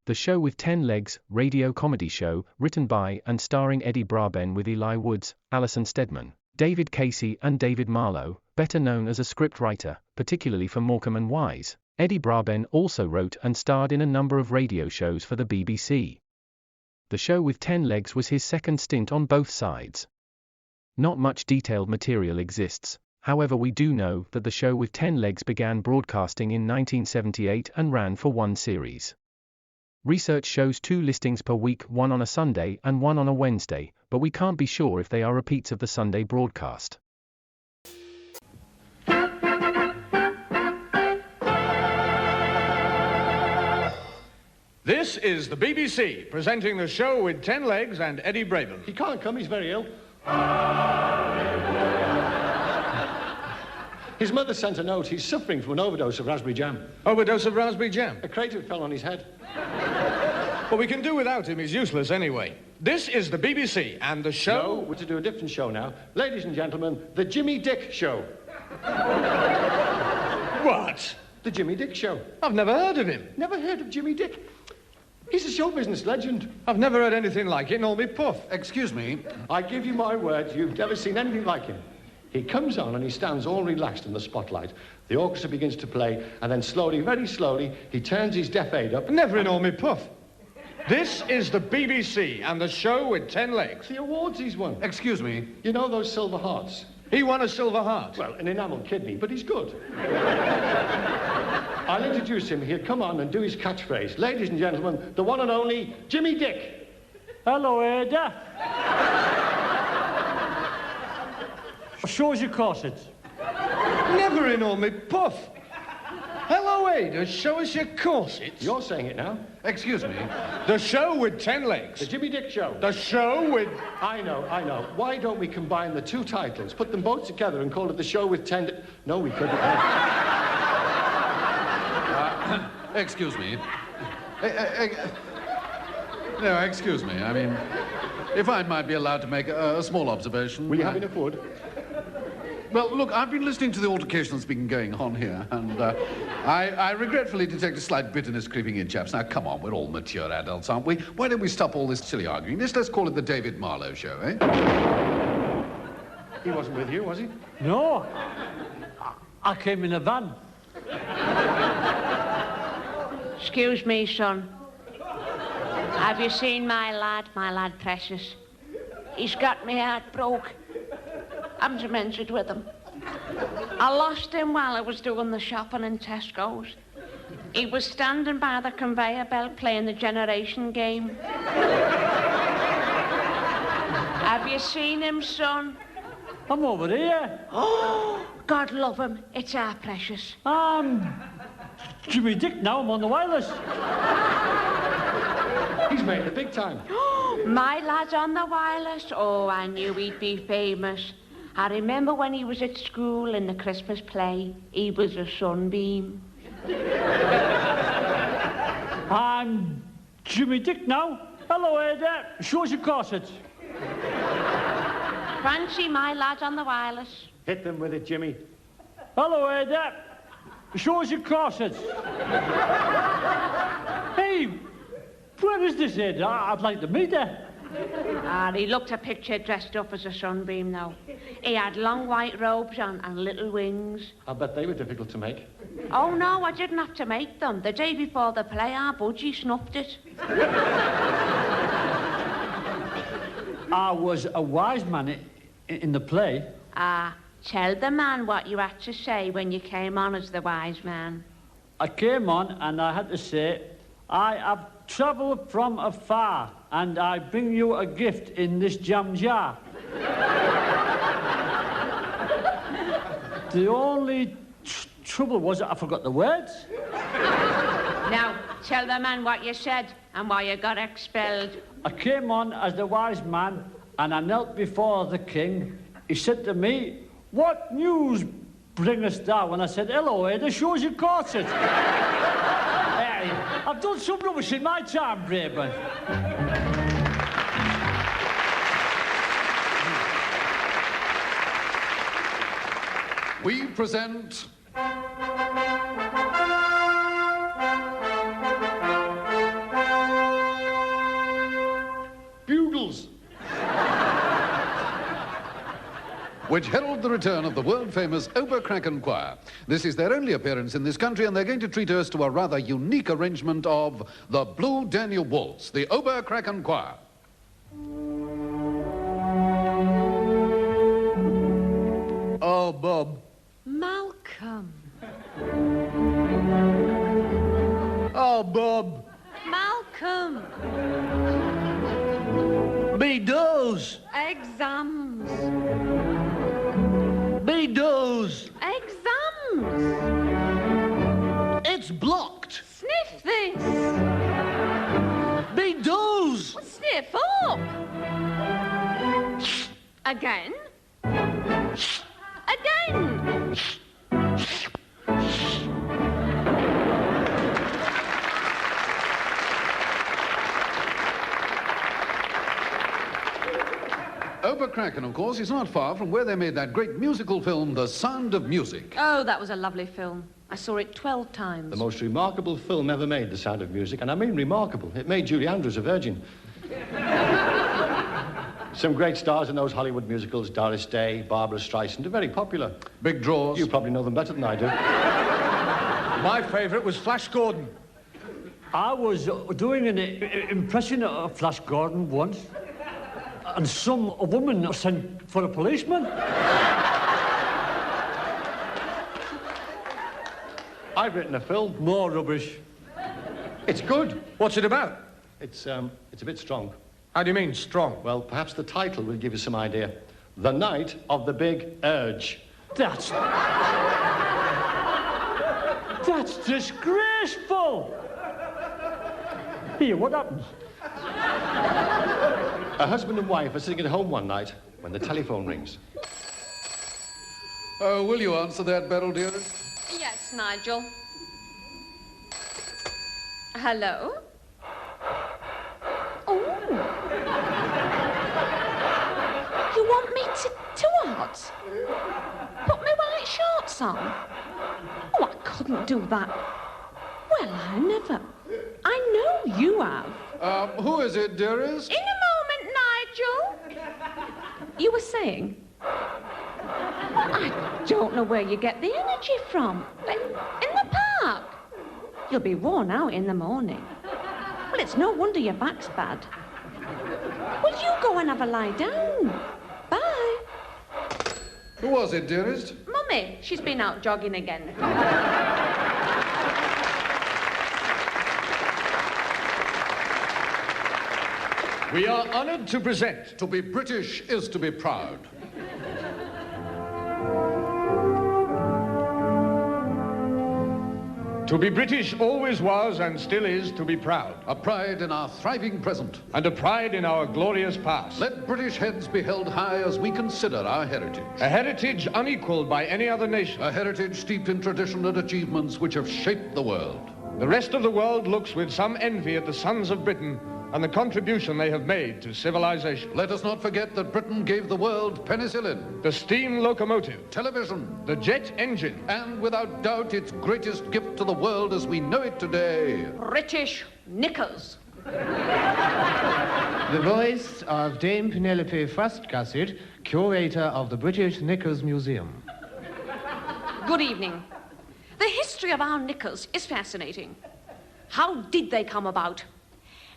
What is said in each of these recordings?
The Show with 10 Legs, radio comedy show, written by and starring Eddie Braben with Eli Woods, Alison Steadman, David Casey and David Marlowe, better known as a scriptwriter, particularly for Morecambe and Wise. Eddie Braben also wrote and starred in a number of radio shows for the BBC. The Show with 10 Legs was his second stint on both sides. Not much detailed material exists, however we do know that The Show with 10 Legs began broadcasting in 1978 and ran for one series. Research shows 2 listings per week, one on a Sunday and one on a Wednesday, but we can't be sure if they are repeats of the Sunday broadcast. This is the BBC, presenting The Show with 10 Legs and Eddie Braben. He can't come, he's very ill. His mother sent a note. He's suffering from an overdose of raspberry jam. Overdose of raspberry jam? A crater fell on his head. Well, we can do without him. He's useless anyway. This is the BBC and the show... No, we're to do a different show now. Ladies and gentlemen, the Jimmy Dick Show. What? The Jimmy Dick Show. I've never heard of him. Never heard of Jimmy Dick? He's a show business legend. I've never heard anything like it in all me puff. Excuse me. I give you my word, you've never seen anything like him. He comes on and he stands all relaxed in the spotlight. The orchestra begins to play, and then slowly, very slowly, he turns his deaf aid up. Never in all me puff. This is the BBC and the Show with 10 Legs. The awards he's won. Excuse me. You know those silver hearts? He won a silver heart. Well, an enamel kidney, but he's good. I'll introduce him. He'll come on and do his catchphrase. Ladies and gentlemen, the one and only Jimmy Dick. Hello, Ada. Shows your corset. Never in all me puff. Hello, Ada, show us your corsets. You're saying it now. Excuse me. The Show with 10 Legs. The Jimmy Dick Show. The Show with... I know. Why don't we combine the 2 titles, put them both together and call it The Show with 10... No, we couldn't. Excuse me. No, excuse me. I mean, if I might be allowed to make a small observation. Will you have enough wood? Well, look, I've been listening to the altercation that's been going on here, and I regretfully detect a slight bitterness creeping in, chaps. Now, come on, we're all mature adults, aren't we? Why don't we stop all this silly arguing? Let's call it the David Marlowe Show, eh? He wasn't with you, was he? No. I came in a van. Excuse me, son. Have you seen my lad Precious? He's got me heart broke. I'm demented with him. I lost him while I was doing the shopping in Tesco's. He was standing by the conveyor belt playing the generation game. Have you seen him, son? I'm over here. Oh, God love him. It's our Precious. Jimmy Dick now. I'm on the wireless. He's made it big time. My lad's on the wireless. Oh, I knew he'd be famous. I remember when he was at school in the Christmas play, he was a sunbeam. I'm Jimmy Dick now. Hello, Ada. Shows your corset. Fancy my lad's on the wireless. Hit them with it, Jimmy. Hello, Ada. Shows your corset. Hey, where is this Ada? I'd like to meet her. He looked a picture dressed up as a sunbeam now. He had long white robes on and little wings. I bet they were difficult to make. Oh, no, I didn't have to make them. The day before the play, our budgie snuffed it. I was a wise man in the play. Tell the man what you had to say when you came on as the wise man. I came on and I had to say, I have travelled from afar and I bring you a gift in this jam jar. The only trouble was that I forgot the words. Now, tell the man what you said and why you got expelled. I came on as the wise man and I knelt before the king. He said to me, "What news bringest thou?" And I said, "Hello, Ada, shows your corset." Hey, I've done some rubbish in my time, Braben. We present... which herald the return of the world-famous Oberkraken Choir. This is their only appearance in this country, and they're going to treat us to a rather unique arrangement of the Blue Danube Waltz, the Oberkraken Choir. Oh, Bob. Malcolm. Oh, Bob. Malcolm. Beadles. Exams. Beadles. Exams. It's blocked. Sniff this. Beadles. Sniff up. Again. Again. Oberkraken, of course, is not far from where they made that great musical film, The Sound of Music. Oh, that was a lovely film. I saw it 12 times. The most remarkable film ever made, The Sound of Music, and I mean remarkable. It made Julie Andrews a virgin. Some great stars in those Hollywood musicals, Doris Day, Barbara Streisand, are very popular. Big draws. You probably know them better than I do. My favourite was Flash Gordon. I was doing an impression of Flash Gordon once, and a woman sent for a policeman. I've written a film. More rubbish. It's good. What's it about? It's a bit strong. How do you mean, strong? Well, perhaps the title will give you some idea. The Night of the Big Urge. That's disgraceful. Here, what happens? A husband and wife are sitting at home one night when the telephone rings. Oh, will you answer that, Beryl, dearest? Yes, Nigel. Hello? Oh. You want me to what? Put my white shorts on? Oh, I couldn't do that. Well, I never. I know you have. Who is it, dearest? In a moment, Nigel. You were saying? I don't know where you get the energy from. In the park. You'll be worn out in the morning. Well, it's no wonder your back's bad. Well, you go and have a lie down. Bye. Who was it, dearest? Mummy, she's been out jogging again. We are honoured to present. To be British is to be proud. To be British always was and still is to be proud. A pride in our thriving present. And a pride in our glorious past. Let British heads be held high as we consider our heritage. A heritage unequalled by any other nation. A heritage steeped in tradition and achievements which have shaped the world. The rest of the world looks with some envy at the sons of Britain and the contribution they have made to civilization. Let us not forget that Britain gave the world penicillin, The steam locomotive, television, the jet engine, and without doubt its greatest gift to the world as we know it today. British knickers. The voice of Dame Penelope Frostcustard, curator of the British Knickers Museum. Good evening. The history of our knickers is fascinating. How did they come about?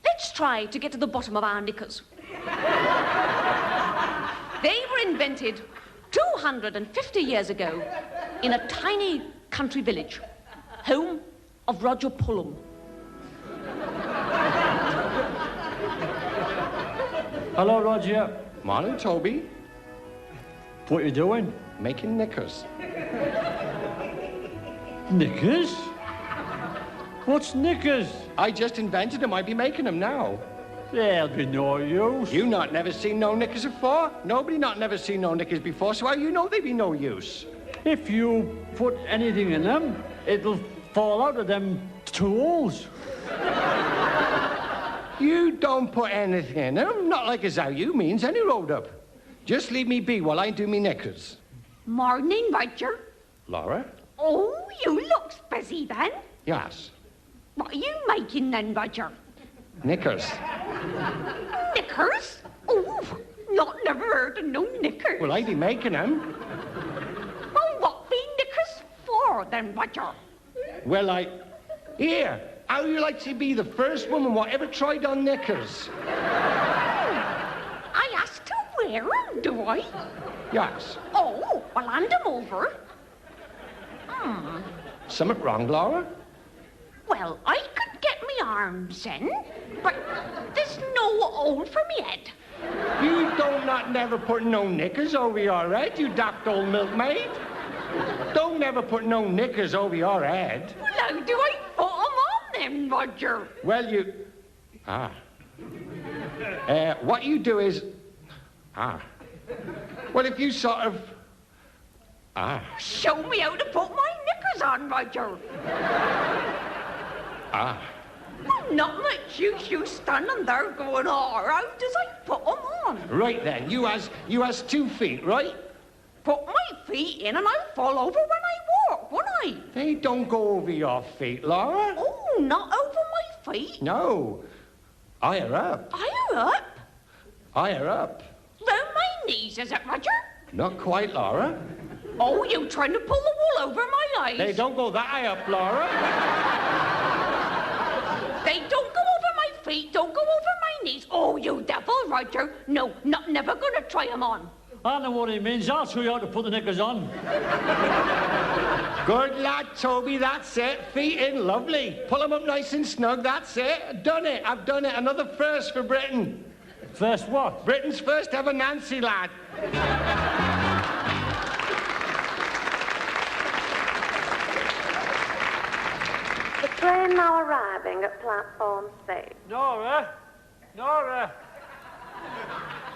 Let's try to get to the bottom of our knickers. They were invented 250 years ago in a tiny country village, home of Roger Pullum. Hello, Roger. Morning, Toby. What you doing? Making knickers. Knickers? What's knickers? I just invented them. I be making them now. There'll be no use. You not never seen no knickers before? Nobody not never seen no knickers before, so how you know they be no use? If you put anything in them, it'll fall out of them tools. You don't put anything in them, not like as how you means any road up. Just leave me be while I do me knickers. Morning, Roger. Laura? Oh, you looks busy then. Yes. What are you making then, Roger? Knickers. Knickers? Oh, never heard got no knickers. Well, I be making them. Well, what be knickers for, then, Roger? Well, Here, how you like to be the first woman what ever tried on knickers? I asked to wear them, do I? Yes. Oh, well, hand them over. Something wrong, Laura? Well, I could get me arms in, but there's no hole for me head. You don't not never put no knickers over your head, you daft old milkmaid. Don't never put no knickers over your head. Well, how do I put them on then, Roger? Well, what you do is... Well, if you sort of... Show me how to put my knickers on, Roger. Well, not much use you standing there going, how does I put them on? Right then, you has 2 feet, right? Put my feet in and I'll fall over when I walk, won't I? They don't go over your feet, Laura. Oh, not over my feet? No. Higher up. Higher up? Higher up. Round my knees, is it, Roger? Not quite, Laura. Oh, you trying to pull the wool over my eyes? They don't go that high up, Laura. They don't go over my feet, don't go over my knees. Oh, you devil, Roger. No, never gonna try them on. I know what he means. I'll show you how to put the knickers on. Good lad, Toby, that's it. Feet in, lovely. Pull them up nice and snug, that's it. Done it, I've done it. Another first for Britain. First what? Britain's first ever Nancy lad. The train now arriving at platform 6. Nora?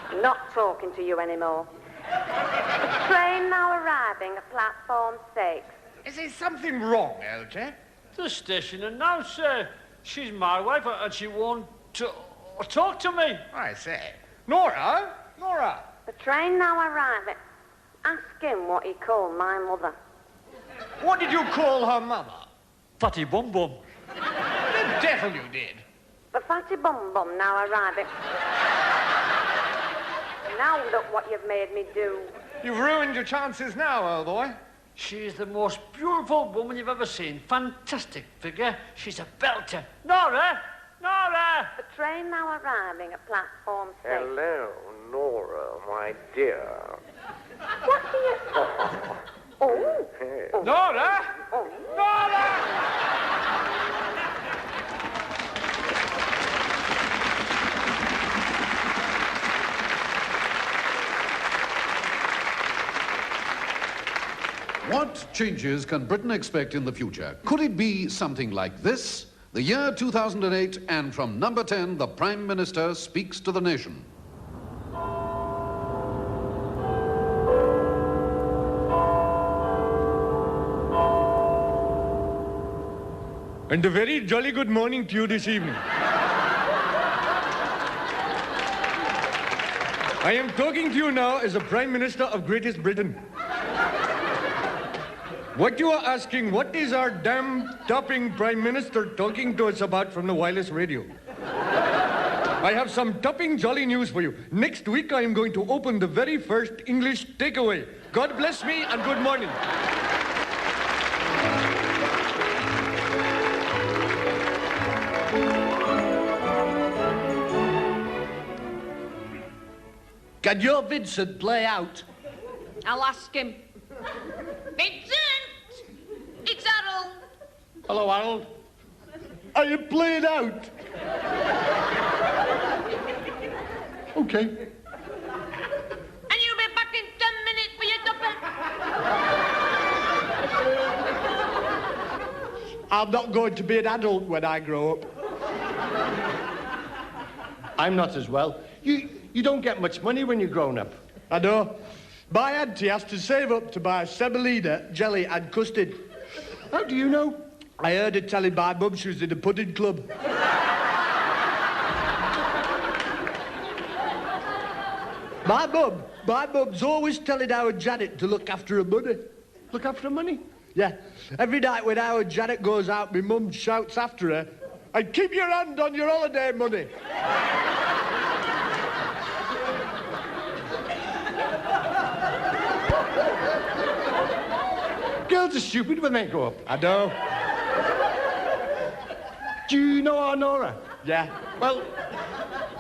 I'm not talking to you anymore. The train now arriving at platform 6. Is there something wrong, LJ? The station announcer. She's my wife and she won't talk to me. I say. Nora? The train now arriving. Ask him what he called my mother. What did you call her mother? Fatty Bum Bum. The devil you did. The fatty bum bum now arriving. Now look what you've made me do. You've ruined your chances now, old boy. She's the most beautiful woman you've ever seen. Fantastic figure. She's a belter. Nora! The train now arriving at platform 6. Hello, Nora, my dear. What do you... Oh. Hey. Nora! Oh. Nora! What changes can Britain expect in the future? Could it be something like this? The year 2008, and from number 10, the Prime Minister speaks to the nation. And a very jolly good morning to you this evening. I am talking to you now as the Prime Minister of Greatest Britain. What you are asking, what is our damn topping Prime Minister talking to us about from the wireless radio? I have some topping jolly news for you. Next week I am going to open the very first English takeaway. God bless me and good morning. Can your Vincent play out? I'll ask him. Vincent! It's Harold. Hello, Harold. Are you playing out? Okay. And you'll be back in 10 minutes for your supper. I'm not going to be an adult when I grow up. I'm not as well. You don't get much money when you're grown up. I know. My auntie has to save up to buy semolina, jelly and custard. How do you know? I heard her telling my mum she was in a pudding club. My mum's always telling Howard Janet to look after her money. Look after the money? Yeah. Every night when Howard Janet goes out, my mum shouts after her, and keep your hand on your holiday money. are stupid when they go up. I do. Do you know our Nora? Yeah. Well,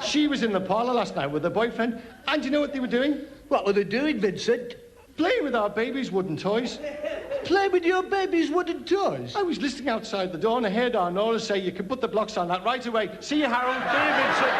she was in the parlour last night with her boyfriend, and do you know what they were doing? What were they doing, Vincent? Playing with our baby's wooden toys. Play with your baby's wooden toys? I was listening outside the door and I heard our Nora say, you can put the blocks on that right away. See you, Harold. See you, Vincent.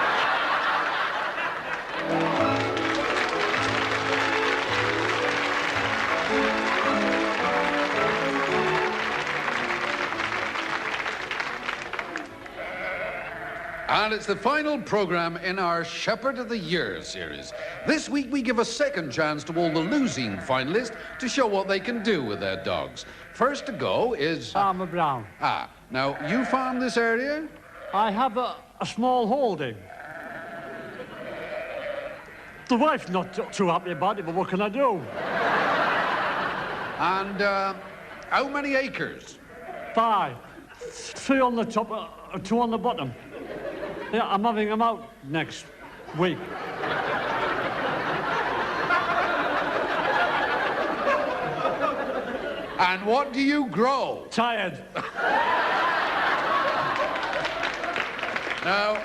And it's the final programme in our Shepherd of the Year series. This week we give a second chance to all the losing finalists to show what they can do with their dogs. First to go is... Farmer Brown. Ah, now, you farm this area? I have a small holding. The wife's not too happy about it, but what can I do? And, how many acres? 5. 3 on the top, 2 on the bottom. Yeah, I'm having them out next week. And what do you grow? Tired. Now,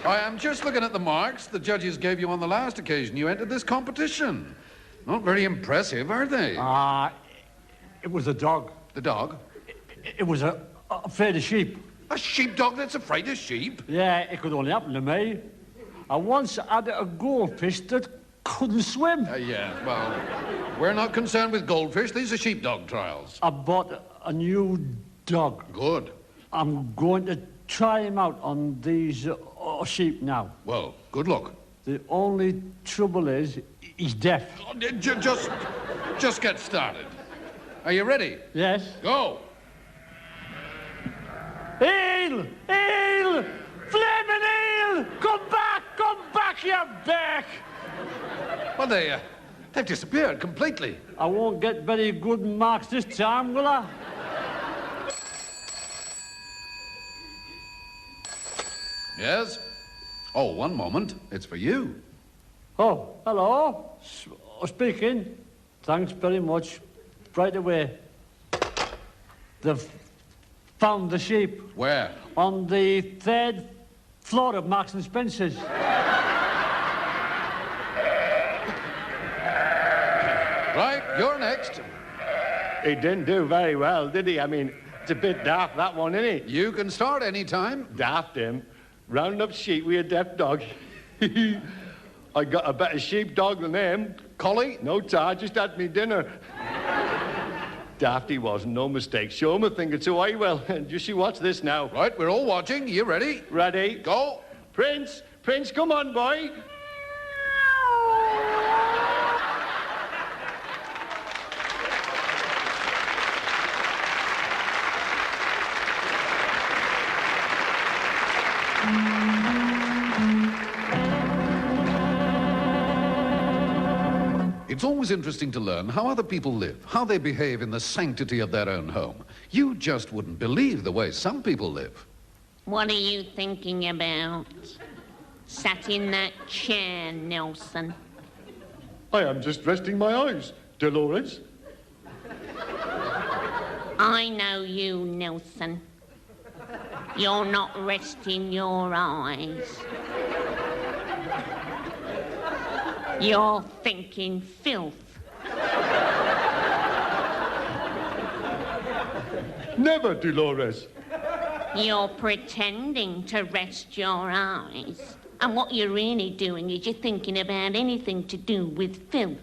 I am just looking at the marks the judges gave you on the last occasion you entered this competition. Not very impressive, are they? It was a dog. The dog? It was afraid of sheep. A sheepdog that's afraid of sheep? Yeah, it could only happen to me. I once had a goldfish that couldn't swim. Yeah, well, we're not concerned with goldfish. These are sheepdog trials. I bought a new dog. Good. I'm going to try him out on these sheep now. Well, good luck. The only trouble is, he's deaf. Oh, just get started. Are you ready? Yes. Go. Eel! Eel! Flaming eel! Come back, you back! Well, they've disappeared completely. I won't get very good marks this time, will I? Yes? Oh, one moment. It's for you. Oh, hello. Speaking. Thanks very much. Right away. They've found the sheep. Where? On the 3rd floor of Marks and Spencer's. Right, you're next. He didn't do very well, did he? I mean, it's a bit daft, that one, isn't it? You can start any time. Daft him. Rounding up sheep with a deaf dog. I got a better sheepdog than him. Collie? No, tar, just had me dinner. Daft he wasn't, no mistake. Show him a thing or two, I will. Just you watch this now. Right, we're all watching. You ready? Ready. Go. Prince, come on, boy. It's always interesting to learn how other people live, how they behave in the sanctity of their own home. You just wouldn't believe the way some people live. What are you thinking about? Sat in that chair, Nelson. I am just resting my eyes, Dolores. I know you, Nelson. You're not resting your eyes. You're thinking filth. Never, Dolores. You're pretending to rest your eyes. And what you're really doing is you're thinking about anything to do with filth.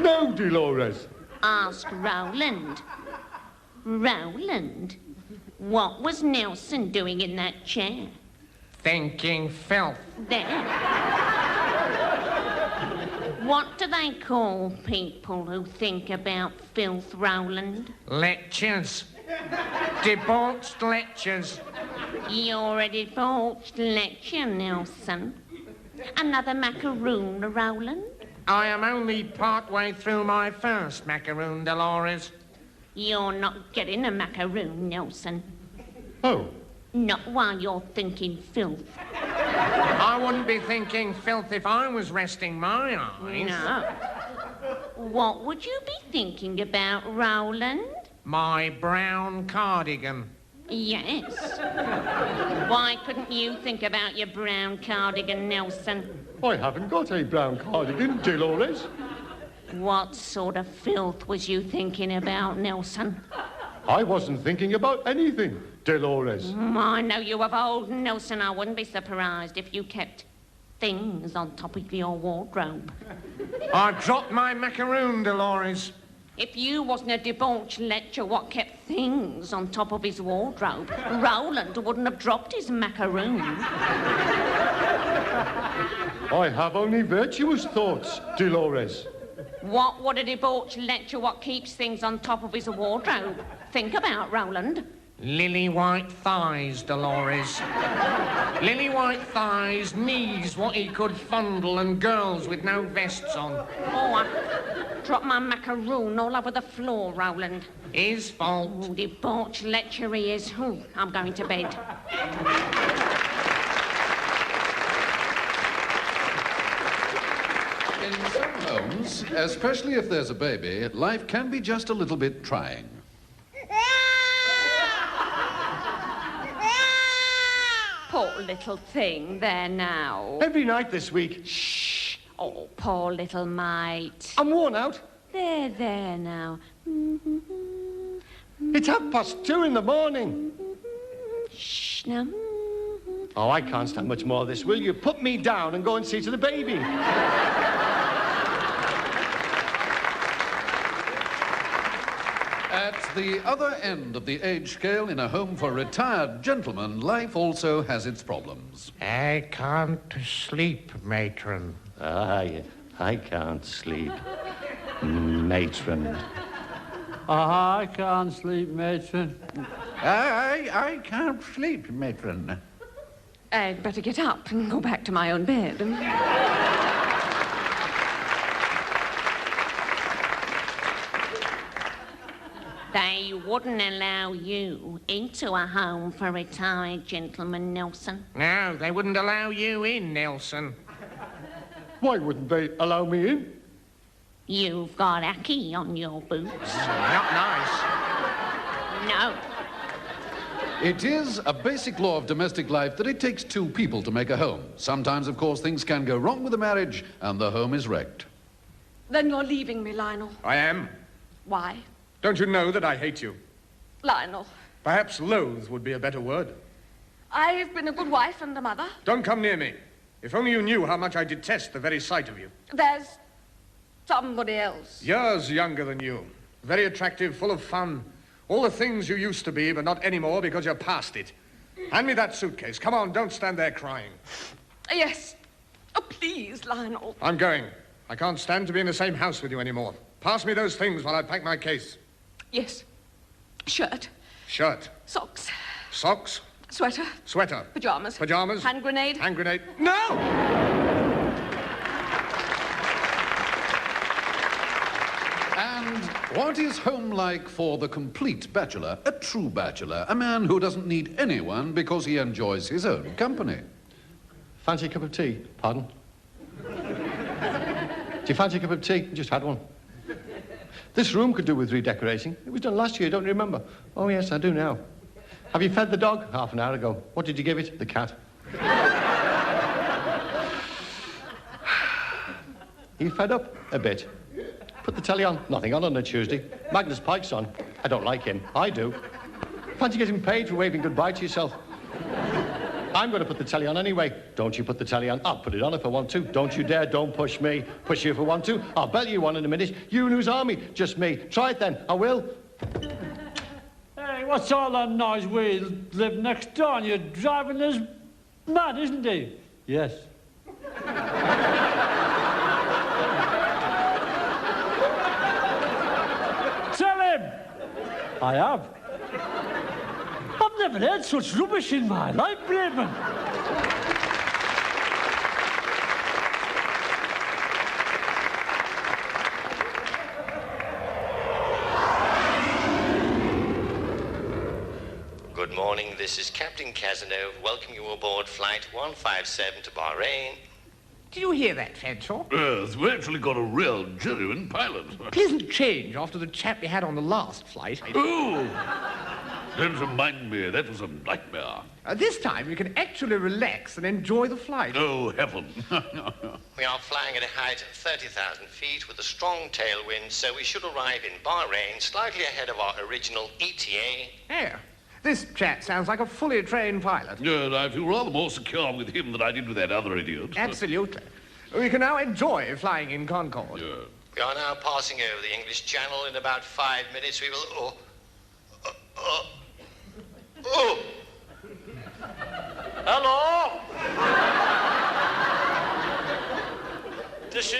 No, Dolores. Ask Rowland. Rowland? What was Nelson doing in that chair? Thinking filth. There. What do they call people who think about filth, Rowland? Lectures. Debauched lectures. You're a debauched lecture, Nelson. Another macaroon, Rowland? I am only part-way through my first macaroon, Dolores. You're not getting a macaroon, Nelson. Oh. Not while you're thinking filth. I wouldn't be thinking filth if I was resting my eyes. No. What would you be thinking about, Roland? My brown cardigan. Yes. Why couldn't you think about your brown cardigan, Nelson? I haven't got a brown cardigan, Dolores. What sort of filth was you thinking about, Nelson? I wasn't thinking about anything, Dolores. I know you of old, Nelson. I wouldn't be surprised if you kept things on top of your wardrobe. I dropped my macaroon, Dolores. If you wasn't a debauched lecher what kept things on top of his wardrobe, Roland wouldn't have dropped his macaroon. I have only virtuous thoughts, Dolores. What would a debauched lecher what keeps things on top of his wardrobe think about, Roland? Lily white thighs, Dolores. Lily white thighs, knees what he could fondle, and girls with no vests on. Oh, I dropped my macaroon all over the floor, Roland. His fault. Oh, debauched lecher he is. Oh, I'm going to bed. In some homes, especially if there's a baby, life can be just a little bit trying. Poor little thing there now. Every night this week. Shh. Oh, poor little mate. I'm worn out. There now. It's 2:30 in the morning. Shh, now. Oh, I can't stand much more of this. Will you put me down and go and see to the baby? At the other end of the age scale in a home for retired gentlemen, life also has its problems. I can't sleep, matron. I can't sleep, matron. I can't sleep, matron. I can't sleep, matron. I'd better get up and go back to my own bed. They wouldn't allow you into a home for retired gentlemen, Nelson. No, they wouldn't allow you in, Nelson. Why wouldn't they allow me in? You've got ackee on your boots. Not nice. No. It is a basic law of domestic life that it takes two people to make a home. Sometimes, of course, things can go wrong with a marriage and the home is wrecked. Then you're leaving me, Lionel. I am. Why? Don't you know that I hate you? Lionel, Perhaps loathe would be a better word. I've been a good wife and a mother. Don't come near me. If only you knew how much I detest the very sight of you. There's somebody else. Years younger than you. Very attractive, full of fun. All the things you used to be, but not anymore because you're past it. Hand me that suitcase. Come on, don't stand there crying. Yes. Oh, please, Lionel. I'm going. I can't stand to be in the same house with you anymore. Pass me those things while I pack my case. Yes. Shirt. Shirt. Socks. Socks. Sweater. Sweater. Pajamas. Pajamas. Hand grenade. Hand grenade. No! And what is home like for the complete bachelor? A true bachelor. A man who doesn't need anyone because he enjoys his own company. Fancy a cup of tea? Pardon? Do you fancy a cup of tea? Just had one. This room could do with redecorating. It was done last year, don't you remember? Oh, yes, I do now. Have you fed the dog? Half an hour ago. What did you give it? The cat. You fed up? A bit. Put the telly on. Nothing on a Tuesday. Magnus Pike's on. I don't like him. I do. Fancy getting paid for waving goodbye to yourself. I'm going to put the telly on anyway. Don't you put the telly on. I'll put it on if I want to. Don't you dare. Don't push me. Push you if I want to. I'll belt you one in a minute. You and whose army? Just me. Try it then. I will. Hey, what's all that noise? We live next door and you're driving us mad, isn't he? Yes. Tell him! I have. I've never heard such rubbish in my life, Braven. Good morning, this is Captain Cazenove welcoming you aboard flight 157 to Bahrain. Did you hear that, Fanshawe? Yes, we actually got a real, genuine pilot. Pleasant change after the chap we had on the last flight. Oh! Don't remind me, that was a nightmare. This time we can actually relax and enjoy the flight. Oh, heaven. We are flying at a height of 30,000 feet with a strong tailwind, so we should arrive in Bahrain slightly ahead of our original ETA. Oh, this chap sounds like a fully trained pilot. Yes, I feel rather more secure with him than I did with that other idiot. Absolutely. We can now enjoy flying in Concorde. Yeah. We are now passing over the English Channel. In about 5 minutes we will... Oh! Hello? This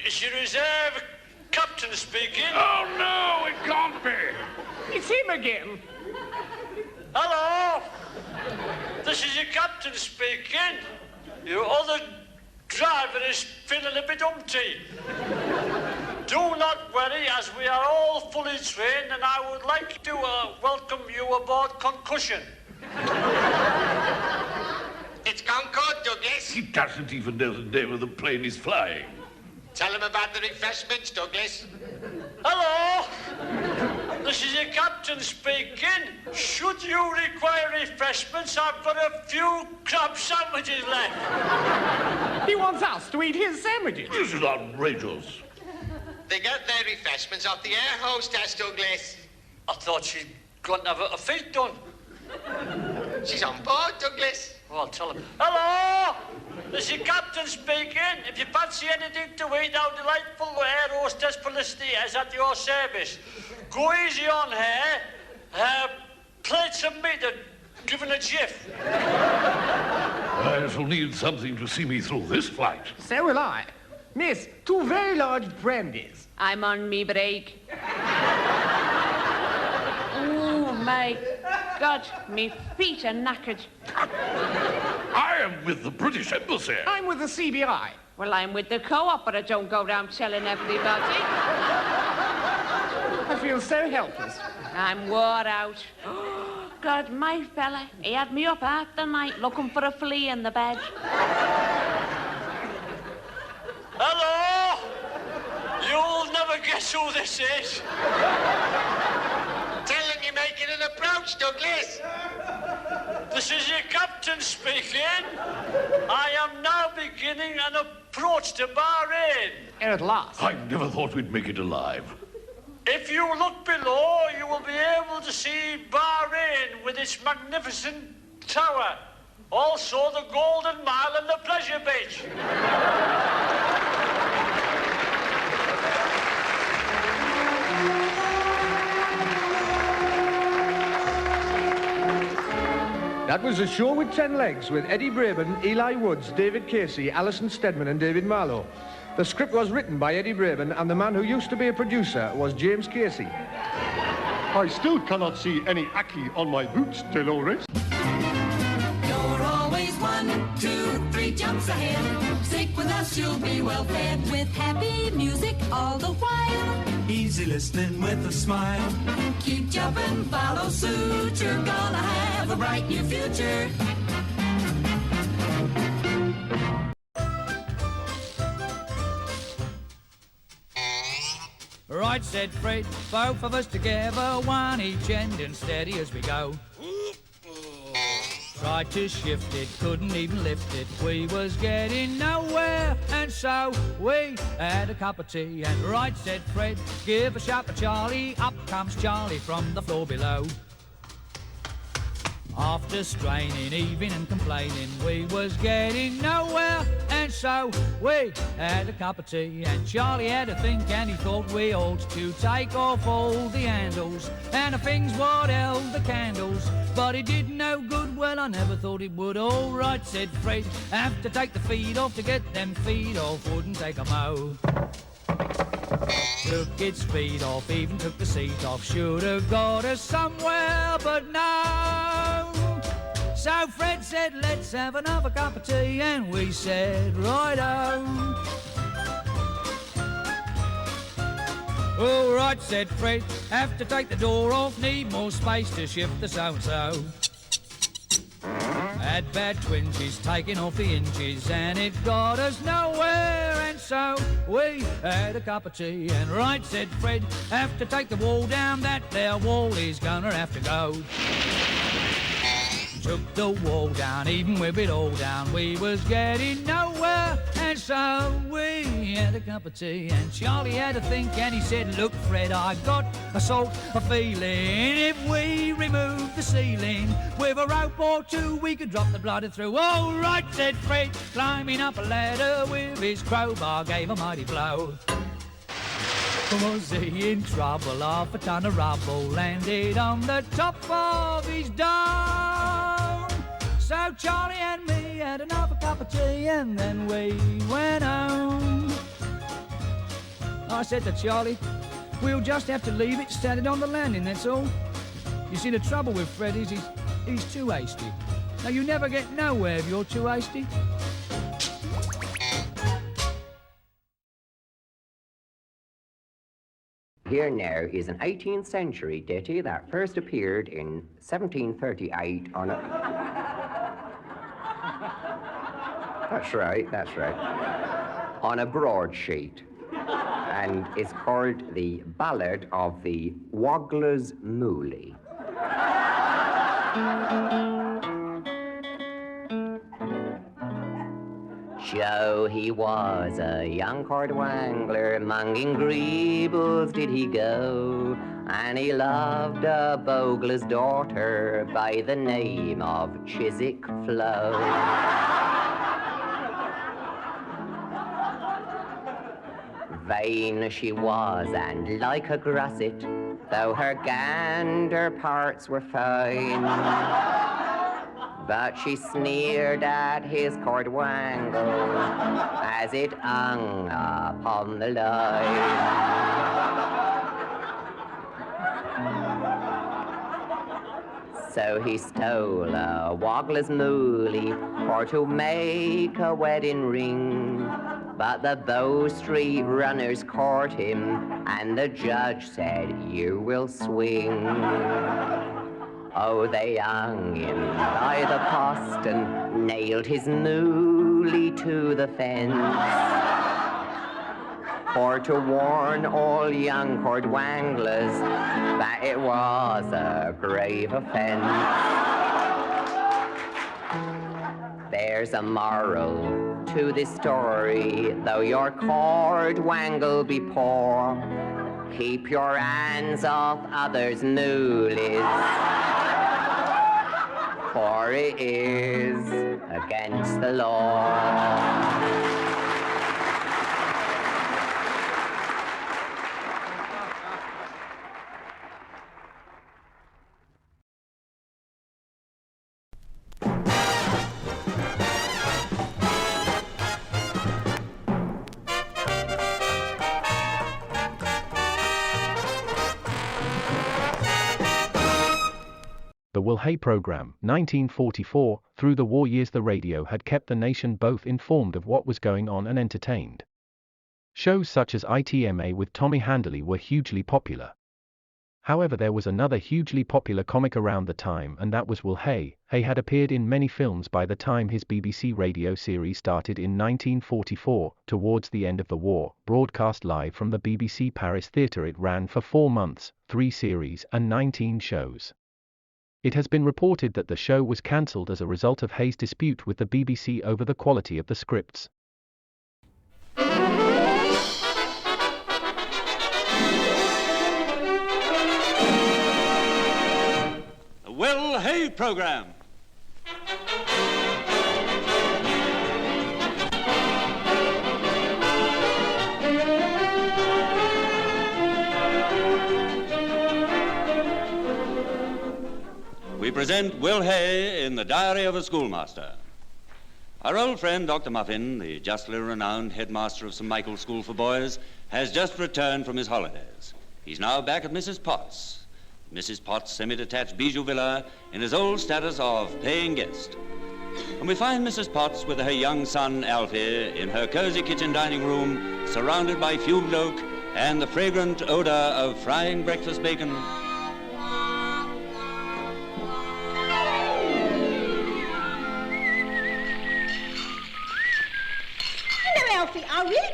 is your reserve captain speaking. Oh, no, it can't be. It's him again. Hello? This is your captain speaking. Your other driver is feeling a bit umpty. Do not worry, as we are all fully trained, and I would like to welcome you aboard Concussion. It's Concorde, Douglas. He doesn't even know the name of the plane he's flying. Tell him about the refreshments, Douglas. Hello? This is your captain speaking. Should you require refreshments, I've got a few crab sandwiches left. He wants us to eat his sandwiches. This is outrageous. They get their refreshments off the air hostess, Douglas. I thought she'd gone to have her feet done. She's on board, Douglas. Well, I'll tell him. Hello? This is your captain speaking. If you fancy anything to eat, our delightful air hostess Felicity is at your service. Go easy on her. Plates of meat are given a jiff. I shall need something to see me through this flight. So will I. Miss, 2 very large brandies. I'm on me break. Oh, my God, me feet are knackered. I am with the British Embassy. I'm with the CBI. Well, I'm with the co-op, but I don't go round telling everybody. I feel so helpless. I'm wore out. God, my fella, he had me up half the night looking for a flea in the bed. Hello? You'll never guess who this is. Tell him you're making an approach, Douglas. This is your captain speaking. I am now beginning an approach to Bahrain. At last. I never thought we'd make it alive. If you look below, you will be able to see Bahrain with its magnificent tower. Also the Golden Mile and the Pleasure Beach. That was A Show with 10 Legs with Eddie Braben, Eli Woods, David Casey, Alison Steadman and David Marlowe. The script was written by Eddie Braben and the man who used to be a producer was James Casey. I still cannot see any Aki on my boots, Dolores. You're always 1, 2, 3 jumps ahead. Stick with us, you'll be well fed with happy music all the while. Easy listening with a smile. Keep jumping, follow suit. You're gonna have a bright new future. Right, said Fred, both of us together, one each end and steady as we go. Tried to shift it, couldn't even lift it. We was getting nowhere, and so we had a cup of tea. And right, said Fred, give a shout for Charlie. Up comes Charlie from the floor below. After straining, heaving and complaining, we was getting nowhere, and so we had a cup of tea. And Charlie had a think, and he thought we ought to take off all the handles and the things what held the candles. But it did no good, well, I never thought it would. All right, said Fred, have to take the feet off to get them feet off, wouldn't take a mo. Took its feet off, even took the seat off. Should have got us somewhere, but no. So Fred said, let's have another cup of tea, and we said, righto. All right, said Fred, have to take the door off, need more space to shift the so-and-so. Had bad twinges, taking off the hinges, and it got us nowhere. And so we had a cup of tea, and right said Fred, have to take the wall down, that there wall is gonna have to go. Took the wall down, even with it all down, we was getting nowhere. And so we had a cup of tea, and Charlie had a think, and he said, look Fred, I got a sort of feeling, if we remove the ceiling with a rope or two, we could drop the bladder through. All right, said Fred, climbing up a ladder with his crowbar, gave a mighty blow. Was he in trouble? Half a ton of rubble landed on the top of his dome. So Charlie and me had another cup of tea, and then we went home. I said to Charlie, we'll just have to leave it standing on the landing, that's all. You see, the trouble with Fred is he's too hasty. Now, you never get nowhere if you're too hasty. Here now is an 18th century ditty that first appeared in 1738 on a... That's right. On a broadsheet. And it's called the Ballad of the Woggler's Mooly. Joe, he was a young cordwangler, among greebles did he go, and he loved a bogler's daughter by the name of Chiswick Flo. Vain she was and like a grusset, though her gander parts were fine. But she sneered at his cordwangle as it hung upon the line. So he stole a woggler's mooly for to make a wedding ring. But the Bow Street runners caught him, and the judge said, you will swing. Oh, they hung him by the post and nailed his mooly to the fence, for to warn all young cordwanglers that it was a grave offence. There's a moral to this story, though your cordwangle be poor, keep your hands off others' moolies, for it is against the law. The Will Hay Programme, 1944. Through the war years the radio had kept the nation both informed of what was going on and entertained. Shows such as ITMA with Tommy Handley were hugely popular. However, there was another hugely popular comic around the time, and that was Will Hay. Hay had appeared in many films by the time his BBC radio series started in 1944. Towards the end of the war, broadcast live from the BBC Paris Theatre, it ran for 4 months, 3 series and 19 shows. It has been reported that the show was cancelled as a result of Hay's dispute with the BBC over the quality of the scripts. The Will Hay Programme. We present Will Hay in the Diary of a Schoolmaster. Our old friend Dr. Muffin, the justly renowned headmaster of St. Michael's School for Boys, has just returned from his holidays. He's now back at Mrs. Potts' semi-detached bijou villa in his old status of paying guest. And we find Mrs. Potts with her young son Alfie in her cozy kitchen dining room, surrounded by fumed oak and the fragrant odor of frying breakfast bacon.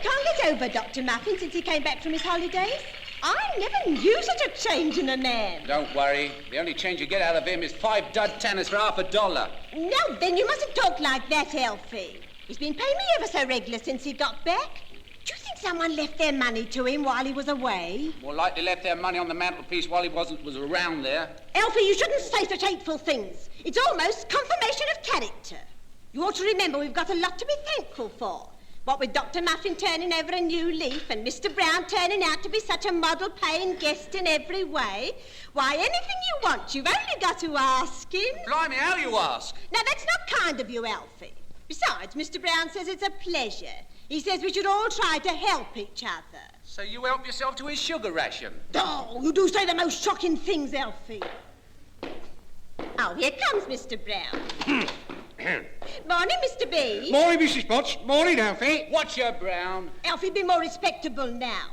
can't get over Dr. Muffin since he came back from his holidays. I never knew such a change in a man. Don't worry. The only change you get out of him is 5 dud tennis for $50. No, then you mustn't talk like that, Elfie. He's been paying me ever so regular since he got back. Do you think someone left their money to him while he was away? More likely left their money on the mantelpiece while he was around there. Elfie, you shouldn't say such hateful things. It's almost confirmation of character. You ought to remember we've got a lot to be thankful for. What with Dr. Muffin turning over a new leaf and Mr. Brown turning out to be such a model paying guest in every way, why, anything you want, you've only got to ask him. Blimey, how you ask? Now, that's not kind of you, Alfie. Besides, Mr. Brown says it's a pleasure. He says we should all try to help each other. So you help yourself to his sugar ration? Oh, you do say the most shocking things, Alfie. Oh, here comes Mr. Brown. Morning, Mr. B. Morning, Mrs. Potts. Morning, Alfie. What's your Brown? Alfie, be more respectable now.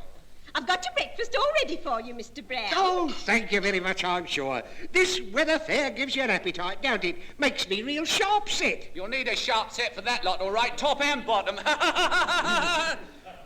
I've got your breakfast all ready for you, Mr. Brown. Oh, thank you very much, I'm sure. This weather fair gives you an appetite, don't it? Makes me real sharp set. You'll need a sharp set for that lot, all right, top and bottom.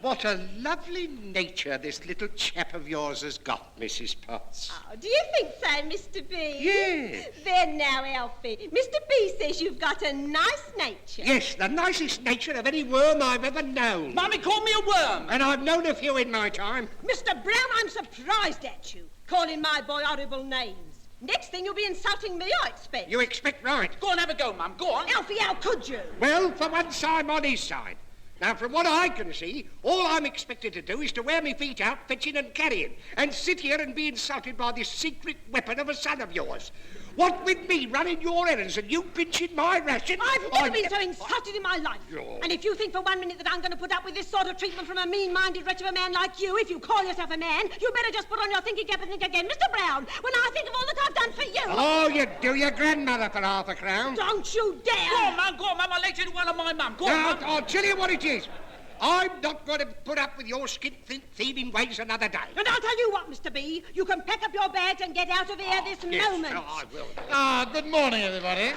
What a lovely nature this little chap of yours has got, Mrs. Potts. Oh, do you think so, Mr. B? Yes. There now, Alfie. Mr. B says you've got a nice nature. Yes, the nicest nature of any worm I've ever known. Mummy called me a worm. And I've known a few in my time. Mr. Brown, I'm surprised at you, calling my boy horrible names. Next thing you'll be insulting me, I expect. You expect right. Go on, have a go, Mum. Go on. Alfie, how could you? Well, for once I'm on his side. Now, from what I can see, all I'm expected to do is to wear me feet out, fetching and carrying, and sit here and be insulted by this secret weapon of a son of yours. What with me running your errands and you pinching my ration... I've never been so insulted in my life. Oh. And if you think for 1 minute that I'm going to put up with this sort of treatment from a mean-minded wretch of a man like you, if you call yourself a man, you better just put on your thinking cap and think again. Mr. Brown, when I think of all that I've done for you... Oh, you do your grandmother for half a crown. Don't you dare! Go on, Mum, I'll let you do one of my Mum. Go on, Mum. I'll tell you what it is. I'm not going to put up with your skit-thieving ways another day. And I'll tell you what, Mr. B, you can pack up your bags and get out of here this moment. Oh, I will. Good morning, everybody.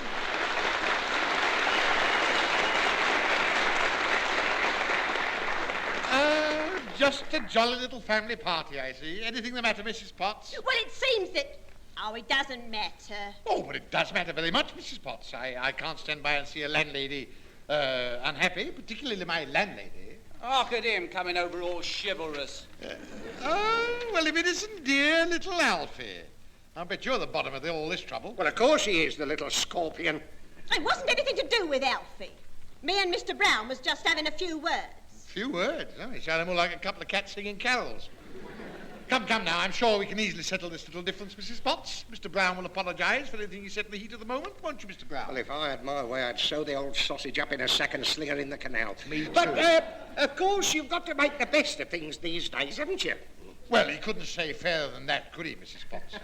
Just a jolly little family party, I see. Anything the matter, Mrs. Potts? Well, it seems that... Oh, it doesn't matter. Oh, but it does matter very much, Mrs. Potts. I can't stand by and see a landlady unhappy, particularly my landlady. Look at him coming over all chivalrous. Well, if it isn't dear little Alfie. I bet you're the bottom of all this trouble. Well, of course he is, the little scorpion. It wasn't anything to do with Alfie. Me and Mr. Brown was just having a few words. Few words? Oh, you sound more like a couple of cats singing carols. Come now, I'm sure we can easily settle this little difference, Mrs. Potts. Mr. Brown will apologise for anything he said in the heat of the moment, won't you, Mr. Brown? Well, if I had my way, I'd sew the old sausage up in a sack and sling her in the canal. Me too. But, of course, you've got to make the best of things these days, haven't you? Well, he couldn't say fairer than that, could he, Mrs. Potts?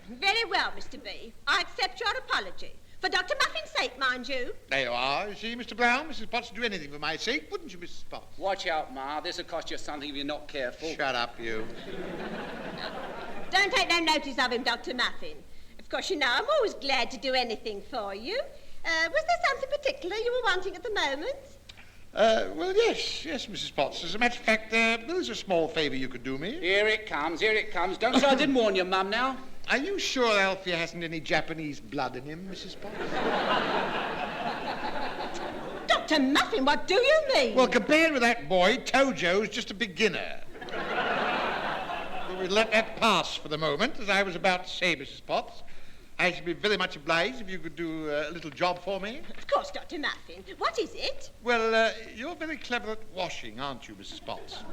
Very well, Mr. B. I accept your apology. For Dr. Muffin's sake, mind you. There you are. You see, Mr. Brown, Mrs. Potts would do anything for my sake, wouldn't you, Mrs. Potts? Watch out, Ma. This'll cost you something if you're not careful. Shut up, you. Don't take no notice of him, Dr. Muffin. Of course, you know, I'm always glad to do anything for you. Was there something particular you were wanting at the moment? Well, yes, Mrs. Potts. As a matter of fact, there's a small favour you could do me. Here it comes. Don't say I didn't warn you, Mum, now. Are you sure Alfie hasn't any Japanese blood in him, Mrs. Potts? Dr. Muffin, what do you mean? Well, compared with that boy, Tojo's just a beginner. We'll let that pass for the moment. As I was about to say, Mrs. Potts, I should be very much obliged if you could do a little job for me. Of course, Dr. Muffin. What is it? Well, you're very clever at washing, aren't you, Mrs. Potts?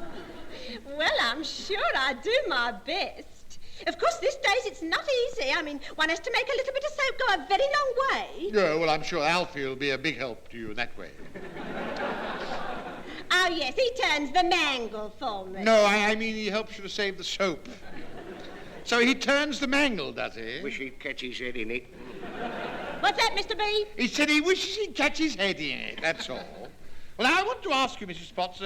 Well, I'm sure I do my best. Of course, these days it's not easy. I mean, one has to make a little bit of soap go a very long way. No, well, I'm sure Alfie will be a big help to you in that way. Oh, yes, he turns the mangle for me. No, I mean he helps you to save the soap. So he turns the mangle, does he? Wish he'd catch his head in it. What's that, Mr. B? He said he wishes he'd catch his head in it, that's all. Well, I want to ask you, Mrs. Potts,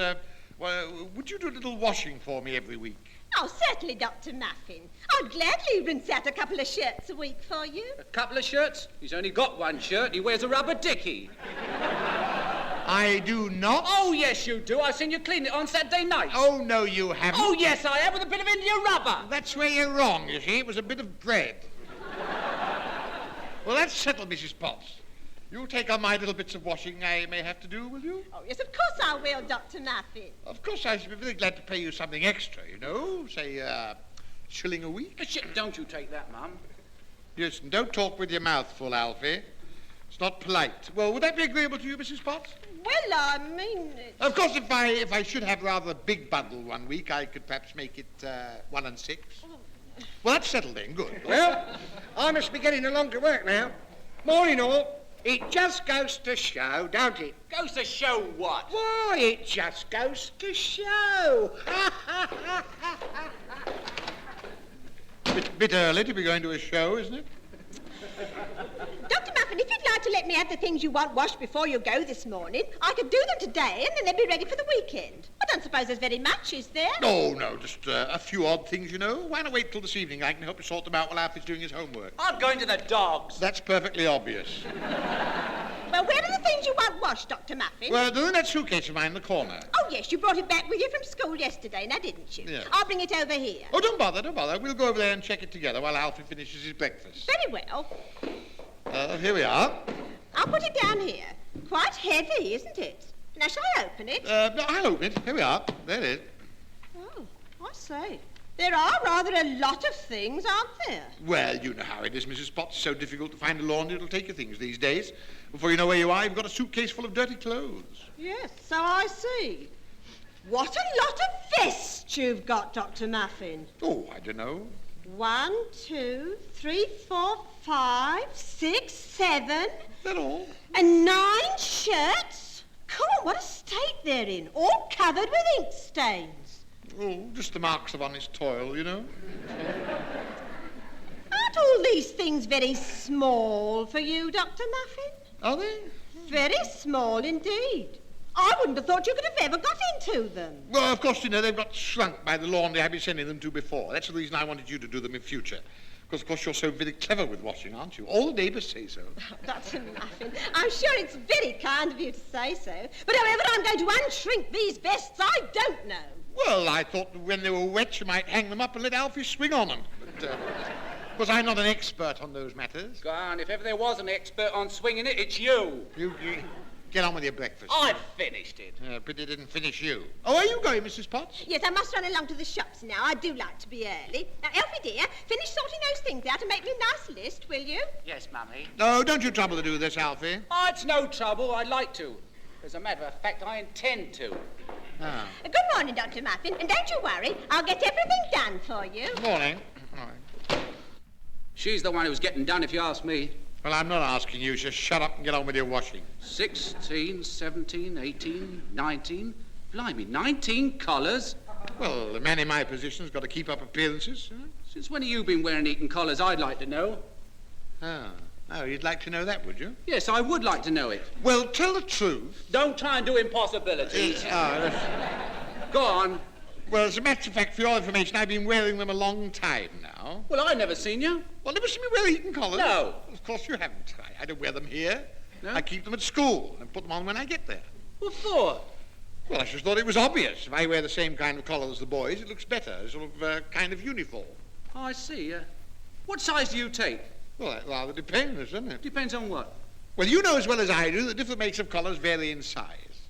would you do a little washing for me every week? Oh, certainly, Dr. Muffin. I'd gladly rinse out a couple of shirts a week for you. A couple of shirts? He's only got one shirt. He wears a rubber dickie. I do not. Oh, yes, you do. I've seen you clean it on Saturday night. Oh, no, you haven't. Oh, yes, I have, with a bit of India rubber. That's where you're wrong, you see. It was a bit of bread. Well, that's settled, Mrs. Potts. You'll take on my little bits of washing I may have to do, will you? Oh, yes, of course I will, Dr. Muffin. Of course, I should be very glad to pay you something extra, you know. Say, shilling a week. Don't you take that, Mum. Yes, and don't talk with your mouth full, Alfie. It's not polite. Well, would that be agreeable to you, Mrs. Potts? Well, I mean... Of course, if I should have rather a big bundle one week, I could perhaps make it 1 and 6. Well, that's settled then. Good. Well, I must be getting along to work now. Morning, all. It just goes to show, don't it? Goes to show what? Why, it just goes to show. Bit early to be going to a show, isn't it? Dr. Muffin, if you'd like to let me have the things you want washed before you go this morning, I could do them today and then they'd be ready for the weekend. I don't suppose there's very much, is there? No, just a few odd things, you know. Why not wait till this evening? I can help you sort them out while Alfie's doing his homework. I'm going to the dogs. That's perfectly obvious. Well, where are the things you want washed, Dr. Muffin? Well, they're in that suitcase of mine in the corner. Oh, yes, you brought it back with you from school yesterday, now didn't you? Yeah. I'll bring it over here. Oh, don't bother. We'll go over there and check it together while Alfie finishes his breakfast. Very well. Here we are. I'll put it down here. Quite heavy, isn't it? Now, shall I open it? No, I'll open it. Here we are. There it is. Oh, I say. There are rather a lot of things, aren't there? Well, you know how it is, Mrs. Potts. It's so difficult to find a laundry that'll take your things these days. Before you know where you are, you've got a suitcase full of dirty clothes. Yes, so I see. What a lot of vests you've got, Dr. Muffin. Oh, I don't know. 1, 2, 3, 4, 5, 6, 7. That all? And 9 shirts. Come on, what a state they're in. All covered with ink stains. Oh, just the marks of honest toil, you know. Aren't all these things very small for you, Dr. Muffin? Are they? Very small indeed. I wouldn't have thought you could have ever got into them. Well, of course, you know, they've got shrunk by the laundry I've been sending them to before. That's the reason I wanted you to do them in future. Because, of course, you're so very clever with washing, aren't you? All the neighbours say so. Oh, Dr. Muffin, I'm sure it's very kind of you to say so. But however I'm going to unshrink these vests, I don't know. Well, I thought that when they were wet, you might hang them up and let Alfie swing on them. But, of course, I'm not an expert on those matters. Go on, if ever there was an expert on swinging it, it's you. You get on with your breakfast. I've finished it. Pity didn't finish you. Oh, are you going, Mrs. Potts? Yes, I must run along to the shops now. I do like to be early. Now, Elfie, dear, finish sorting those things out and make me a nice list, will you? Yes, Mummy. No, don't you trouble to do this, Alfie. Oh, it's no trouble. I'd like to. As a matter of fact, I intend to. Ah. Good morning, Dr. Muffin. And don't you worry, I'll get everything done for you. Morning. She's the one who's getting done, if you ask me. Well, I'm not asking you. Just shut up and get on with your washing. 16, 17, 18, 19. Blimey, 19 collars? Well, the man in my position's got to keep up appearances. Since when have you been wearing Eton collars, I'd like to know. Oh, you'd like to know that, would you? Yes, I would like to know it. Well, tell the truth. Don't try and do impossibilities. Go on. Well, as a matter of fact, for your information, I've been wearing them a long time now. Well, I've never seen you. Well, never seen me wear Eton collars? No. Of course you haven't. I don't wear them here. No? I keep them at school and put them on when I get there. What for? Well, I just thought it was obvious. If I wear the same kind of collar as the boys, it looks better, sort of kind of uniform. Oh, I see. What size do you take? Well, that rather depends, doesn't it? Depends on what? Well, you know as well as I do that different makes of collars vary in size.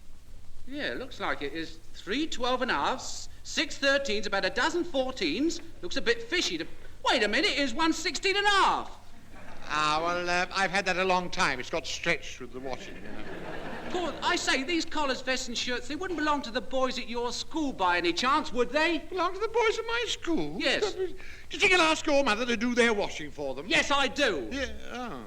Yeah, looks like it is 3 12.5s, 6 13s, about a dozen 14s. Looks a bit fishy. Wait a minute, here's 1 16.5. Well, I've had that a long time. It's got stretched with the washing, you know. God, I say, these collars, vests and shirts, they wouldn't belong to the boys at your school by any chance, would they? Belong to the boys at my school? Yes. Do you think I'll ask your mother to do their washing for them? Yes, I do. Yeah,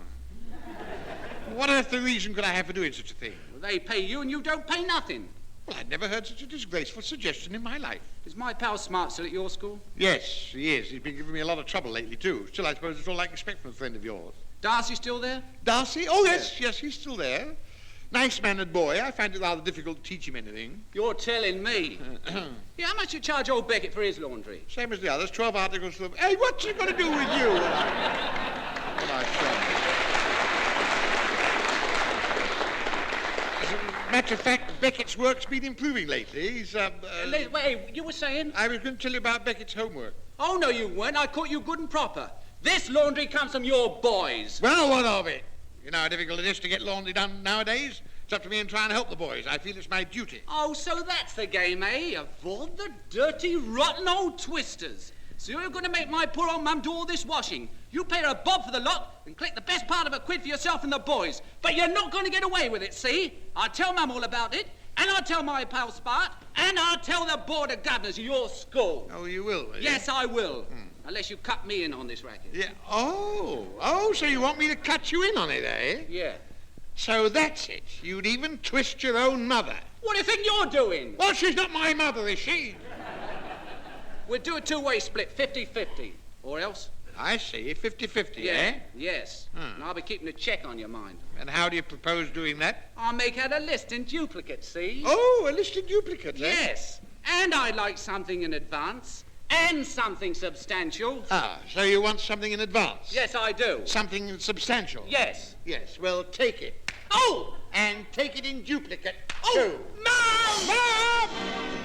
What earthly reason could I have for doing such a thing? Well, they pay you and you don't pay nothing. Well, I'd never heard such a disgraceful suggestion in my life. Is my pal Smart still at your school? Yes, he is. He's been giving me a lot of trouble lately, too. Still, I suppose it's all I can expect from a friend of yours. Darcy still there? Darcy? Oh, yes, he's still there. Nice-mannered boy. I find it rather difficult to teach him anything. You're telling me. Yeah, how much you charge old Beckett for his laundry? Same as the others, 12 articles for them. Hey, what's it got to do with you? Matter of fact, Beckett's work's been improving lately. He's, Wait, you were saying? I was going to tell you about Beckett's homework. Oh, no, you weren't. I caught you good and proper. This laundry comes from your boys. Well, what of it? You know how difficult it is to get laundry done nowadays? It's up to me in trying to help the boys. I feel it's my duty. Oh, so that's the game, eh? Avoid the dirty, rotten old twisters. So you're going to make my poor old mum do all this washing. You pay her a bob for the lot and collect the best part of a quid for yourself and the boys. But you're not going to get away with it, see? I'll tell Mum all about it, and I'll tell my pal Spart, and I'll tell the board of governors of your school. Oh, you will you? Yes, I will. Unless you cut me in on this racket. Yeah. Oh, so you want me to cut you in on it, eh? Yeah. So that's it. You'd even twist your own mother. What do you think you're doing? Well, she's not my mother, is she? We'll do a two-way split, 50-50. Or else? I see, 50-50, Yeah. eh? Yes. And I'll be keeping a check on your mind. And how do you propose doing that? I'll make out a list in duplicate, see? Oh, a list in duplicate, eh? Yes. And I'd like something in advance. And something substantial. Ah, so you want something in advance? Yes, I do. Something substantial? Yes. Yes, well, take it. Oh! And take it in duplicate, Oh! too. Mom!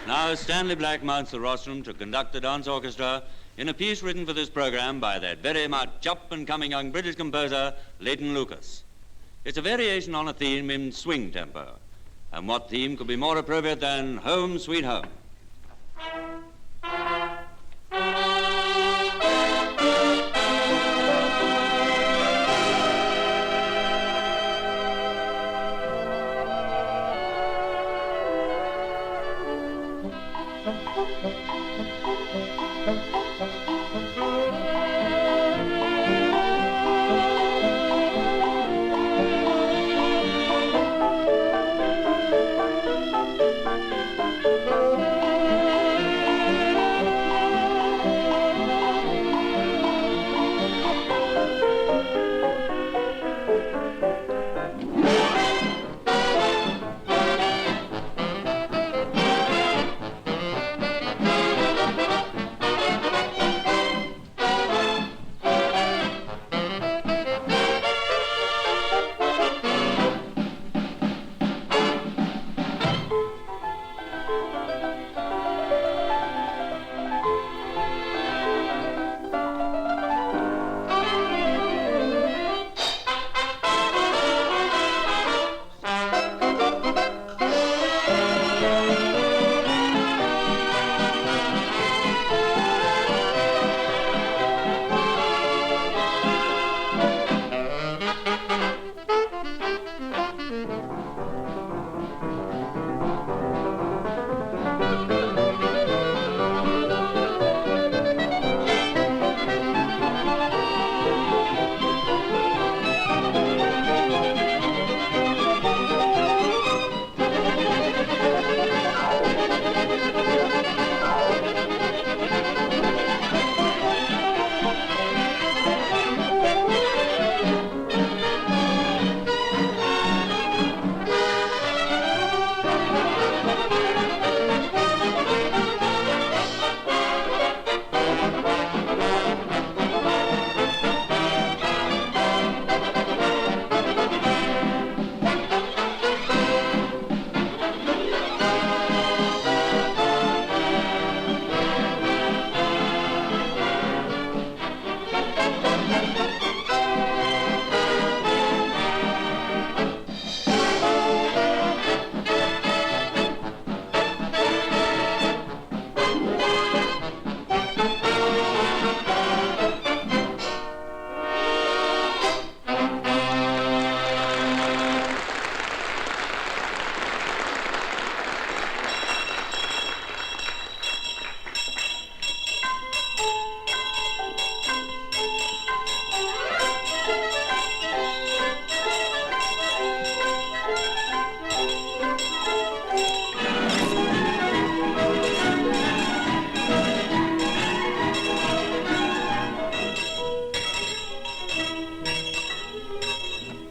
Now Stanley Black mounts the rostrum to conduct the dance orchestra in a piece written for this program by that very much up-and-coming young British composer, Leighton Lucas. It's a variation on a theme in swing tempo. And what theme could be more appropriate than Home Sweet Home?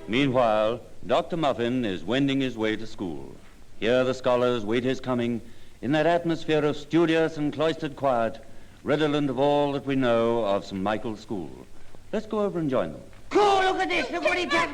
Meanwhile, Dr. Muffin is wending his way to school. Here the scholars wait his coming in that atmosphere of studious and cloistered quiet, redolent of all that we know of St. Michael's School. Let's go over and join them. Cool, look at this. Look what he did.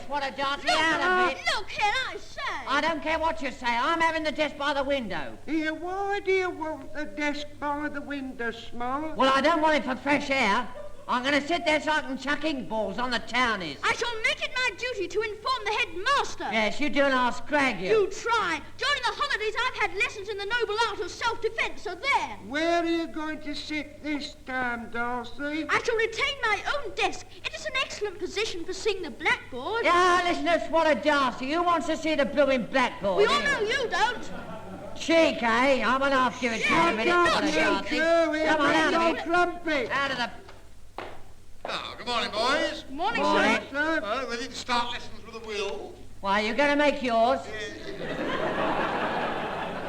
What a Darcy, out of it. Look, can I say? I don't care what you say. I'm having the desk by the window. Yeah, why do you want the desk by the window, Smart? Well, I don't want it for fresh air. I'm going to sit there so I can chuck ink balls on the townies. I shall make it my duty to inform the headmaster. Yes, you do, and I'll scrag you. You try. During the holidays, I've had lessons in the noble art of self-defence, so there. Where are you going to sit this time, Darcy? I shall retain my own desk. It is an excellent position for seeing the blackboard. Yeah, listen to Swatter Darcy. Who wants to see the blooming blackboard? We all know you don't. Cheek, eh? I'm going to have to give it to you in a minute. Not Darcy. Come on, out of it. Trumpet. Out of the... Oh, good morning, boys. Morning, Morning. sir. Well, ready to start lessons with a will? Why, you're going to make yours?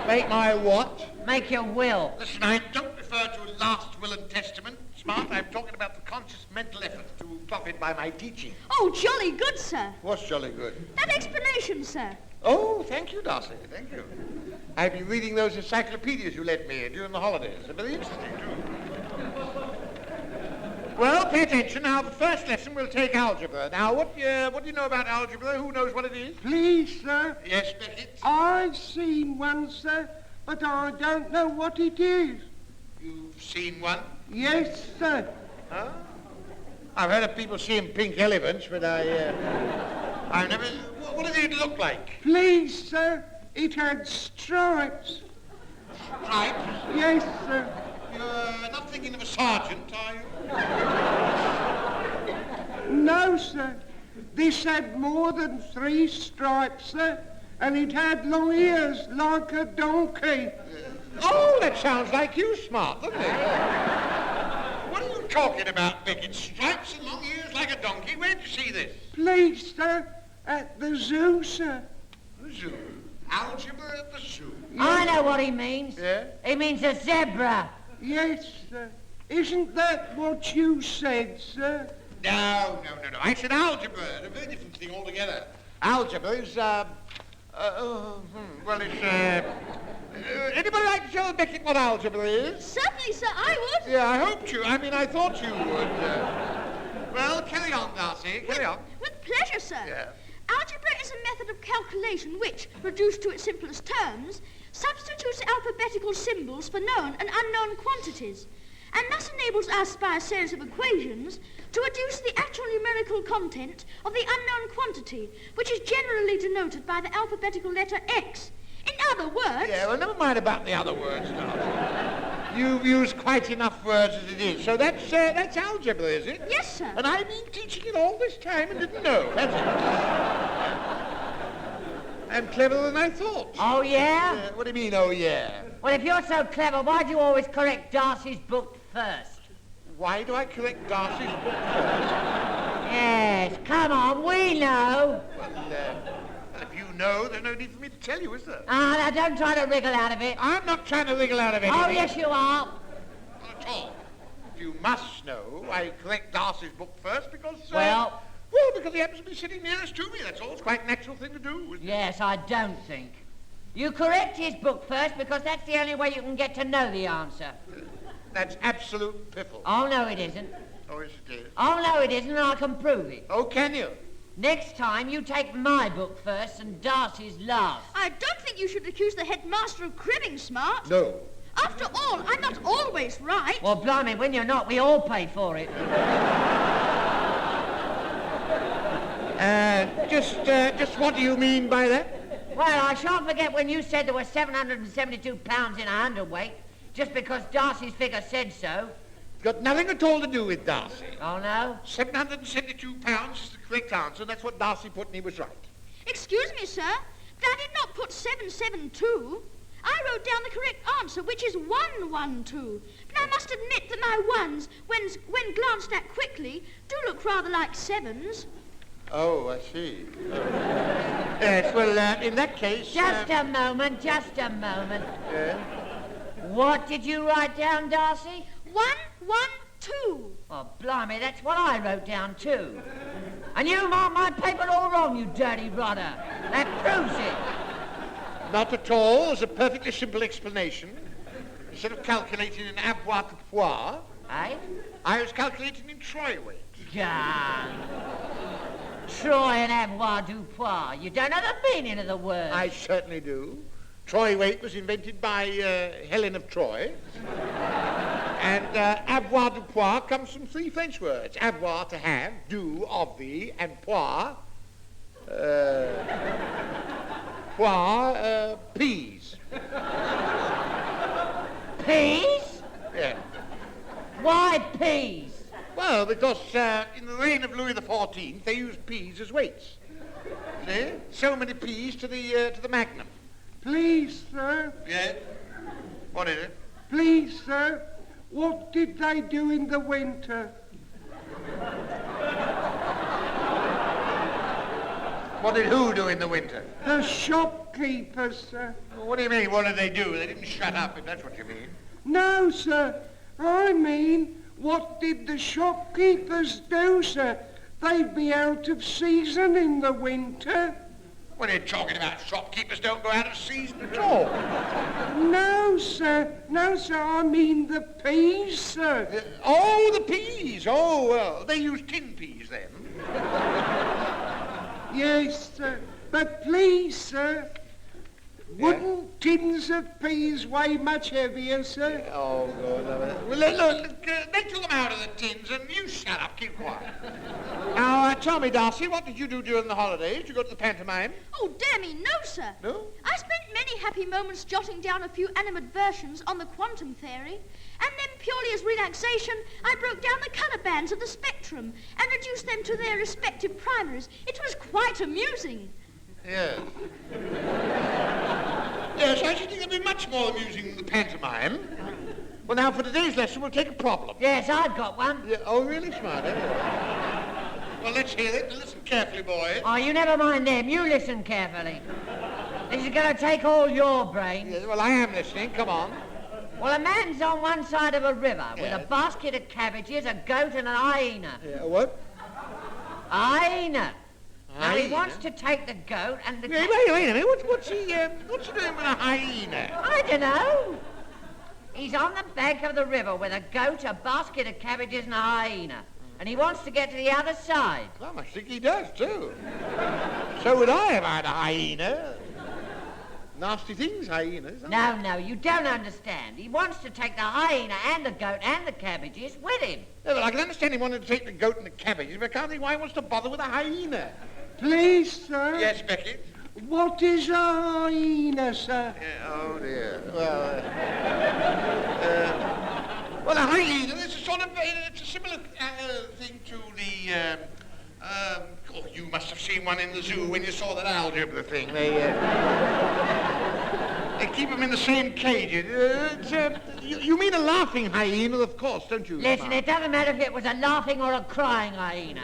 Make my what? Make your will. Listen, I don't refer to a last will and testament, Smart. I'm talking about the conscious mental effort to profit by my teaching. Oh, jolly good, sir. What's jolly good? That explanation, sir. Oh, thank you, Darcy. Thank you. I've been reading those encyclopedias you lent me during the holidays. They're very interesting, too. Well, pay attention. Now, the first lesson we'll take algebra. Now, what do you know about algebra? Who knows what it is? Please, sir. Yes, Beckett? I've seen one, sir, but I don't know what it is. You've seen one? Yes, sir. Huh? I've heard of people seeing pink elephants, but I've never... What did it look like? Please, sir, it had stripes. Stripes? Yes, sir. You're not thinking of a sergeant, are you? No, sir. This had more than 3 stripes, sir, and it had long ears like a donkey. Oh, that sounds like you, Smart, doesn't it? What are you talking about, Beckett? Stripes and long ears like a donkey? Where'd you see this? Please, sir, at the zoo, sir. The zoo? Algebra at the zoo? I know what he means. Yeah? He means a zebra. Yes, sir. Isn't that what you said, sir? No. I said algebra. A very different thing altogether. Algebra is, anybody like to tell Beckett what algebra is? Certainly, sir, I would. Yeah, I hoped you. I thought you would. Well, carry on, Darcy. Carry on. With pleasure, sir. Yeah. Algebra is a method of calculation which, reduced to its simplest terms, substitutes alphabetical symbols for known and unknown quantities, and thus enables us, by a series of equations, to deduce the actual numerical content of the unknown quantity, which is generally denoted by the alphabetical letter X. In other words... Yeah, well, never mind about the other words now. You've used quite enough words as it is. So that's algebra, is it? Yes, sir. And I've been teaching it all this time and didn't know. That's it. I'm cleverer than I thought. Oh, yeah? What do you mean, oh, yeah? Well, if you're so clever, why do you always correct Darcy's book first? Why do I correct Darcy's book first? Yes, come on, we know. Well, if you know, there's no need for me to tell you, is there? Ah, now don't try to wriggle out of it. I'm not trying to wriggle out of anything. Oh, yes, you are. Not at all. If you must know, I correct Darcy's book first because... Well, because he happens to be sitting nearest to me, that's all. It's quite a natural thing to do, isn't it? Yes, I don't think. You correct his book first because that's the only way you can get to know the answer. That's absolute piffle. Oh, no, it isn't. Oh, yes, it is. Oh, no, it isn't, and I can prove it. Oh, can you? Next time, you take my book first and Darcy's last. I don't think you should accuse the headmaster of cribbing, Smart. No. After all, I'm not always right. Well, blimey, when you're not, we all pay for it. Just what do you mean by that? Well, I shan't forget when you said there were 772 pounds in a hundredweight, just because Darcy's figure said so. Got nothing at all to do with Darcy. Oh, no? 772 pounds is the correct answer. That's what Darcy put, and he was right. Excuse me, sir, but I did not put 772. I wrote down the correct answer, which is 112. But I must admit that my ones, when glanced at quickly, do look rather like sevens. Oh, I see. Oh. Yes, well, in that case... Just a moment. Yeah? What did you write down, Darcy? 112. Oh, blimey, that's what I wrote down, too. And you marked my paper all wrong, you dirty rodder. That proves it. Not at all. There's a perfectly simple explanation. Instead of calculating in avoirdupois, I was calculating in troy weight. John. Troy and avoirdupois. You don't know the meaning of the word. I certainly do. Troy weight was invented by Helen of Troy. And avoirdupois comes from three French words. Avoir, to have, do, of the, and pois, peas. Peas? Yeah. Why peas? Well, because in the reign of Louis XIV, they used peas as weights. See? So many peas to the magnum. Please, sir. Yes? What is it? Please, sir. What did they do in the winter? What did who do in the winter? The shopkeepers, sir. What do you mean, what did they do? They didn't shut up, if that's what you mean. No, sir. I mean, what did the shopkeepers do, sir? They'd be out of season in the winter. What are you talking about? Shopkeepers don't go out of season at all. No, sir. No, sir. I mean the peas, sir. Oh, the peas. Oh, well, they use tin peas then. Yes, sir. But please, sir, wouldn't tins of peas weigh much heavier, sir? Oh, God. Well, look, they took them out of the tins, and you shut up, keep quiet. Now, tell me, Darcy, what did you do during the holidays? Did you go to the pantomime? Oh, dear me, no, sir. No? I spent many happy moments jotting down a few animadversions on the quantum theory, and then purely as relaxation, I broke down the colour bands of the spectrum and reduced them to their respective primaries. It was quite amusing. Yes. Yes, I should think it'd be much more amusing than the pantomime. Well, now, for today's lesson, we'll take a problem. Yes, I've got one. Yeah, oh, really smart, eh? Well, let's hear it. Listen carefully, boys. Oh, you never mind them. You listen carefully. This is going to take all your brains. Yeah, well, I am listening. Come on. Well, a man's on one side of a river with a basket of cabbages, a goat, and an hyena. Yeah, what? A hyena. Now, he Hyena? wants to take the goat and the... Wait a minute. What's he doing with a hyena? I don't know. He's on the bank of the river with a goat, a basket of cabbages, and a hyena. And he wants to get to the other side. Well, I think he does, too. So would I if I had a hyena. Nasty things, hyenas. No, you don't understand. He wants to take the hyena and the goat and the cabbages with him. Yeah, well, I can understand him wanting to take the goat and the cabbages, but I can't think why he wants to bother with a hyena. Please, sir. Yes, Becky? What is a hyena, sir? Yeah, oh, dear. Well, a hyena is a sort of... it's a similar thing to the... oh, you must have seen one in the zoo when you saw that algebra thing. They keep them in the same cage. You mean a laughing hyena, of course, don't you? Listen, it doesn't matter if it was a laughing or a crying hyena.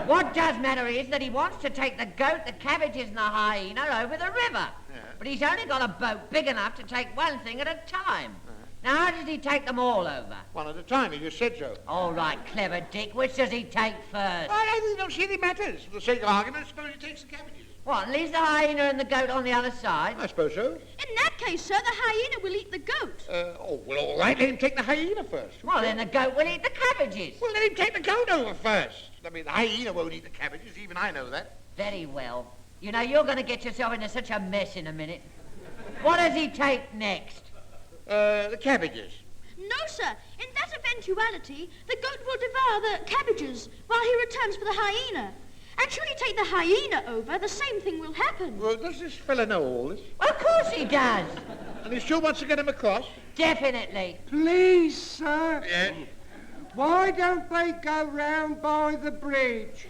What does matter is that he wants to take the goat, the cabbages, and the hyena over the river. Yeah. But he's only got a boat big enough to take one thing at a time. Now, how does he take them all over? One at a time, he just said so. All right, clever Dick. Which does he take first? I don't see any matters. For the sake of argument, I suppose he takes the cabbages. What, leaves the hyena and the goat on the other side? I suppose so. In that case, sir, the hyena will eat the goat. Oh, well, all right, let him take the hyena first. Well, then the goat will eat the cabbages. Well, let him take the goat over first. I mean, the hyena won't eat the cabbages, even I know that. Very well. You know, you're going to get yourself into such a mess in a minute. What does he take next? The cabbages. No, sir. In that eventuality, the goat will devour the cabbages while he returns for the hyena. And should he take the hyena over, the same thing will happen. Well, does this fella know all this? Of course he does. And he still wants to get him across? Definitely. Please, sir. Yes? Why don't they go round by the bridge?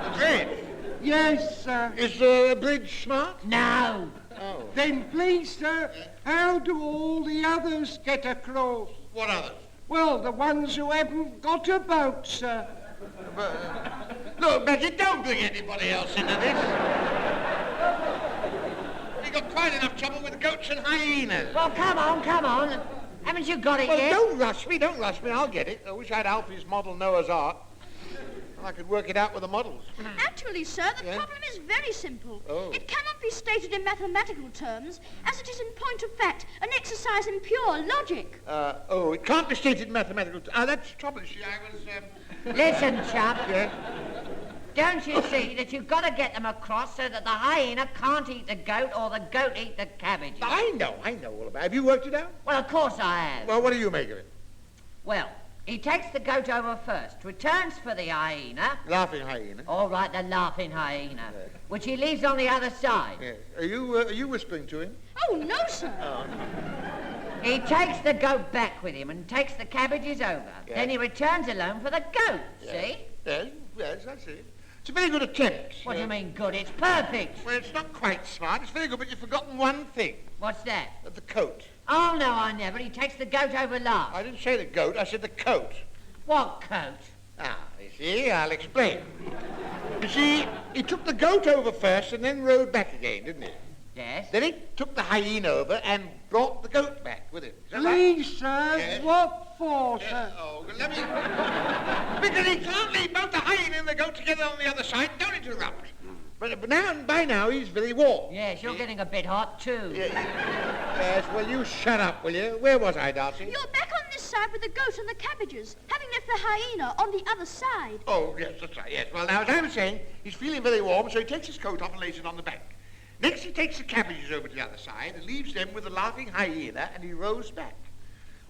The bridge? Yes, sir. Is the bridge smart? No. Oh. Then, please, sir, how do all the others get across? What others? Well, the ones who haven't got a boat, sir. Look, Becky, don't bring anybody else into this. We've got quite enough trouble with goats and hyenas. Well, come on. Haven't you got it well, yet? Don't rush me. I'll get it. I wish I had Alfie's model Noah's Ark. I could work it out with the models. Actually, sir, the problem is very simple. Oh. It cannot be stated in mathematical terms, as it is in point of fact an exercise in pure logic. It can't be stated in mathematical terms. That's the trouble, you see. I was, Listen, chap. Yeah? Don't you see that you've got to get them across so that the hyena can't eat the goat or the goat eat the cabbage? I know all about it. Have you worked it out? Well, of course I have. Well, what do you make of it? Well, he takes the goat over first, returns for the hyena. Laughing hyena. All right, the laughing hyena, which he leaves on the other side. Yes. Are you whispering to him? Oh, no, sir. He takes the goat back with him and takes the cabbages over. Yes. Then he returns alone for the goat, see? Yes, I see. It's a very good attempt. What do you mean good? It's perfect. Well, it's not quite smart. It's very good, but you've forgotten one thing. What's that? The coat. Oh, no, I never. He takes the goat over last. I didn't say the goat, I said the coat. What coat? You see, I'll explain. You see, he took the goat over first and then rode back again, didn't he? Yes. Then he took the hyena over and brought the goat back with him. Is that Please, sir, Yes. what for, sir? Oh, let me... Because he can't leave both the hyena and the goat together on the other side. Don't interrupt. But by now, he's very warm. Yes, you're getting a bit hot, too. Yes, well, you shut up, will you? Where was I, Darcy? You're back on this side with the goat and the cabbages, having left the hyena on the other side. Oh, yes, that's right, yes. Well, now, as I was saying, he's feeling very warm, so he takes his coat off and lays it on the bank. Next, he takes the cabbages over to the other side and leaves them with the laughing hyena, and he rows back.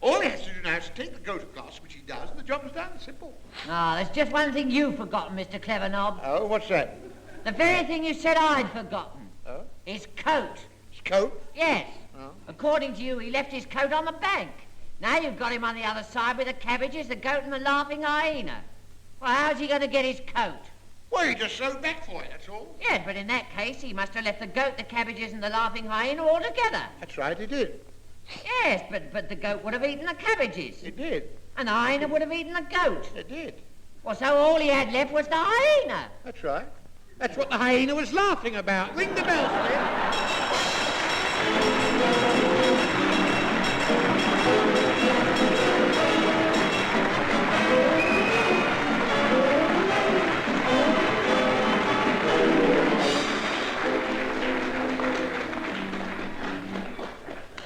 All he has to do now is to take the goat across, which he does, and the job is done. It's simple. Ah, there's just one thing you've forgotten, Mr. Clever Knob. Oh, what's that? The very thing you said I'd forgotten. Oh? His coat. His coat? Yes. Oh. According to you, he left his coat on the bank. Now you've got him on the other side with the cabbages, the goat, and the laughing hyena. Well, how's he going to get his coat? Well, he just rode back for it, that's all. Yes, but in that case, he must have left the goat, the cabbages, and the laughing hyena all together. That's right, he did. Yes, but the goat would have eaten the cabbages. It did. And the hyena would have eaten the goat. It did. Well, so all he had left was the hyena. That's right. That's what the hyena was laughing about. Ring the bell, Smith.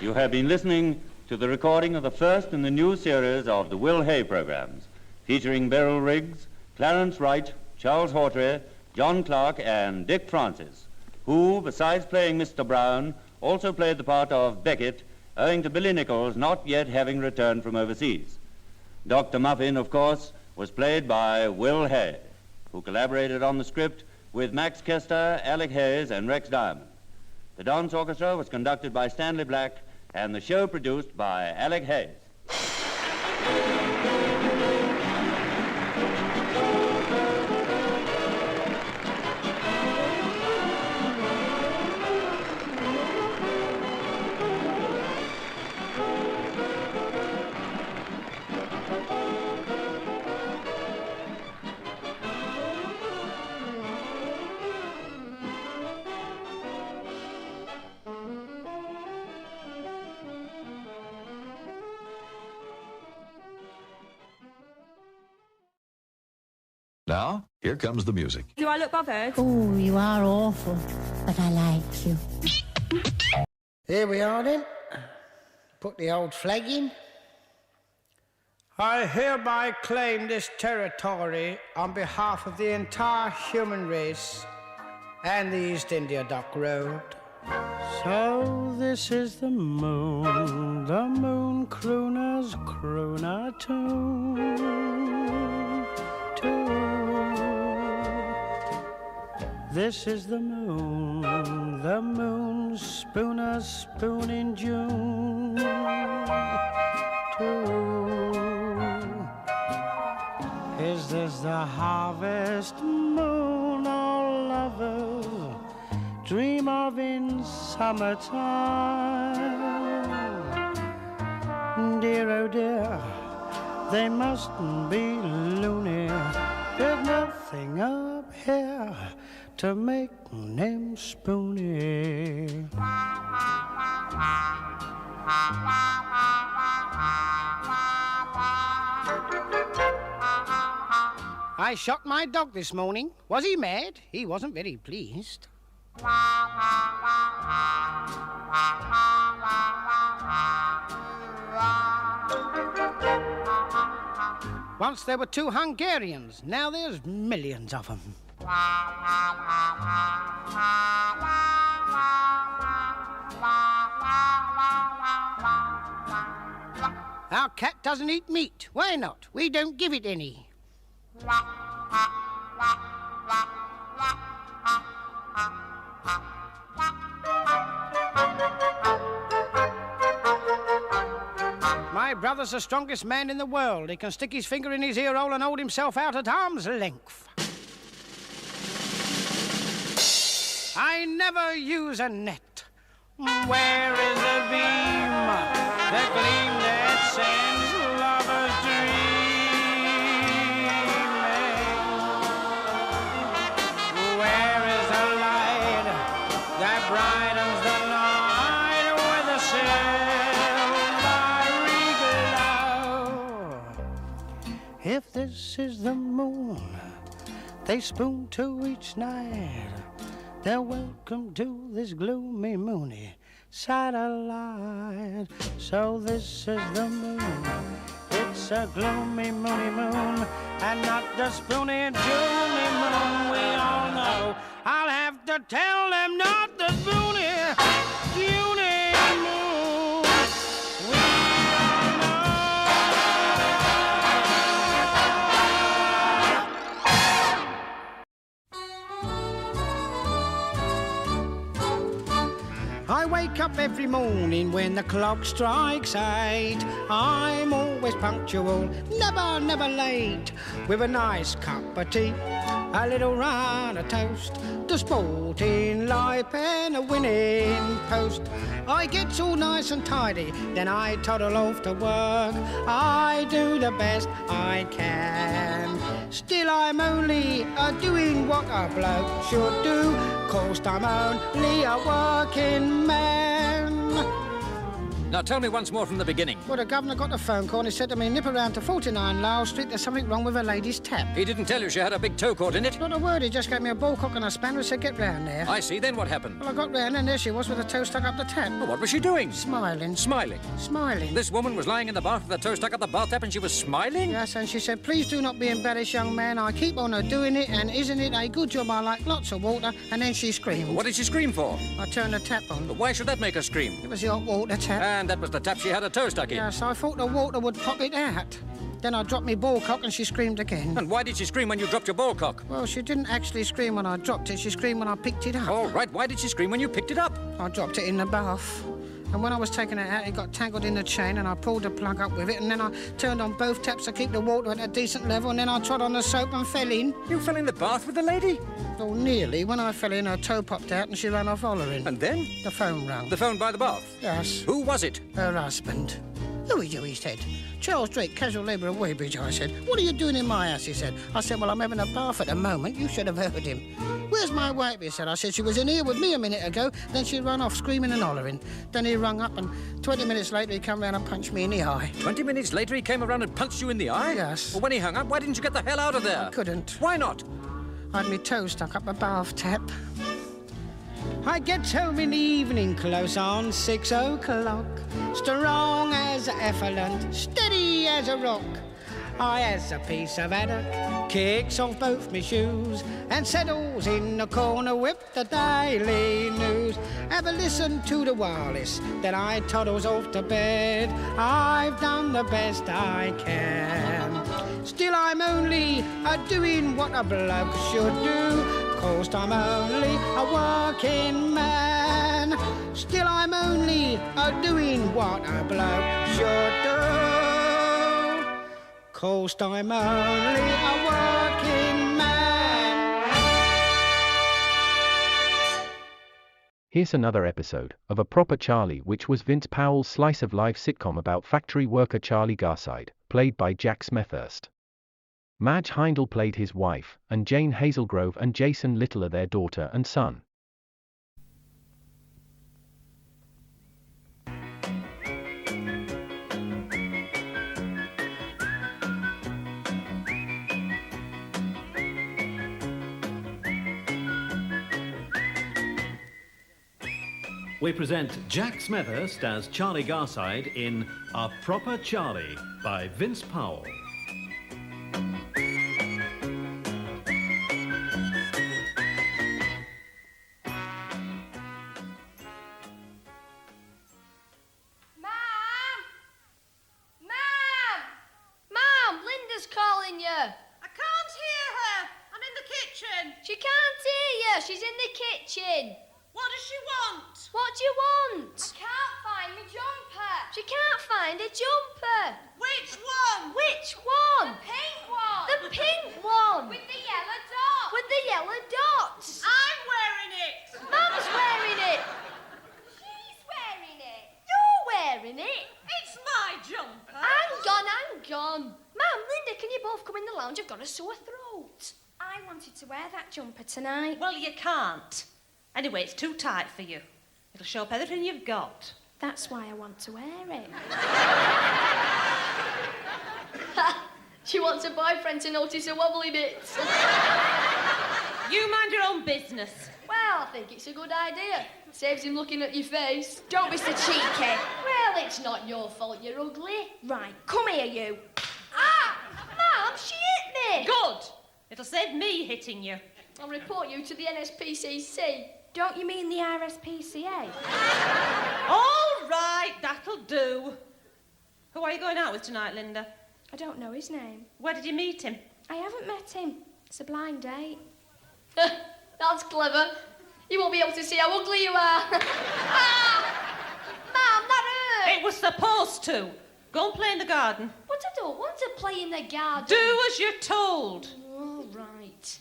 You have been listening to the recording of the first in the new series of the Will Hay programs, featuring Beryl Riggs, Clarence Wright, Charles Hawtrey, John Clark, and Dick Francis, who, besides playing Mr. Brown, also played the part of Beckett, owing to Billy Nichols not yet having returned from overseas. Dr. Muffin, of course, was played by Will Hay, who collaborated on the script with Max Kester, Alec Hayes, and Rex Diamond. The dance orchestra was conducted by Stanley Black, and the show produced by Alec Hayes. Now, here comes the music. Do I look bothered? Oh, you are awful, but I like you. Here we are then. Put the old flag in. I hereby claim this territory on behalf of the entire human race and the East India Dock Road. So this is the moon crooner's crooner tune. This is the moon spooner spoon in June. Is this the harvest moon all lovers dream of in summertime? Dear, oh dear, they mustn't be loony. There's nothing up here to make them spoony. I shot my dog this morning. Was he mad? He wasn't very pleased. Once there were 2 Hungarians, now there's millions of them. Our cat doesn't eat meat. Why not? We don't give it any. My brother's the strongest man in the world. He can stick his finger in his ear hole and hold himself out at arm's length. I never use a net. Where is the beam, the gleam that sends lovers dreaming? Where is the light that brightens the night with a silvery glow? If this is the moon they spoon to each night, they're welcome to this gloomy, moony satellite. So this is the moon. It's a gloomy, moony moon, and not the spoony, joomy moon we all know. I'll have to tell them not the spoony, joomy moon we all know. I wake up every morning when the clock strikes 8. I'm always punctual, never late. With a nice cup of tea, a little run of toast, the sporting life and a winning post. I get all nice and tidy, then I toddle off to work. I do the best I can. Still I'm only doing what a bloke should do, 'cause I'm only a working man. Now tell me once more from the beginning. Well, the governor got a phone call and he said to me, nip around to 49 Lyle Street, there's something wrong with a lady's tap. He didn't tell you she had a big toe cord in it? Not a word, he just gave me a ball cock and a spanner and said, get round there. I see, then what happened? Well, I got round and there she was with her toe stuck up the tap. Well, what was she doing? Smiling. Smiling? Smiling. This woman was lying in the bath with her toe stuck up the bath tap and she was smiling? Yes, and she said, please do not be embarrassed, young man. I keep on doing it, and isn't it a good job? I like lots of water. And then she screamed. Well, what did she scream for? I turned the tap on. But why should that make her scream? It was the hot water tap. And that was the tap she had her toe stuck in? Yes, I thought the water would pop it out. Then I dropped my ball cock and she screamed again. And why did she scream when you dropped your ball cock? Well, she didn't actually scream when I dropped it. She screamed when I picked it up. All right, why did she scream when you picked it up? I dropped it in the bath. And when I was taking it out, it got tangled in the chain, and I pulled the plug up with it, and then I turned on both taps to keep the water at a decent level, and then I trod on the soap and fell in. You fell in the bath with the lady? Oh, nearly. When I fell in, her toe popped out, and she ran off hollering. And then? The phone rang. The phone by the bath? Yes. Who was it? Her husband. Who are you, he said. Charles Drake, casual labourer of Weybridge, I said. What are you doing in my house, he said. I said, well, I'm having a bath at the moment. You should have heard him. Where's my wife, he said. I said, she was in here with me a minute ago. Then she ran off screaming and hollering. Then he rung up, and 20 minutes later he come round and punched me in the eye. 20 minutes later he came around and punched you in the eye? Yes. Well, when he hung up, why didn't you get the hell out of there? I couldn't. Why not? I had my toe stuck up a bath tap. I get home in the evening close on 6 o'clock, strong as an effluent, steady as a rock. I has a piece of haddock, kicks off both my shoes, and settles in the corner with the Daily News. Have a listen to the wireless, then I toddles off to bed. I've done the best I can. Still I'm only doing what a bloke should do, 'cause I'm only a working man. Still I'm only doing what a bloke should do, 'cause I'm only a working man. Here's another episode of A Proper Charlie, which was Vince Powell's slice-of-life sitcom about factory worker Charlie Garside, played by Jack Smethurst. Madge Hindle played his wife, and Jane Hazelgrove and Jason Littler their daughter and son. We present Jack Smethurst as Charlie Garside in A Proper Charlie by Vince Powell. She can't hear you. She's in the kitchen. What does she want? What do you want? I can't find my jumper. She can't find a jumper. Which one? Which one? The pink one. The pink one. With the yellow dots. With the yellow dots. I'm wearing it. Mum's wearing it. She's wearing it. You're wearing it. It's my jumper. Hang on. Mum, Linda, can you both come in the lounge? I've got a sore throat. I wanted to wear that jumper tonight. Well, you can't. Anyway, it's too tight for you. It'll show up everything you've got. That's why I want to wear it. She wants a boyfriend to notice her wobbly bits. You mind your own business. Well, I think it's a good idea. Saves him looking at your face. Don't be so cheeky. Well, it's not your fault you're ugly. Right, come here, you. Ah! Mum, she hit me! Good. It'll save me hitting you. I'll report you to the NSPCC. Don't you mean the RSPCA? All right, that'll do. Who are you going out with tonight, Linda? I don't know his name. Where did you meet him? I haven't met him. It's a blind date. That's clever. You won't be able to see how ugly you are. Ah! Mum, that hurt. It was supposed to. Go and play in the garden. But I don't want to play in the garden. Do as you're told. All right.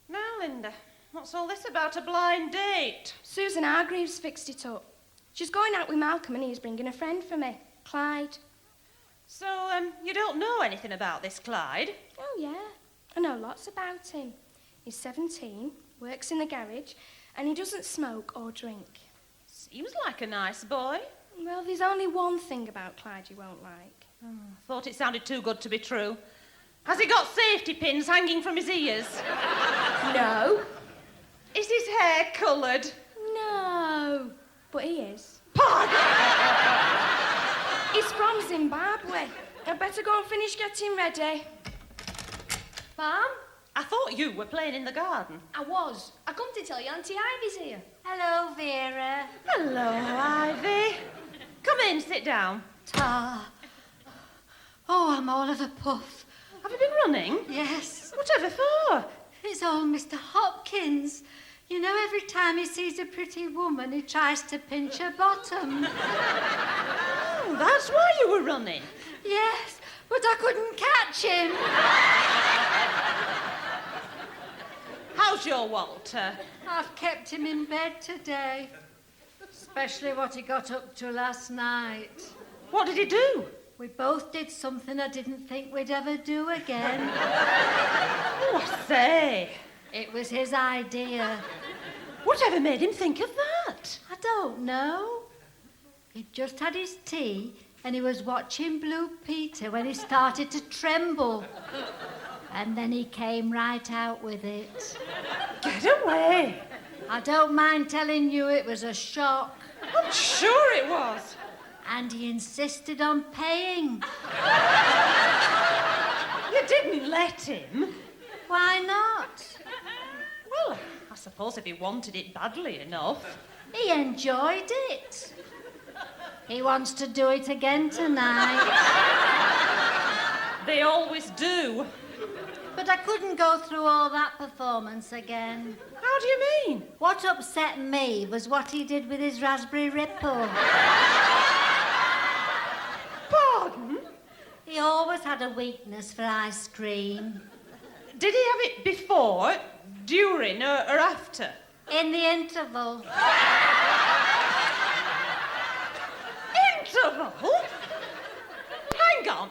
Now, Linda, what's all this about a blind date? Susan Hargreaves fixed it up. She's going out with Malcolm and he's bringing a friend for me, Clyde. So, you don't know anything about this Clyde? Oh, yeah. I know lots about him. He's 17, works in the garage, and he doesn't smoke or drink. Seems like a nice boy. Well, there's only one thing about Clyde you won't like. Oh, thought it sounded too good to be true. Has he got safety pins hanging from his ears? No. Is his hair coloured? No. But he is. Pardon? He's from Zimbabwe. I'd better go and finish getting ready. Mum? I thought you were playing in the garden. I was. I come to tell you Auntie Ivy's here. Hello, Vera. Hello, Ivy. Come in, sit down. Ta. Oh, I'm all of a puff. Have you been running? Yes. Whatever for? It's old Mr. Hopkins. You know, every time he sees a pretty woman, he tries to pinch her bottom. Oh, that's why you were running? Yes, but I couldn't catch him. How's your Walter? I've kept him in bed today. Especially what he got up to last night. What did he do? We both did something I didn't think we'd ever do again. Oh, I say. It was his idea. Whatever made him think of that? I don't know. He'd just had his tea and he was watching Blue Peter when he started to tremble. And then he came right out with it. Get away. I don't mind telling you it was a shock. I'm sure it was. And he insisted on paying. You didn't let him? Why not? Well, I suppose if he wanted it badly enough. He enjoyed it. He wants to do it again tonight. They always do. But I couldn't go through all that performance again. How do you mean? What upset me was what he did with his raspberry ripple. Pardon? He always had a weakness for ice cream. Did he have it before, during, or after? In the interval. Interval? Hang on.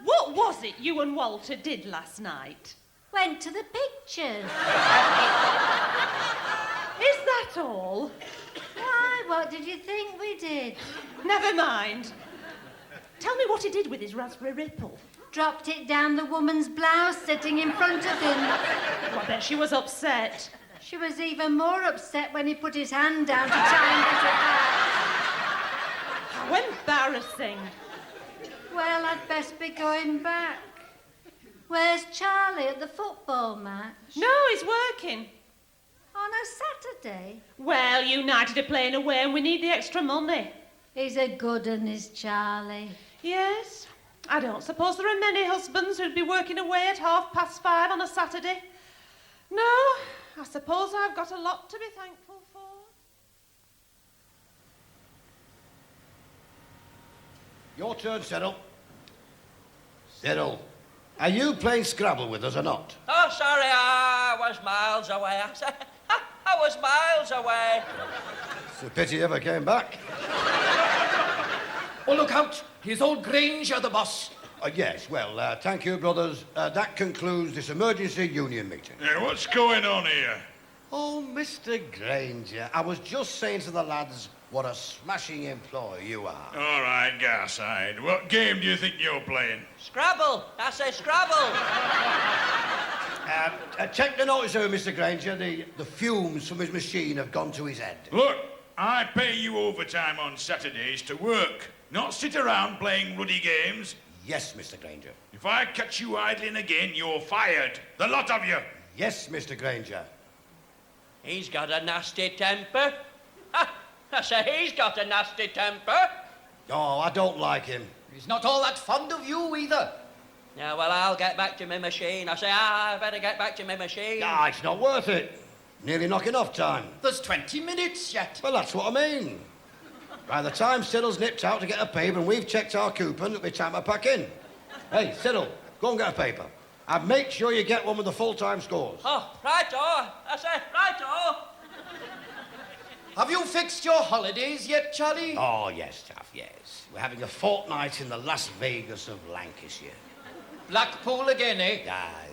What was it you and Walter did last night? Went to the pictures. Is that all? Why, what did you think we did? Never mind. Tell me what he did with his raspberry ripple. Dropped it down the woman's blouse sitting in front of him. Well, I bet she was upset. She was even more upset when he put his hand down to try and get it out. How embarrassing. Well, I'd best be going back. Where's Charlie at the football match? No, he's working. On a Saturday? Well, United are playing away and we need the extra money. He's a good un, is Charlie. Yes. I don't suppose there are many husbands who'd be working away at 5:30 on a Saturday. No, I suppose I've got a lot to be thankful for. Your turn, Cyril. Cyril, are you playing Scrabble with us or not? Oh, sorry, I was miles away. I was miles away. It's a pity you ever came back. Oh, look out. Here's old Granger, the boss. Yes, well, thank you, brothers. That concludes this emergency union meeting. Yeah, what's going on here? Oh, Mr. Granger, I was just saying to the lads what a smashing employee you are. All right, Garside. What game do you think you're playing? Scrabble. I say Scrabble. Check the notice over, Mr. Granger. The fumes from his machine have gone to his head. Look, I pay you overtime on Saturdays to work, not sit around playing ruddy games. Yes, Mr. Granger. If I catch you idling again, you're fired. The lot of you. Yes, Mr. Granger. He's got a nasty temper. I say he's got a nasty temper. Oh, I don't like him. He's not all that fond of you either. Yeah, well, I'll get back to my machine. I say, I better get back to my machine. Ah, it's not worth it. Nearly knocking off time. There's 20 minutes yet. Well, that's what I mean. By the time Cyril's nipped out to get a paper and we've checked our coupon, it'll be time to pack in. Hey, Cyril, go and get a paper. And make sure you get one with the full-time scores. Oh, right-o. I say, right-o. Have you fixed your holidays yet, Charlie? Oh, yes, Taff, yes. We're having a fortnight in the Las Vegas of Lancashire. Blackpool again, eh? Aye.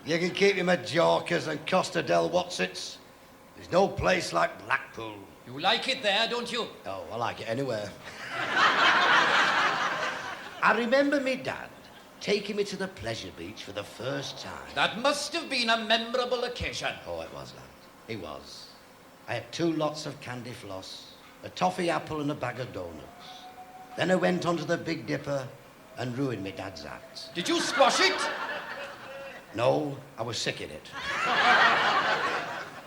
You can keep him at Yorkers and Costa del Watsits. There's no place like Blackpool. You like it there, don't you? Oh, I like it anywhere. I remember me dad taking me to the pleasure beach for the first time. That must have been a memorable occasion. Oh, it was, lad. It was. I had 2 lots of candy floss, a toffee apple and a bag of donuts. Then I went onto the Big Dipper and ruined my dad's act. Did you squash it? No, I was sick in it.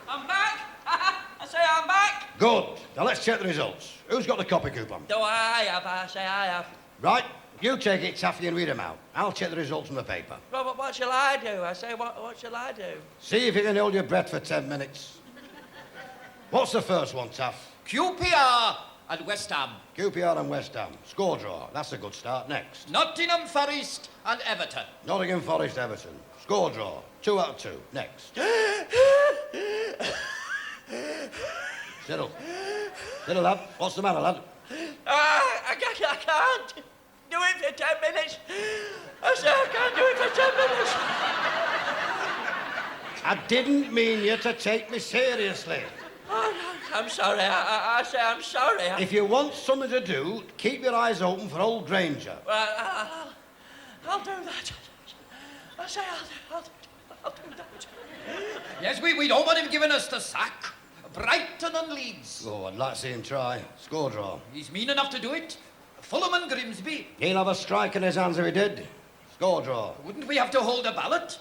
I'm back. I say I'm back. Good. Now let's check the results. Who's got the copy coupon? Do I have? I say I have. Right. You take it, Taffy, and read them out. I'll check the results from the paper. Well, what shall I do? I say, what shall I do? See if you can hold your breath for 10 minutes. What's the first one, Taff? QPR and West Ham. QPR and West Ham. Score draw. That's a good start. Next. Nottingham Forest and Everton. Nottingham Forest, Everton. Score draw. 2 out of 2. Next. Cyril. Cyril, lad. What's the matter, lad? I can't do it for 10 minutes. I say I can't do it for 10 minutes. I didn't mean you to take me seriously. Oh, no, I'm sorry. I say I'm sorry. If you want something to do, keep your eyes open for old Granger. Well, I'll do that. I say I'll do that. Yes, we don't want him giving us the sack. Brighton and Leeds. Oh, I'd like to see him try. Score draw. He's mean enough to do it. Fulham and Grimsby. He'll have a strike in his hands if he did. Score draw. Wouldn't we have to hold a ballot?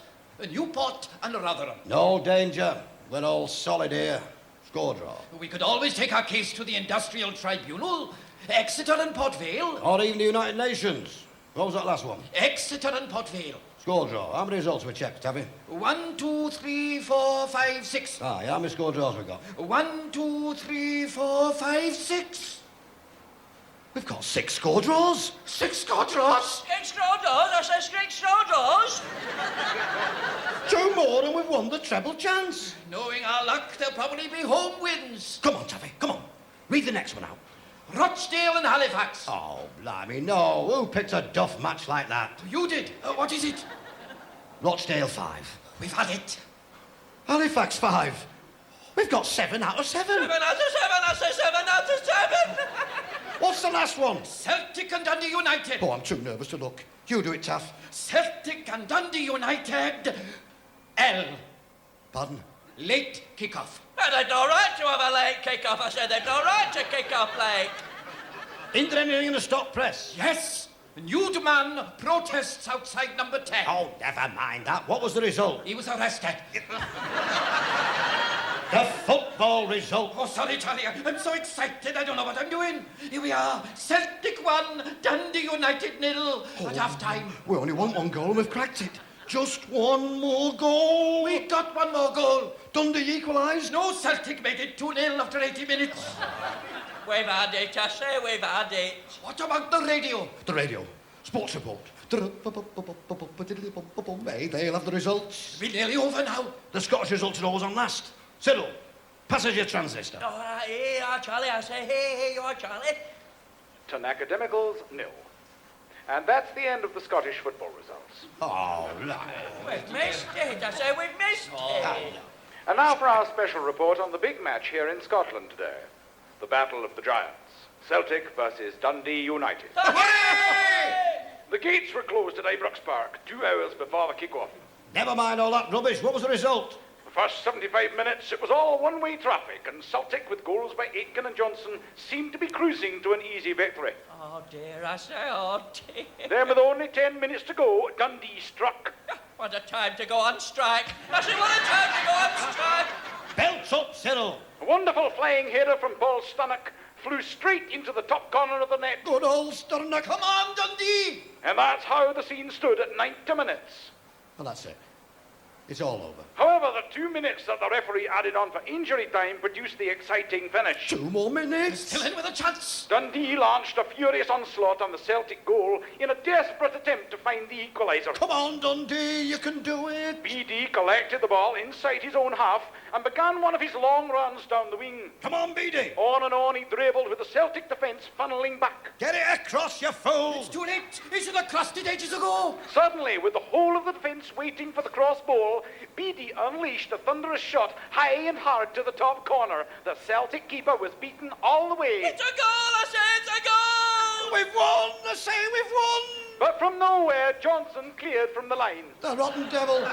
Newport and Rotherham. No danger. We're all solid here. Score draw. We could always take our case to the Industrial Tribunal, Exeter and Port Vale. Or even the United Nations. What was that last one? Exeter and Port Vale. Score draw. How many results we checked, have we? 1, 2, 3, 4, 5, 6. Ah, yeah, how many score draws we got? 1, 2, 3, 4, 5, 6. We've got 6 score draws. 6 score draws? 6 straw doors? I say 6 straw doors. 2 more and we've won the treble chance. Knowing our luck, there'll probably be home wins. Come on, Taffy, come on. Read the next one out. Rochdale and Halifax. Oh, blimey, no. Who picked a duff match like that? You did. What is it? Rochdale 5. We've had it. Halifax 5. We've got 7 out of 7. 7 out of 7. I say 7 out of 7. What's the last one? Celtic and Dundee United. Oh, I'm too nervous to look. You do it, Taff. Celtic and Dundee United. L. Pardon? late kick-off. Well, they've no right to have a late kick-off. I said they've no right to kick off late. Isn't there anything in the stop press? Yes, a nude man protests outside number 10. Oh, never mind that. What was the result? He was arrested. The football result. Oh, sorry, Charlie. I'm so excited. I don't know what I'm doing. Here we are. Celtic 1, Dundee United 0 at half-time. We only want one goal and we've cracked it. Just one more goal. We got one more goal. Dundee equalised. No, Celtic made it 2-0 after 80 minutes. We've had it, I say, we've had it. What about the radio? The radio. Sports report. Hey, they'll have the results. We're nearly over now. The Scottish results are always on last. Cyril, passenger transistor. All right, here you are, Charlie. I say, here you are, Charlie. To academicals, 0. And that's the end of the Scottish football results. Oh, we've missed it. I say, we've missed it. And now for our special report on the big match here in Scotland today. The Battle of the Giants. Celtic versus Dundee United. The gates were closed at Ibrox Park 2 hours before the kick-off. Never mind all that rubbish. What was the result? The first 75 minutes, it was all one-way traffic, and Celtic, with goals by Aitken and Johnson, seemed to be cruising to an easy victory. Oh, dear, I say, oh, dear. Then, with only 10 minutes to go, Dundee struck. What a time to go on strike. I say, what a time to go on strike. Belts up, Cyril. A wonderful flying header from Paul Stunnock flew straight into the top corner of the net. Good old Stunnock. Come on, Dundee. And that's how the scene stood at 90 minutes. Well, that's it. It's all over. However, the 2 minutes that the referee added on for injury time produced the exciting finish. 2 more minutes. Still in with a chance. Dundee launched a furious onslaught on the Celtic goal in a desperate attempt to find the equaliser. Come on, Dundee, you can do it. BD collected the ball inside his own half and began one of his long runs down the wing. Come on, BD. On and on he dribbled with the Celtic defence funneling back. Get it across, you fool. It's too late. He should have crossed it ages ago. Suddenly, with the whole of the defence waiting for the cross ball, BD unleashed a thunderous shot high and hard to the top corner. The Celtic keeper was beaten all the way. It's a goal, I say, it's a goal! We've won, I say, we've won! But from nowhere, Johnson cleared from the line. The rotten devil.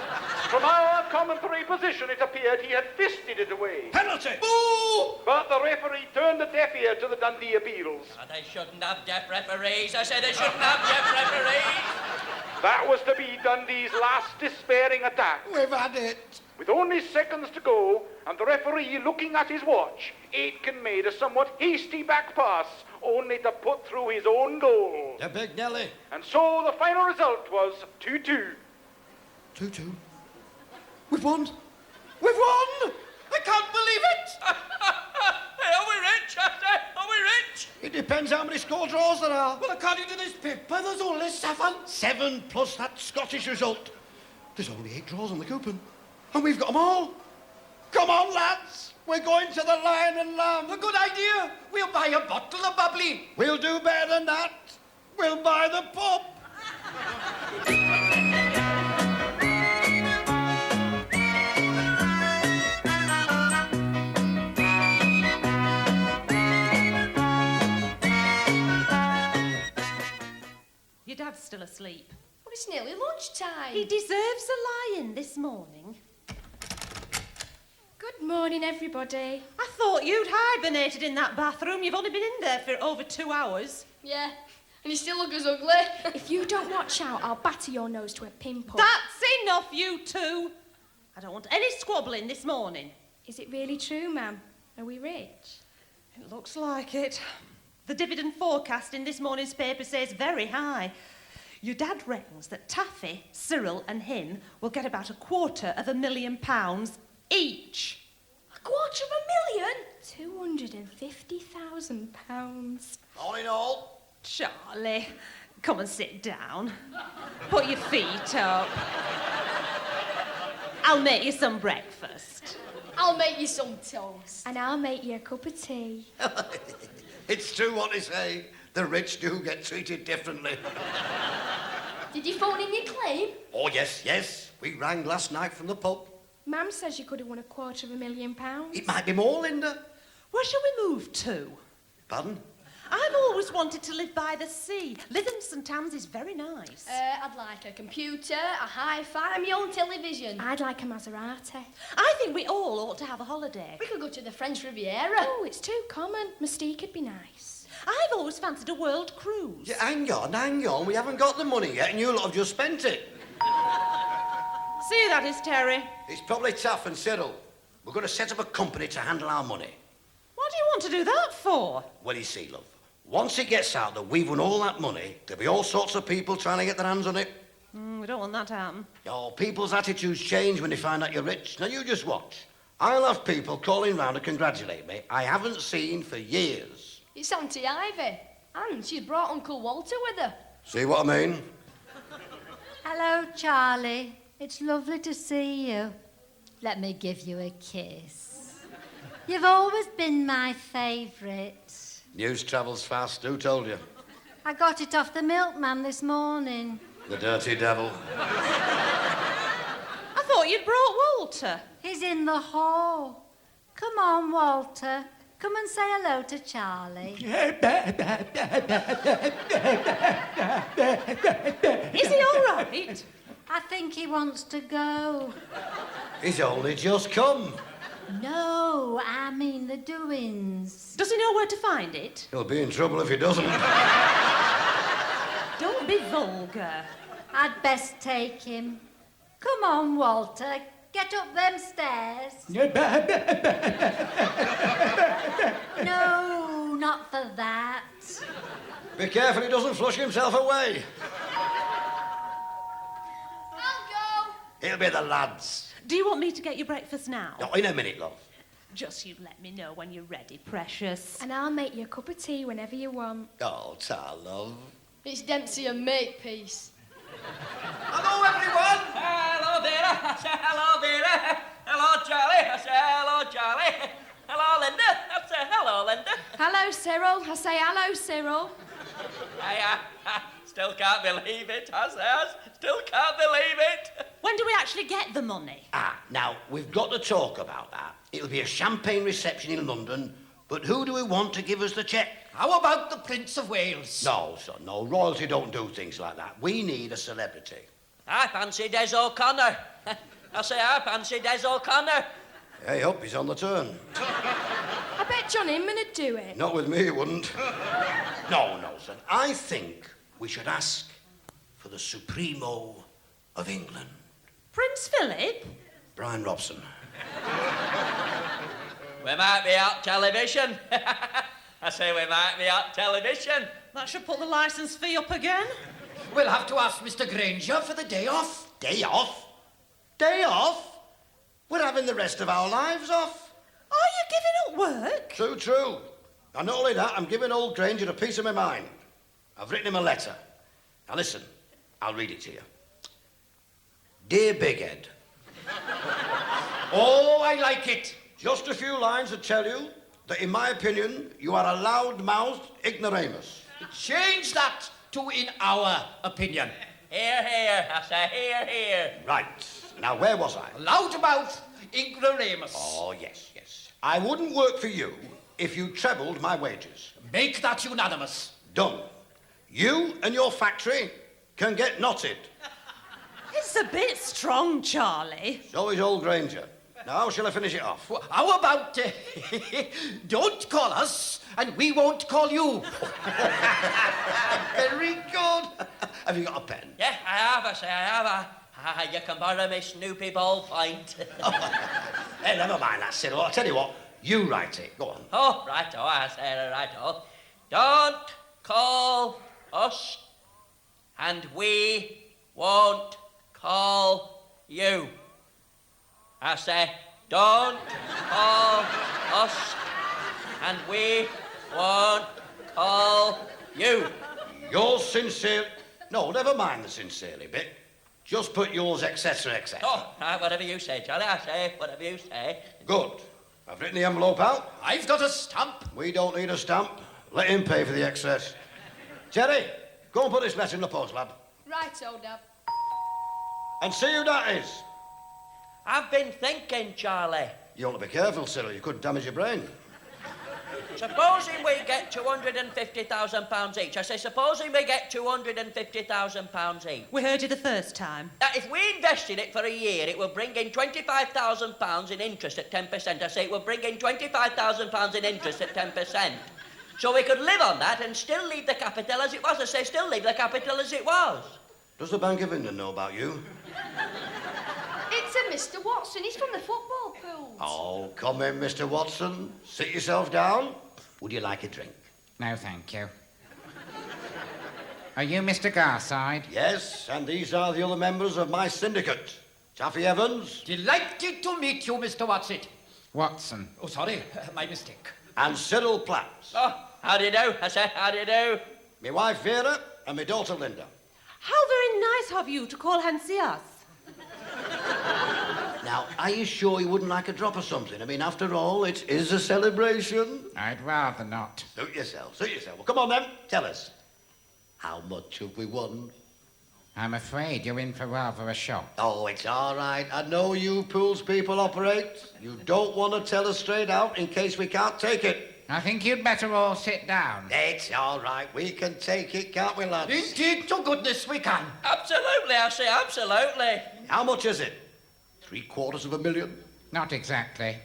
From our commentary position, it appeared he had fisted it away. Penalty! Boo! But the referee turned a deaf ear to the Dundee appeals. Oh, they shouldn't have deaf referees. I say they shouldn't have deaf referees. That was to be Dundee's last despairing attack. We've had it. With only seconds to go, and the referee looking at his watch, Aitken made a somewhat hasty back pass, only to put through his own goal. The big Nelly. And so the final result was 2-2. 2-2. We've won. We've won! I can't believe it! Hey, are we rich? I say, are we rich? It depends how many score draws there are. Well, according to this paper, there's only 7. 7 plus that Scottish result. There's only 8 draws on the coupon. And we've got them all. Come on, lads. We're going to the Lion and Lamb. A good idea. We'll buy a bottle of bubbly. We'll do better than that. We'll buy the pub. Your dad's still asleep. Well, it's nearly lunchtime. He deserves a lion this morning. Good morning, everybody. I thought you'd hibernated in that bathroom. You've only been in there for over 2 hours. Yeah, and you still look as ugly. If you don't watch out, I'll batter your nose to a pimple. That's enough, you two. I don't want any squabbling this morning. Is it really true, ma'am? Are we rich? It looks like it. The dividend forecast in this morning's paper says very high. Your dad reckons that Taffy, Cyril and him will get about £250,000 each. £250,000? £250,000. All in all. Charlie, come and sit down. Put your feet up. I'll make you some breakfast. I'll make you some toast. And I'll make you a cup of tea. It's true what they say. The rich do get treated differently. Did you phone in your claim? Oh, yes. We rang last night from the pub. Ma'am says you could have won £250,000. It might be more, Linda. Where shall we move to? Pardon? I've always wanted to live by the sea. Lytham St Anne's is very nice. I'd like a computer, a hi-fi, and my own television. I'd like a Maserati. I think we all ought to have a holiday. We could go to the French Riviera. Oh, it's too common. Mystique would be nice. I've always fancied a world cruise. Yeah, hang on. We haven't got the money yet, and you lot have just spent it. See you, that is, Terry. It's probably Taff and Cyril. We're going to set up a company to handle our money. What do you want to do that for? Well, you see, love, once it gets out that we've won all that money, there'll be all sorts of people trying to get their hands on it. We don't want that to happen. Oh, people's attitudes change when they find out you're rich. Now, you just watch. I'll have people calling round to congratulate me I haven't seen for years. It's Auntie Ivy, and she's brought Uncle Walter with her. See what I mean? Hello, Charlie. It's lovely to see you. Let me give you a kiss. You've always been my favourite. News travels fast. Who told you? I got it off the milkman this morning. The dirty devil. I thought you'd brought Walter. He's in the hall. Come on, Walter. Come and say hello to Charlie. Is he all right? I think he wants to go. He's only just come. No, I mean the doings. Does he know where to find it? He'll be in trouble if he doesn't. Don't be vulgar. I'd best take him. Come on, Walter. Get up them stairs. No, not for that. Be careful he doesn't flush himself away. I'll go. It'll be the lads. Do you want me to get you breakfast now? No, in a minute, love. Just you let me know when you're ready, precious. And I'll make you a cup of tea whenever you want. Oh, Tar, love. It's Dempsey and Makepeace. Hello, everyone. Hello, Vera. I say hello, Vera. Hello, Charlie. I say hello, Charlie. Hello, Linda. I say hello, Linda. Hello, Cyril. I say hello, Cyril. I still can't believe it. I still can't believe it. When do we actually get the money? Now, we've got to talk about that. It'll be a champagne reception in London, but who do we want to give us the cheque? How about the Prince of Wales? No, son, no. Royalty don't do things like that. We need a celebrity. I fancy Des O'Connor. I say I fancy Des O'Connor. Hey, up, he's on the turn. I bet John Inman would do it. Not with me, he wouldn't. No, son. I think we should ask for the Supremo of England. Prince Philip? Brian Robson. We might be on television. I say we might be on television. That should put the licence fee up again. We'll have to ask Mr. Granger for the day off. Day off? Day off? We're having the rest of our lives off. Are you giving up work? True. And not only that, I'm giving old Granger a piece of my mind. I've written him a letter. Now listen, I'll read it to you. Dear Big Head. Oh, I like it. Just a few lines to tell you that, in my opinion, you are a loud-mouthed ignoramus. Change that to in our opinion. Here. I say here. Right. Now, where was I? Loudmouth ignoramus. Oh, yes. I wouldn't work for you if you trebled my wages. Make that unanimous. Done. You and your factory can get knotted. It's a bit strong, Charlie. So is old Granger. Now, how shall I finish it off? Well, how about don't call us and we won't call you? Very good. Have you got a pen? Yeah, I have. I say I have. You can borrow me Snoopy ballpoint. Hey, never mind that, Cyril. I'll tell you what. You write it. Go on. Oh, righto, I say righto. Don't call us, and we won't call you. I say, don't call us, and we won't call you. Yours sincerely. No, never mind the sincerely bit. Just put yours, etc. Oh, right, whatever you say, Charlie. I say whatever you say. Good. I've written the envelope out. I've got a stamp. We don't need a stamp. Let him pay for the excess. Jerry, go and put this letter in the post, lad. Righto, Dad. And see who that is. I've been thinking, Charlie. You ought to be careful, Cyril. You could damage your brain. Supposing we get £250,000 each. I say, supposing we get £250,000 each. We heard you the first time. If we invested it for a year, it will bring in £25,000 in interest at 10%. I say it will bring in £25,000 in interest at 10%. So we could live on that and still leave the capital as it was. I say, still leave the capital as it was. Does the Bank of England know about you? It's a Mr. Watson. He's from the football pool. Oh, come in, Mr. Watson. Sit yourself down. Would you like a drink? No, thank you. Are you Mr. Garside? Yes, and these are the other members of my syndicate. Taffy Evans. Delighted to meet you, Mr. Watson. Watson. Oh, sorry, my mistake. And Cyril Platt. Oh, how do you do? I say, how do you do? My wife Vera and my daughter Linda. How very nice of you to call and see us. Now, are you sure you wouldn't like a drop of something? I mean, after all, it is a celebration. I'd rather not. Suit yourself, suit yourself. Well, come on then, tell us. How much have we won? I'm afraid you're in for rather a shock. Oh, it's all right. I know you pools people operate. You don't want to tell us straight out in case we can't take it. I think you'd better all sit down. It's all right. We can take it, can't we, lads? Indeed, to goodness we can. Absolutely, I say, absolutely. How much is it? $750,000? Not exactly.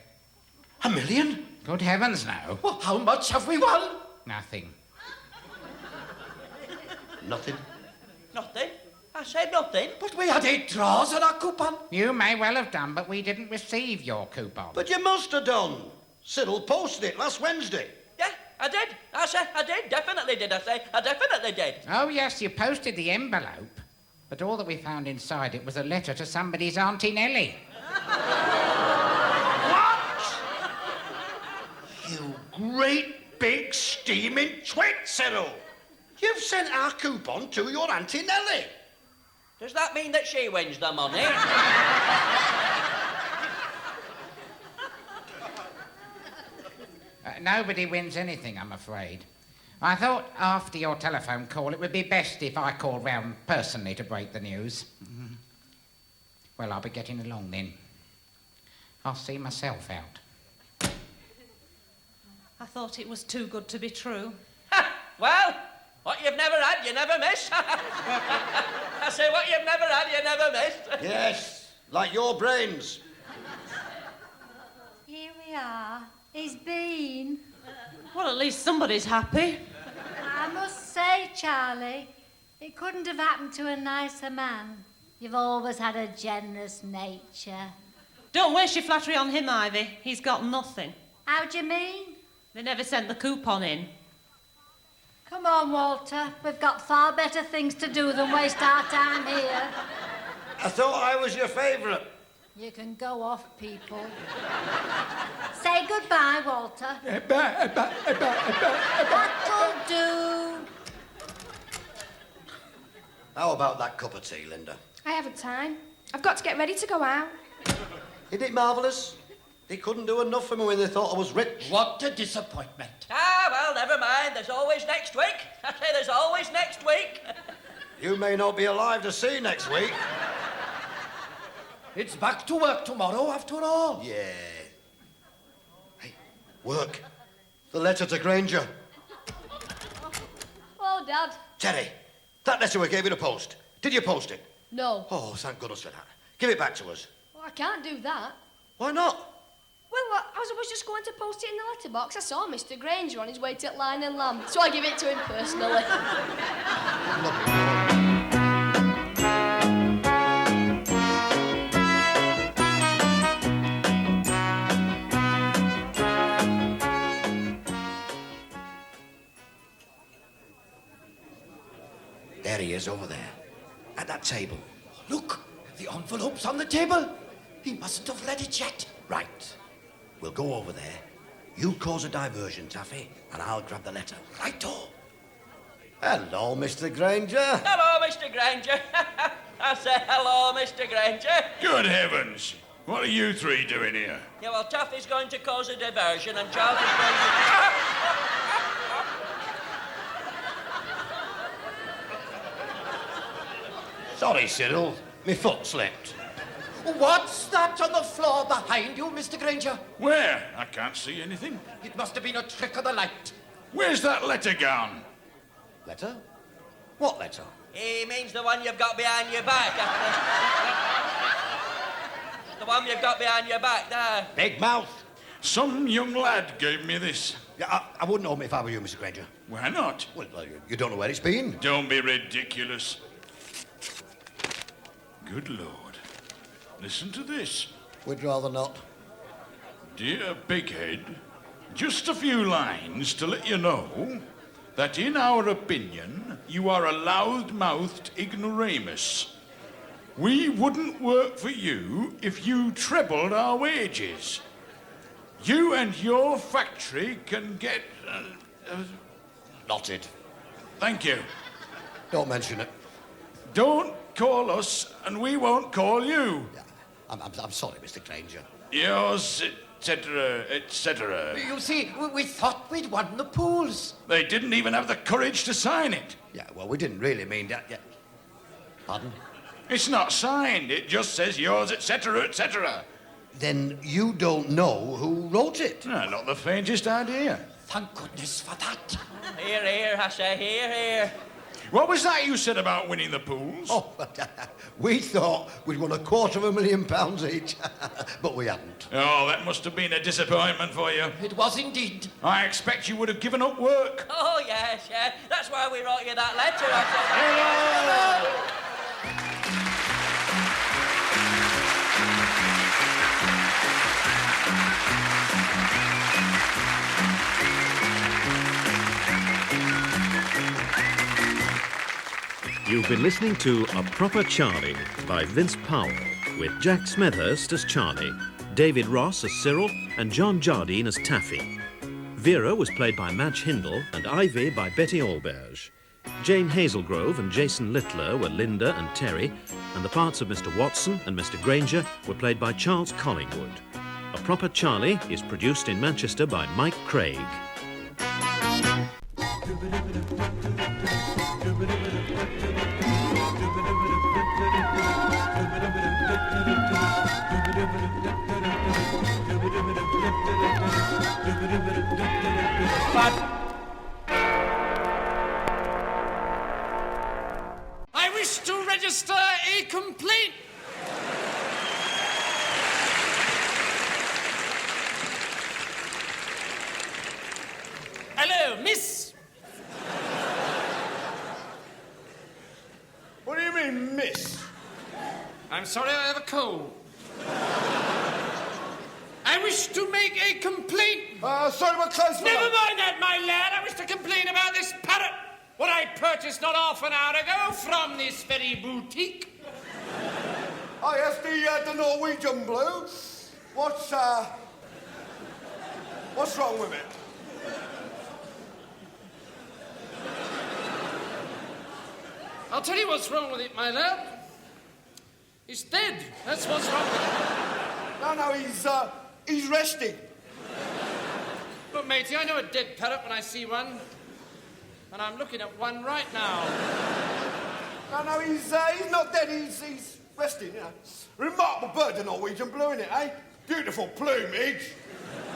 $1 million? Good heavens, no. Well, how much have we won? Nothing. Nothing? Nothing? I said nothing. But we had 8 draws on our coupon. You may well have done, but we didn't receive your coupon. But you must have done. Cyril posted it last Wednesday. Yeah, I did. I said, I did. Definitely did, I say. I definitely did. Oh, yes, you posted the envelope. But all that we found inside it was a letter to somebody's Auntie Nellie. What? You great big steaming twit, Cyril. You've sent our coupon to your Auntie Nellie. Does that mean that she wins the money? Nobody wins anything, I'm afraid. I thought after your telephone call it would be best if I called round personally to break the news. Well, I'll be getting along then. I'll see myself out. I thought it was too good to be true. Well, what you've never had, you never miss. I say, what you've never had, you never miss. Yes, like your brains. Here we are. He's been. Well, at least somebody's happy. I must say, Charlie, it couldn't have happened to a nicer man. You've always had a generous nature. Don't waste your flattery on him, Ivy. He's got nothing. How do you mean? They never sent the coupon in. Come on, Walter. We've got far better things to do than waste our time here. I thought I was your favourite. You can go off, people. Say goodbye, Walter. That'll do. How about that cup of tea, Linda? I haven't time. I've got to get ready to go out. Isn't it marvellous? They couldn't do enough for me when they thought I was rich. What a disappointment. Ah, well, never mind. There's always next week. I say there's always next week. You may not be alive to see next week. It's back to work tomorrow, after all. Yeah. Hey, work. The letter to Granger. Oh, Dad. Terry, that letter we gave you to post. Did you post it? No. Oh, thank goodness for that. Give it back to us. Well, I can't do that. Why not? Well, as I was just going to post it in the letterbox, I saw Mr. Granger on his way to Line and Lamb, so I give it to him personally. There he is over there, at that table. Look, the envelope's on the table. He mustn't have read it yet. Right. We'll go over there. You cause a diversion, Taffy, and I'll grab the letter. Righto. Hello, Mr. Granger. Hello, Mr. Granger. I say hello, Mr. Granger. Good heavens! What are you three doing here? Yeah, well, Taffy's going to cause a diversion and Charlie's going to... Sorry, Cyril. My foot slipped. What's that on the floor behind you, Mr. Granger? Where? I can't see anything. It must have been a trick of the light. Where's that letter gone? Letter? What letter? He means the one you've got behind your back. The one you've got behind your back, there. Big mouth. Some young lad gave me this. Yeah, I wouldn't own it if I were you, Mr. Granger. Why not? Well, you don't know where it's been. Don't be ridiculous. Good Lord. Listen to this. We'd rather not. Dear Bighead, just a few lines to let you know that in our opinion, you are a loud-mouthed ignoramus. We wouldn't work for you if you trebled our wages. You and your factory can get... Knotted. Thank you. Don't mention it. Don't call us, and we won't call you. Yeah, I'm sorry, Mr. Granger. Yours, etc., etc. You see, we thought we'd won the pools. They didn't even have the courage to sign it. Yeah, well, we didn't really mean that. Yeah. Pardon? It's not signed. It just says yours, etc., etc. Then you don't know who wrote it? No, not the faintest idea. Thank goodness for that. Here, here, I say, here, here. What was that you said about winning the pools? Oh, we thought we'd won £250,000 each, but we hadn't. Oh, that must have been a disappointment for you. It was indeed. I expect you would have given up work. Oh, yes, yes. That's why we wrote you that letter. Hello! You've been listening to A Proper Charlie by Vince Powell, with Jack Smethurst as Charlie, David Ross as Cyril, and John Jardine as Taffy. Vera was played by Madge Hindle and Ivy by Betty Alberge. Jane Hazelgrove and Jason Littler were Linda and Terry, and the parts of Mr. Watson and Mr. Granger were played by Charles Collingwood. A Proper Charlie is produced in Manchester by Mike Craig. I wish to register a complaint. Hello, miss. What do you mean, miss? I'm sorry, I have a cold. I wish to make a complaint. Sorry, we're closed. Never mind that, my lad. I wish to complain about this parrot, what I purchased not half an hour ago from this very boutique. Oh, yes, the Norwegian blue. What's wrong with it? I'll tell you what's wrong with it, my lad. It's dead. That's what's wrong with it. No, he's resting. Look, matey, I know a dead parrot when I see one. And I'm looking at one right now. No, he's not dead. He's resting, you know. Remarkable bird, the Norwegian blue, innit, eh? Beautiful plumage.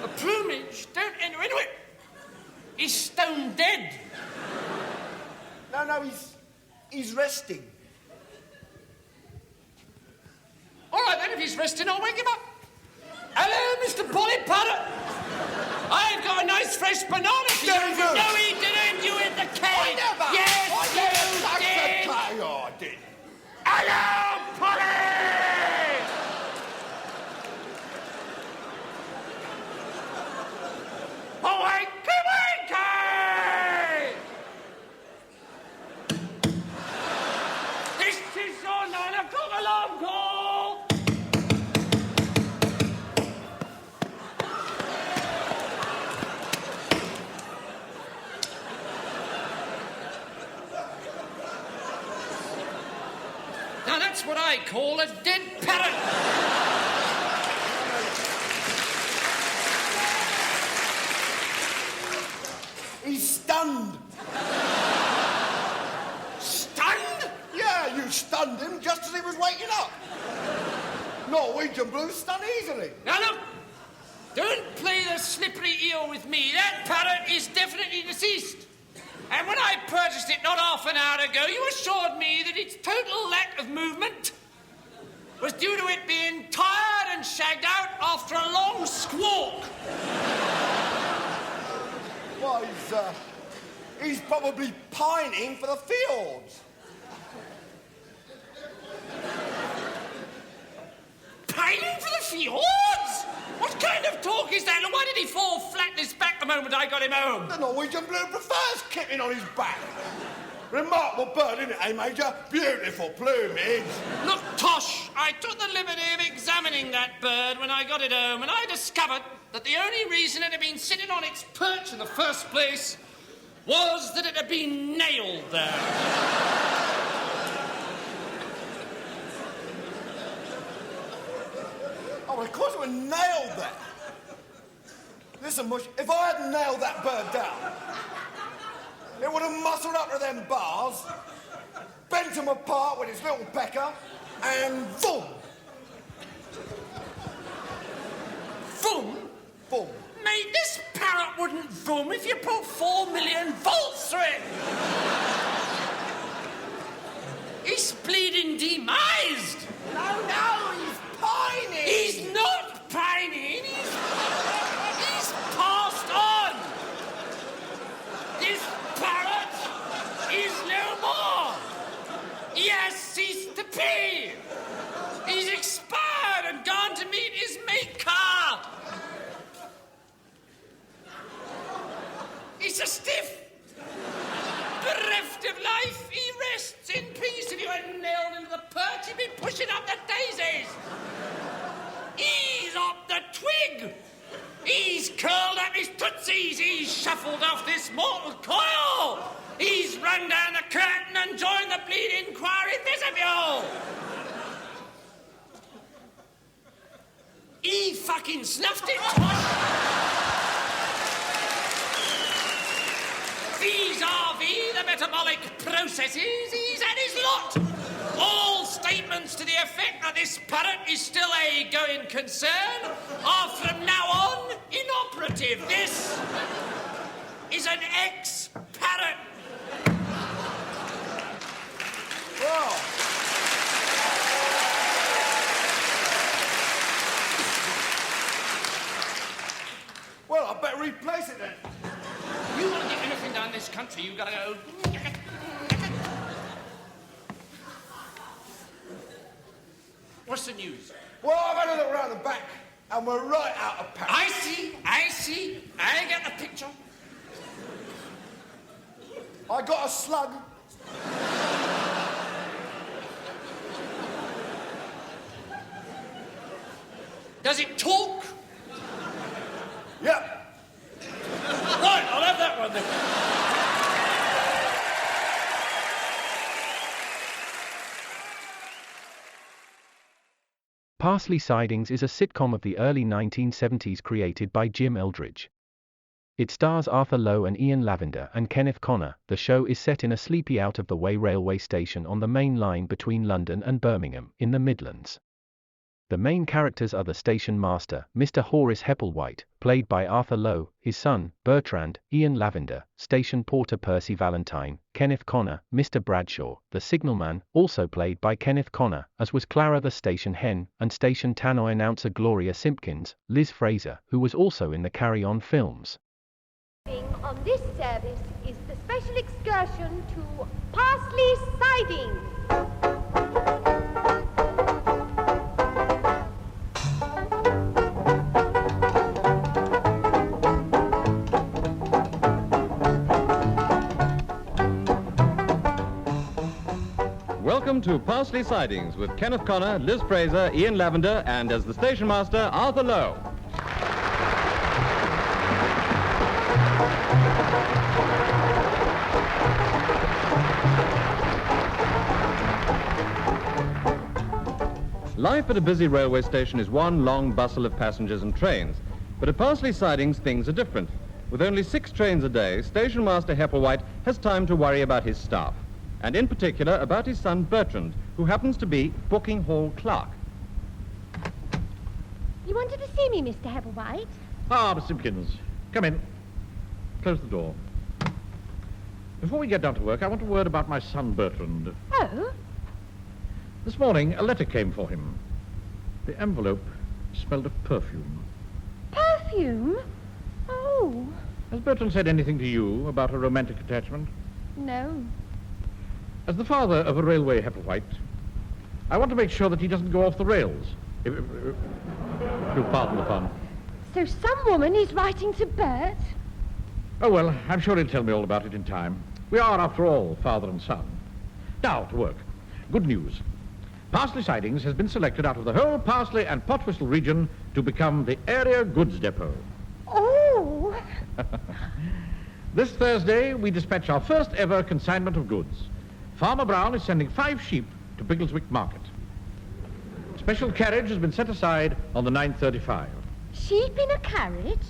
The plumage? Don't enter into it. He's stone dead. No, he's resting. All right, then, if he's resting, I'll wake him up. Hello, Mr. Polly Parrot. I've got a nice fresh banana for you. David! No, he didn't. You in the cave. I never. Yes, I you did. I did. Hello, Polly! Wakey, wakey! This is your 9 o'clock alarm call. Now that's what I call a dead parrot. He's stunned. Stunned? Yeah, you stunned him just as he was waking up. Norwegian blues stun easily. Now look, don't play the slippery eel with me. That parrot is definitely deceased. And when I purchased it not half an hour ago, you assured me that its total lack of movement was due to it being tired and shagged out after a long squawk. Well, he's probably pining for the fjords. Pining for the fjords? What kind of talk is that? And why did he fall flat on his back the moment I got him home? The Norwegian blue prefers kicking on his back. Remarkable bird, isn't it, eh, Major? Beautiful plumage. Look, Tosh, I took the liberty of examining that bird when I got it home, and I discovered that the only reason it had been sitting on its perch in the first place was that it had been nailed there. Oh, well, of course it was nailed there. Listen, Mush, if I hadn't nailed that bird down, it would have muscled up to them bars, bent them apart with its little pecker, and boom! Boom? Boom. Mate, this parrot wouldn't boom if you put 4 million volts through it. He's bleeding demised. No, he's pining. He's not pining. He's passed on. This parrot is no more. He has ceased to pay. He's expired and gone to meet his maker. He's a stiff. Bereft of life, he rests in peace. If you hadn't nailed him to the perch, he'd be pushing up the daisies. He's up the twig. He's curled up his tootsies. He's shuffled off this mortal coil. He's run down the curtain and joined the bleeding choir in vestibule. He fucking snuffed it. Vis-a-vis the metabolic processes, he's had his lot. All statements to the effect that this parrot is still a going concern are from now on inoperative. This is an ex-parrot. Well, I better replace it then. You want to get anything done in this country, you've got to go... What's the news? Well, I've had a look round the back, and we're right out of Paris. I see. I get the picture. I got a slug. Does it talk? Yep. Right, I'll have that one then. Parsley Sidings is a sitcom of the early 1970s created by Jim Eldridge. It stars Arthur Lowe and Ian Lavender and Kenneth Connor. The show is set in a sleepy out-of-the-way railway station on the main line between London and Birmingham, in the Midlands. The main characters are the station master, Mr. Horace Hepplewhite, played by Arthur Lowe, his son, Bertrand, Ian Lavender, station porter Percy Valentine, Kenneth Connor, Mr. Bradshaw, the signalman, also played by Kenneth Connor, as was Clara the station hen, and station tannoy announcer Gloria Simpkins, Liz Fraser, who was also in the Carry On films. On this service is the special excursion to Parsley Sidings. Welcome to Parsley Sidings with Kenneth Connor, Liz Fraser, Ian Lavender, and as the station master, Arthur Lowe. Life at a busy railway station is one long bustle of passengers and trains. But at Parsley Sidings, things are different. With only 6 trains a day, Station Master Hepplewhite has time to worry about his staff, and in particular about his son Bertrand, who happens to be booking hall clerk. You wanted to see me, Mr. Hebblewhite? Ah, Miss Simpkins. Come in. Close the door. Before we get down to work, I want a word about my son, Bertrand. Oh? This morning, a letter came for him. The envelope smelled of perfume. Perfume? Oh. Has Bertrand said anything to you about a romantic attachment? No. As the father of a railway Hebblewhite, I want to make sure that he doesn't go off the rails. If you'll pardon the pun. So some woman is writing to Bert? Oh, well, I'm sure he'll tell me all about it in time. We are, after all, father and son. Now, to work. Good news. Parsley Sidings has been selected out of the whole Parsley and Potwhistle region to become the area goods depot. Oh! This Thursday, we dispatch our first ever consignment of goods. Farmer Brown is sending 5 sheep to Biggleswick Market. Special carriage has been set aside on the 9:35. Sheep in a carriage?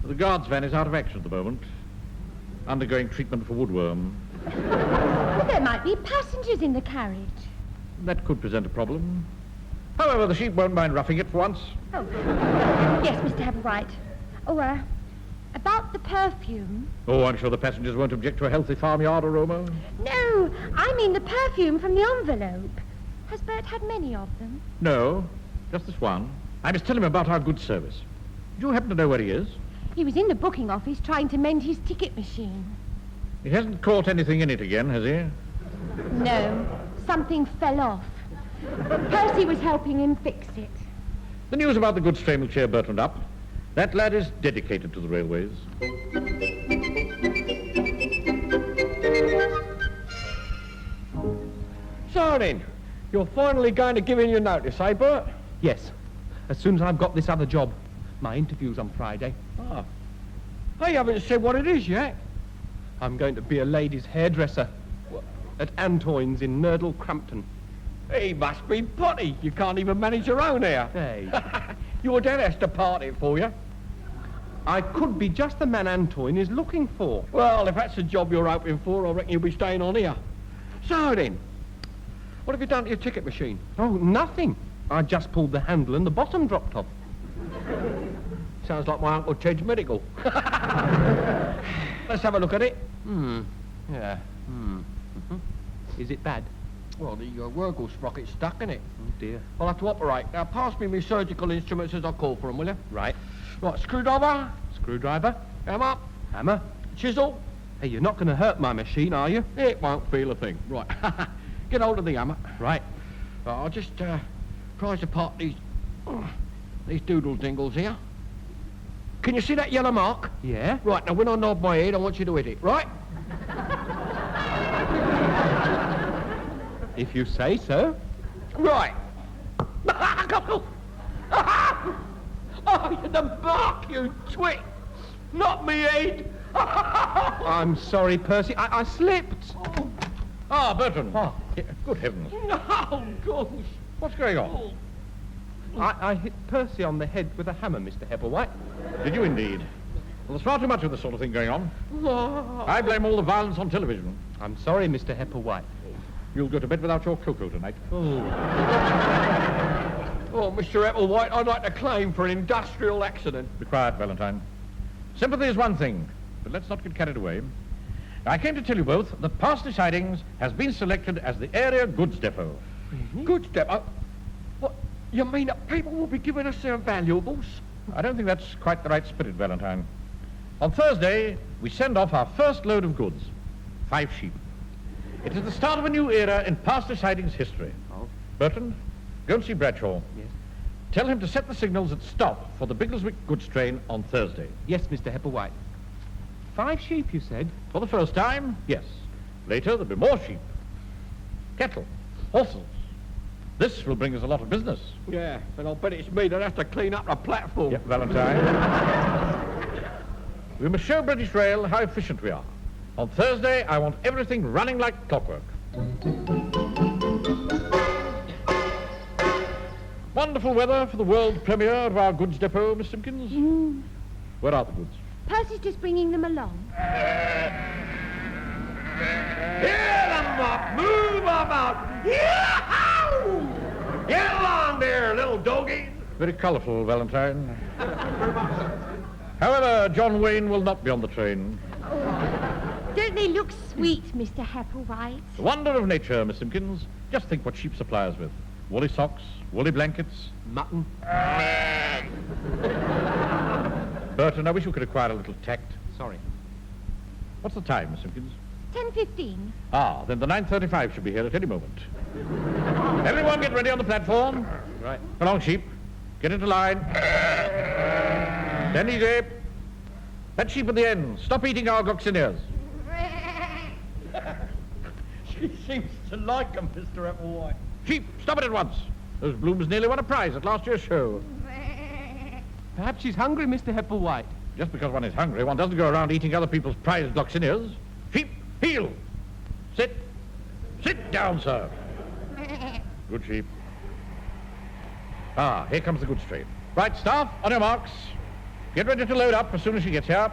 The guard's van is out of action at the moment, undergoing treatment for woodworm. But there might be passengers in the carriage. That could present a problem. However, the sheep won't mind roughing it for once. Oh. Yes, Mr. Hebblewhite. Oh, about the perfume. Oh, I'm sure the passengers won't object to a healthy farmyard aroma. No, I mean the perfume from the envelope. Has Bert had many of them? No, just this one. I must tell him about our good service. Do you happen to know where he is? He was in the booking office trying to mend his ticket machine. He hasn't caught anything in it again, has he? No, something fell off. Percy was helping him fix it. The news about the goods train will cheer Bertrand up. That lad is dedicated to the railways. So then, you're finally going to give in your notice, eh, Bert? Yes, as soon as I've got this other job. My interview's on Friday. Ah. I haven't said what it is yet. I'm going to be a ladies' hairdresser at Antoine's in Nurdle, Crampton. He must be potty. You can't even manage your own hair. Hey. Your dad has to part it for you. I could be just the man Antoine is looking for. Well, if that's the job you're hoping for, I reckon you'll be staying on here. So then, what have you done to your ticket machine? Oh, nothing. I just pulled the handle and the bottom dropped off. Sounds like my Uncle Ted's medical. Let's have a look at it. Yeah. Mm-hmm. Is it bad? Well, the Wurgle sprocket's stuck in it. Oh, dear. I'll have to operate. Now, pass me my surgical instruments as I call for them, will you? Right. Right, screwdriver. Screwdriver. Hammer. Hammer. Chisel. Hey, you're not going to hurt my machine, are you? It won't feel a thing. Right. Get hold of the hammer. Right. I'll just prise apart these doodle dingles here. Can you see that yellow mark? Yeah. Right, now when I nod my head, I want you to hit it, right? If you say so. Right. Oh, you're the bark, you twit! Not me head! I'm sorry, Percy. I slipped. Ah, Bertrand. Oh. Yeah, good heavens. No, gosh. What's going on? I hit Percy on the head with a hammer, Mr. Hebblewhite. Did you indeed? Well, there's far too much of this sort of thing going on. I blame all the violence on television. I'm sorry, Mr. Hebblewhite. You'll go to bed without your cocoa tonight. Oh, Mr. Hebblewhite, I'd like to claim for an industrial accident. Be quiet, Valentine. Sympathy is one thing, but let's not get carried away. I came to tell you both that Parsley Sidings has been selected as the area goods depot. Really? Goods depot? What, you mean that people will be giving us their valuables? I don't think that's quite the right spirit, Valentine. On Thursday, we send off our first load of goods. 5 sheep. It is the start of a new era in Parsley Sidings history. Oh. Bertrand, go and see Bradshaw. Yes. Tell him to set the signals at stop for the Biggleswick goods train on Thursday. Yes, Mr. Hebblewhite. 5 sheep, you said? For the first time, yes. Later, there'll be more sheep. Cattle, horses. This will bring us a lot of business. Yeah, but I'll bet it's me that has to clean up the platform. Yep, Valentine. We must show British Rail how efficient we are. On Thursday, I want everything running like clockwork. Wonderful weather for the world premiere of our goods depot, Miss Simpkins. Where are the goods? Percy's just bringing them along. Get them up! Move them out! Yahoo! Get along there, little doggies! Very colourful, Valentine. However, John Wayne will not be on the train. Don't they look sweet, Mr. Hepplewhite? The wonder of nature, Miss Simpkins. Just think what sheep supply us with. Woolly socks, woolly blankets. Mutton. Burton, I wish you could acquire a little tact. Sorry. What's the time, Miss Simpkins? 10:15. Ah, then the 9:35 should be here at any moment. Everyone get ready on the platform. Right. Come along, sheep. Get into line. Stand easy. That sheep at the end. Stop eating our coccineers. She seems to like them, Mr. Applewhite. Sheep, stop it at once. Those blooms nearly won a prize at last year's show. Perhaps she's hungry, Mr. Hepplewhite. Just because one is hungry, one doesn't go around eating other people's prized coccineers. Sheep, heel. Sit. Sit down, sir. Good sheep. Ah, here comes the goods train. Right, staff, on your marks. Get ready to load up as soon as she gets here.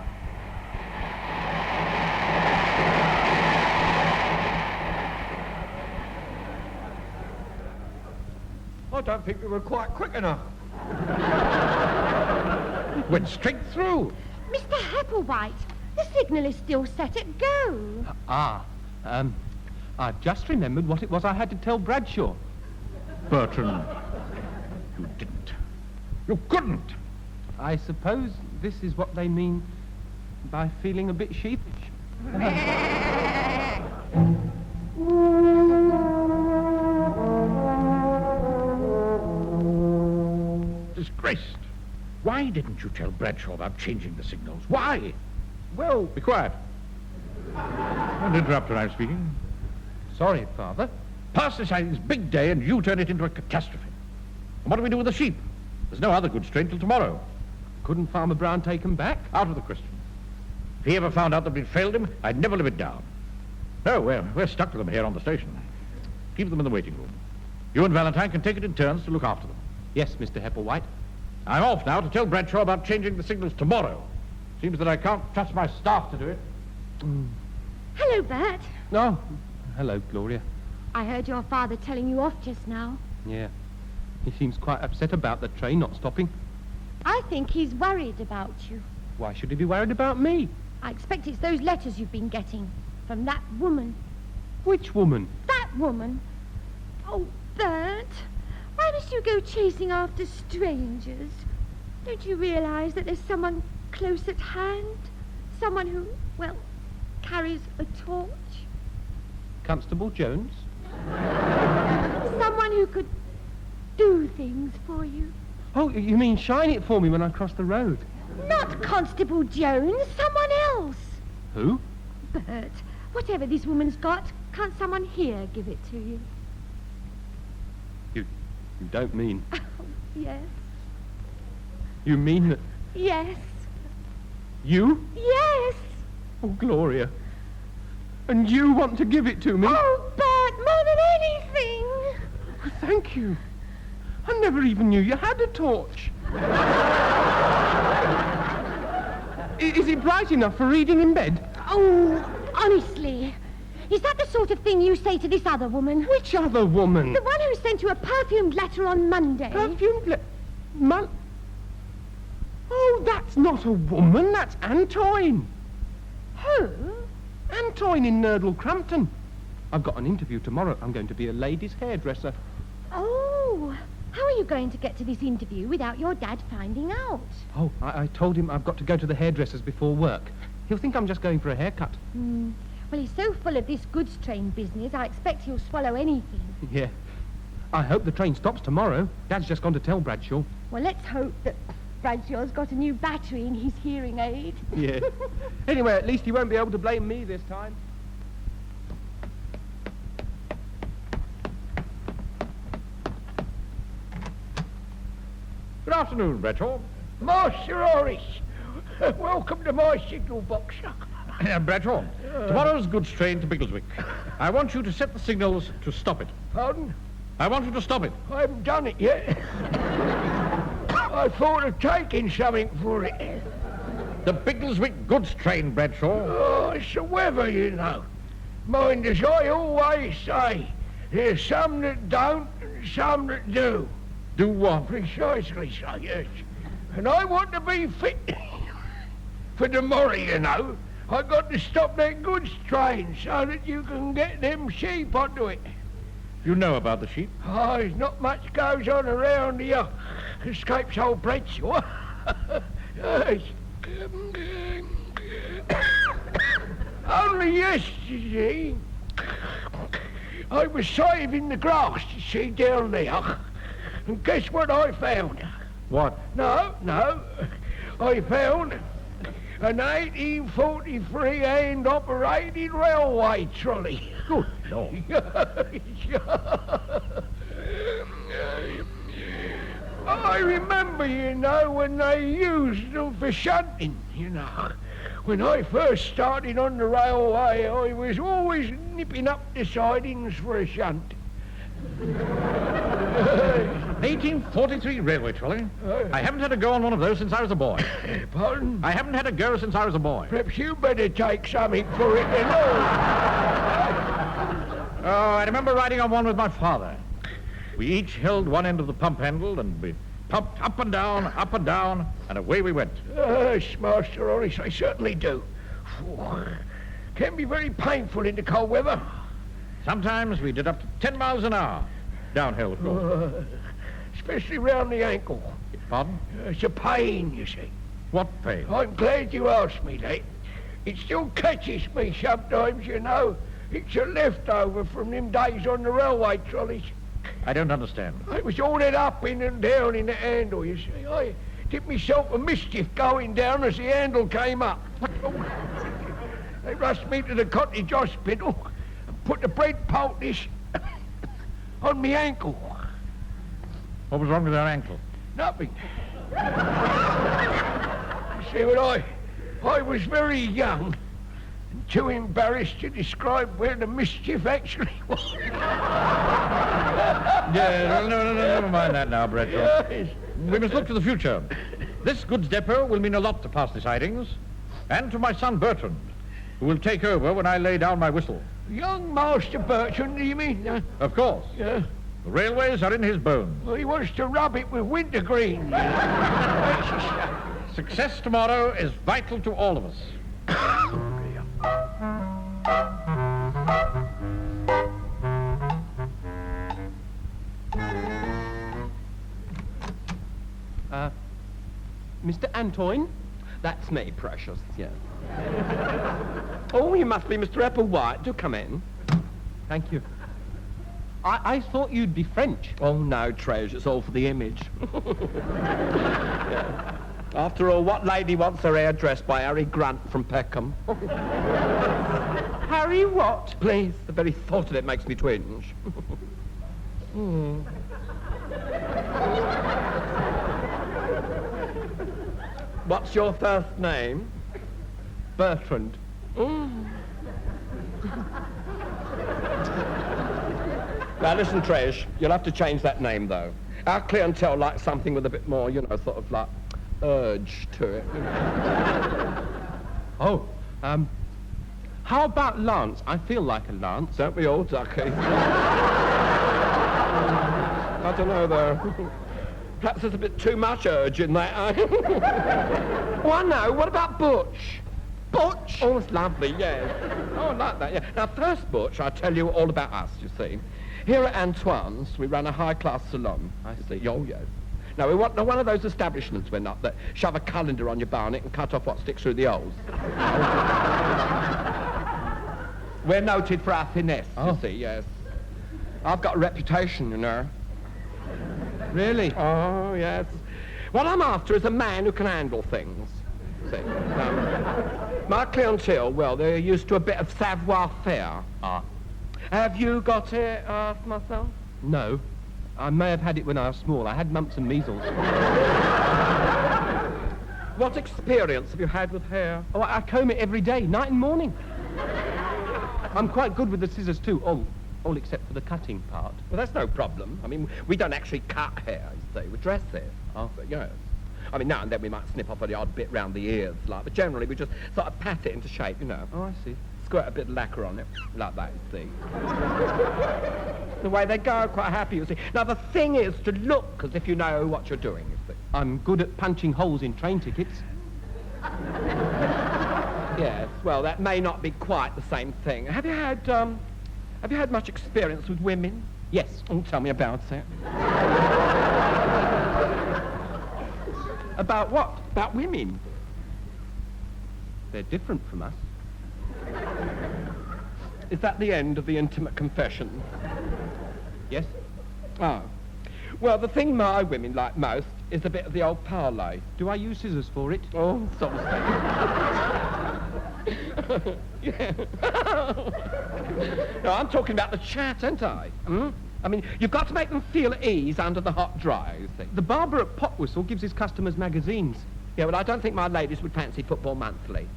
I don't think we were quite quick enough. Went straight through. Mr. Hepplewhite, the signal is still set at go. I've just remembered what it was I had to tell Bradshaw. Bertrand, you didn't. You couldn't. I suppose this is what they mean by feeling a bit sheepish. Disgraced. Why didn't you tell Bradshaw about changing the signals? Why? Well, Be quiet. Don't interrupt when I'm speaking. sorry, Father. Parsley Sidings' big day and you turn it into a catastrophe. And what do we do with the sheep? There's no other goods train till tomorrow. Couldn't Farmer Brown take 'em back? Out of the question. If he ever found out that we'd failed him, I'd never live it down. No, we're stuck with them here on the station. Keep them in the waiting room. You and Valentine can take it in turns to look after them. Yes, Mr. Hepplewhite. I'm off now to tell Bradshaw about changing the signals tomorrow. Seems that I can't trust my staff to do it. Hello, Bert. Oh, hello, Gloria. I heard your father telling you off just now. Yeah. He seems quite upset about the train not stopping. I think he's worried about you. Why should he be worried about me? I expect it's those letters you've been getting from that woman. Which woman? That woman. Oh, Bert, why must you go chasing after strangers? Don't you realize that there's someone close at hand? Someone who, well, carries a torch? Constable Jones? Someone who could do things for you. Oh, you mean shine it for me when I cross the road? Not Constable Jones, someone else. Who? Bert, whatever this woman's got, can't someone here give it to you? You don't mean... Yes. You mean that... Yes. You? Yes. Oh, Gloria. And you want to give it to me? Oh, Bert, more than anything. Oh, thank you. I never even knew you had a torch. Is it bright enough for reading in bed? Oh, honestly. Is that the sort of thing you say to this other woman? Which other woman? The one who sent you a perfumed letter on Monday. Perfumed letter? Oh, that's not a woman, that's Antoine. Who? Antoine in Nurdle Crampton. I've got an interview tomorrow. I'm going to be a lady's hairdresser. Oh, how are you going to get to this interview without your dad finding out? Oh, I told him I've got to go to the hairdresser's before work. He'll think I'm just going for a haircut. Well, he's so full of this goods train business, I expect he'll swallow anything. Yeah. I hope the train stops tomorrow. Dad's just gone to tell Bradshaw. Well, let's hope that Bradshaw's got a new battery in his hearing aid. Yeah. Anyway, at least he won't be able to blame me this time. Good afternoon, Bradshaw. Master Horace, welcome to my signal box. Bradshaw, tomorrow's goods train to Biggleswick. I want you to set the signals to stop it. Pardon? I want you to stop it. I haven't done it yet. I thought of taking something for it. The Biggleswick goods train, Bradshaw. Oh, it's the weather, you know. Mind, as I always say, there's some that don't and some that do. Do what? Precisely so, yes. And I want to be fit for tomorrow, you know. I got to stop that goods train so that you can get them sheep onto it. You know about the sheep? Oh, there's not much goes on around here. Escapes old Bradshaw. Yes. Only yesterday, I was saving the grass, you see, down there. And guess what I found? What? No. I found an 1843 hand-operated railway trolley. Good Lord. I remember, you know, when they used them for shunting, you know. When I first started on the railway, I was always nipping up the sidings for a shunt. 1843 railway trolley? I haven't had a go on one of those since I was a boy. Pardon? I haven't had a go since I was a boy. Perhaps you better take something for it, you know. Oh, I remember riding on one with my father. We each held one end of the pump handle and we pumped up and down, and away we went. Yes, Master Horace, I certainly do. Can be very painful in the cold weather. Sometimes we did up to 10 miles an hour. Downhill, of course. Especially round the ankle. Pardon? It's a pain, you see. What pain? I'm glad you asked me that. It still catches me sometimes, you know. It's a leftover from them days on the railway trolleys. I don't understand. It was all that up in and down in the handle, you see. I did myself a mischief going down as the handle came up. They rushed me to the cottage hospital and put the bread poultice on me ankle. What was wrong with her ankle? Nothing. See, when I was very young and too embarrassed to describe where the mischief actually was. Yeah, no, never mind that now, Bradshaw. Yes. We must look to the future. This goods depot will mean a lot to Parsley Sidings and to my son Bertrand, who will take over when I lay down my whistle. Young Master Bertrand, do you mean? Of course. Yeah. The railways are in his bones. Well, he wants to rub it with wintergreen. Success tomorrow is vital to all of us. Mr. Antoine? That's me, precious, yes. Oh, you must be Mr. Applewhite. Do come in. Thank you. I thought you'd be French. Oh, no, Treasure, it's all for the image. Yeah. After all, what lady wants her hair dressed by Harry Grant from Peckham? Harry what? Please, the very thought of it makes me twinge. What's your first name? Bertrand. Now listen, Tresh, you'll have to change that name, though. Our clientele likes something with a bit more, you know, sort of like urge to it. Oh, how about Lance? I feel like a Lance. Don't we all, Ducky? I don't know, though. Perhaps there's a bit too much urge in that, eh? Oh, I know. What about Butch? Butch? Oh, it's lovely, yes. Oh, I like that, yeah. Now, first, Butch, I'll tell you all about us, you see. Here at Antoine's, we run a high-class salon. I see. Oh, yes. Now, we want one of those establishments we're not that shove a colander on your barnet and cut off what sticks through the holes. We're noted for our finesse, you see, yes. I've got a reputation, you know. Really? Oh, yes. What I'm after is a man who can handle things. See? My clientele, well, they're used to a bit of savoir-faire. Have you got it, myself? No. I may have had it when I was small. I had mumps and measles. What experience have you had with hair? Oh, I comb it every day, night and morning. I'm quite good with the scissors, too. All except for the cutting part. Well, that's no problem. I mean, we don't actually cut hair, you see. We dress it. Oh. But, yes. I mean, now and then we might snip off the odd bit round the ears, like, but generally we just sort of pat it into shape, you know. Oh, I see. Squirt a bit of lacquer on it, like that, you see. The way they go, quite happy, you see. Now, the thing is to look as if you know what you're doing, you see. I'm good at punching holes in train tickets. Yes, well, that may not be quite the same thing. Have you had much experience with women? Yes. Oh, tell me about it. About what? About women? They're different from us. Is that the end of the intimate confession? Yes? Oh. Well, the thing my women like most is a bit of the old parley. Do I use scissors for it? Oh, sort of thing. Yeah. No, I'm talking about the chat, ain't I? I mean, you've got to make them feel at ease under the hot dry, you see. The barber at Potwhistle gives his customers magazines. Yeah, well, I don't think my ladies would fancy Football Monthly.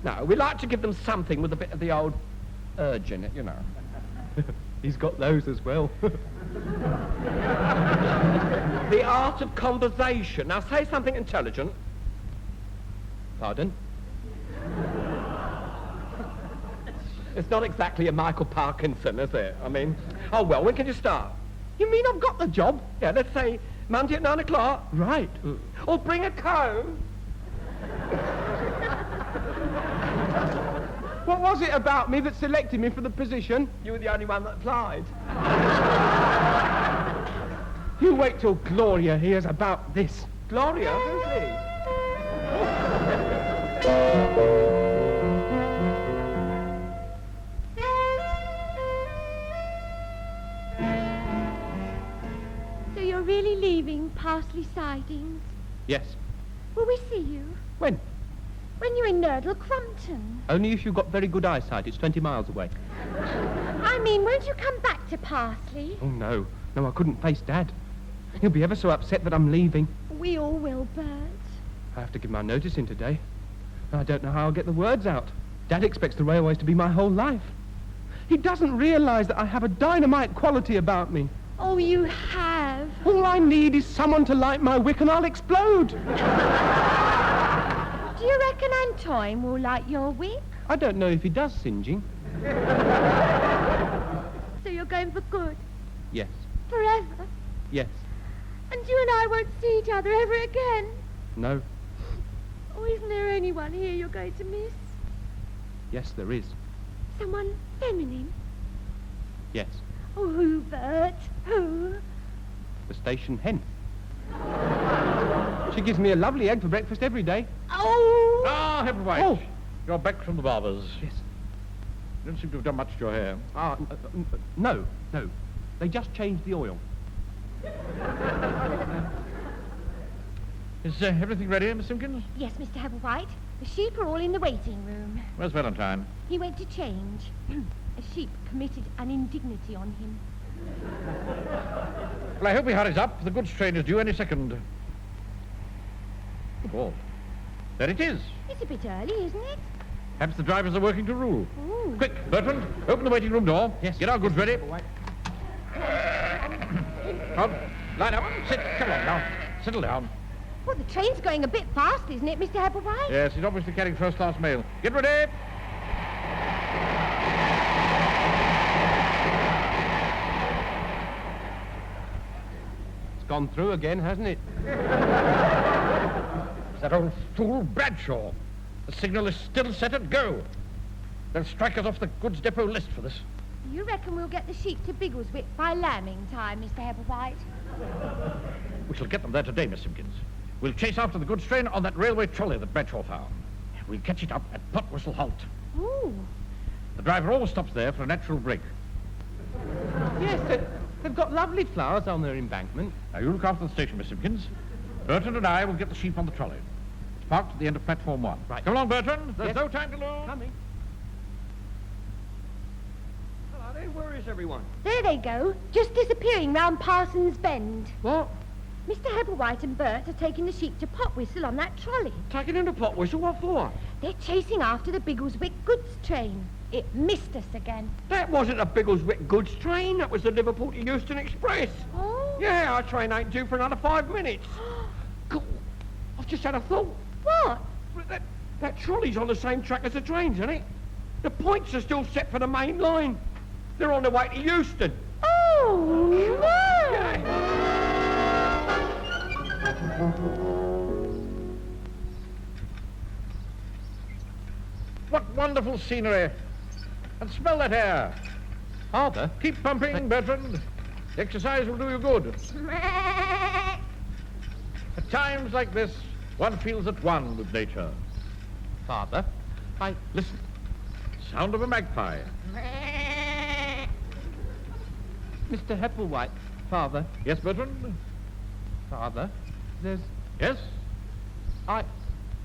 No, we like to give them something with a bit of the old urge in it, you know. He's got those as well. The art of conversation. Now, say something intelligent. Pardon? It's not exactly a Michael Parkinson, is it? I mean, oh, well, when can you start? You mean I've got the job? Yeah, let's say Monday at 9 o'clock. Right. Or bring a comb. What was it about me that selected me for the position? You were the only one that applied. You wait till Gloria hears about this. Gloria? Who's So you're really leaving Parsley Sidings? Yes. Will we see you? When? When you're in Nurdle Crumpton. Only if you've got very good eyesight. It's 20 miles away. I mean, won't you come back to Parsley? Oh, no. No, I couldn't face Dad. He'll be ever so upset that I'm leaving. We all will, Bert. I have to give my notice in today. I don't know how I'll get the words out. Dad expects the railways to be my whole life. He doesn't realise that I have a dynamite quality about me. Oh, you have. All I need is someone to light my wick and I'll explode. Do you reckon Antoine will light your wick? I don't know if he does singeing. So you're going for good? Yes. Forever? Yes. And you and I won't see each other ever again? No. Oh, isn't there anyone here you're going to miss? Yes, there is. Someone feminine? Yes. Oh, who, Bert? Who? The station hen. She gives me a lovely egg for breakfast every day. Oh! Ah, Hepplewhite. Oh. You're back from the barber's. Yes. You don't seem to have done much to your hair. No. They just changed the oil. Is everything ready, Miss Simpkins? Yes, Mr. Hepplewhite. The sheep are all in the waiting room. Where's Valentine? He went to change. A sheep committed an indignity on him. Well, I hope he hurries up. The goods train is due any second. Good Lord. There it is. It's a bit early, isn't it? Perhaps the drivers are working to rule. Ooh. Quick, Bertrand, open the waiting room door. Yes. Get our goods ready. Come, line up, sit, come on now. Settle down. Well, the train's going a bit fast, isn't it, Mr. Hepplewhite? Yes, he's obviously carrying first-class mail. Get ready. It's gone through again, hasn't it? That old fool Bradshaw. The signal is still set at go. They'll strike us off the goods depot list for this. You reckon we'll get the sheep to Biggleswick by lambing time, Mr. Hepplewhite? We shall get them there today, Miss Simpkins. We'll chase after the goods train on that railway trolley that Bradshaw found. We'll catch it up at Potwhistle Halt. Ooh. The driver always stops there for a natural break. Yes, they've got lovely flowers on their embankment. Now, you look after the station, Miss Simpkins. Bertrand and I will get the sheep on the trolley. It's parked at the end of platform 1. Right. Come along, Bertrand. There's Yes. no time to lose. Coming. Hello there, where is everyone? There they go, just disappearing round Parson's Bend. What? Mr. Hepplewhite and Bert are taking the sheep to Potwhistle on that trolley. Taking him to Potwhistle? What for? They're chasing after the Biggleswick goods train. It missed us again. That wasn't a Biggleswick goods train. That was the Liverpool to Euston Express. Oh? Yeah, our train ain't due for another 5 minutes. God, I've just had a thought. What? That trolley's on the same track as the trains, isn't it? The points are still set for the main line. They're on their way to Euston. Oh! Oh, What wonderful scenery. And smell that air. Father? Keep pumping, Bertrand. Exercise will do you good. At times like this, one feels at one with nature. Father? Listen. Sound of a magpie. Mr. Hepplewhite, Father. Yes, Bertrand? Father, there's... Yes?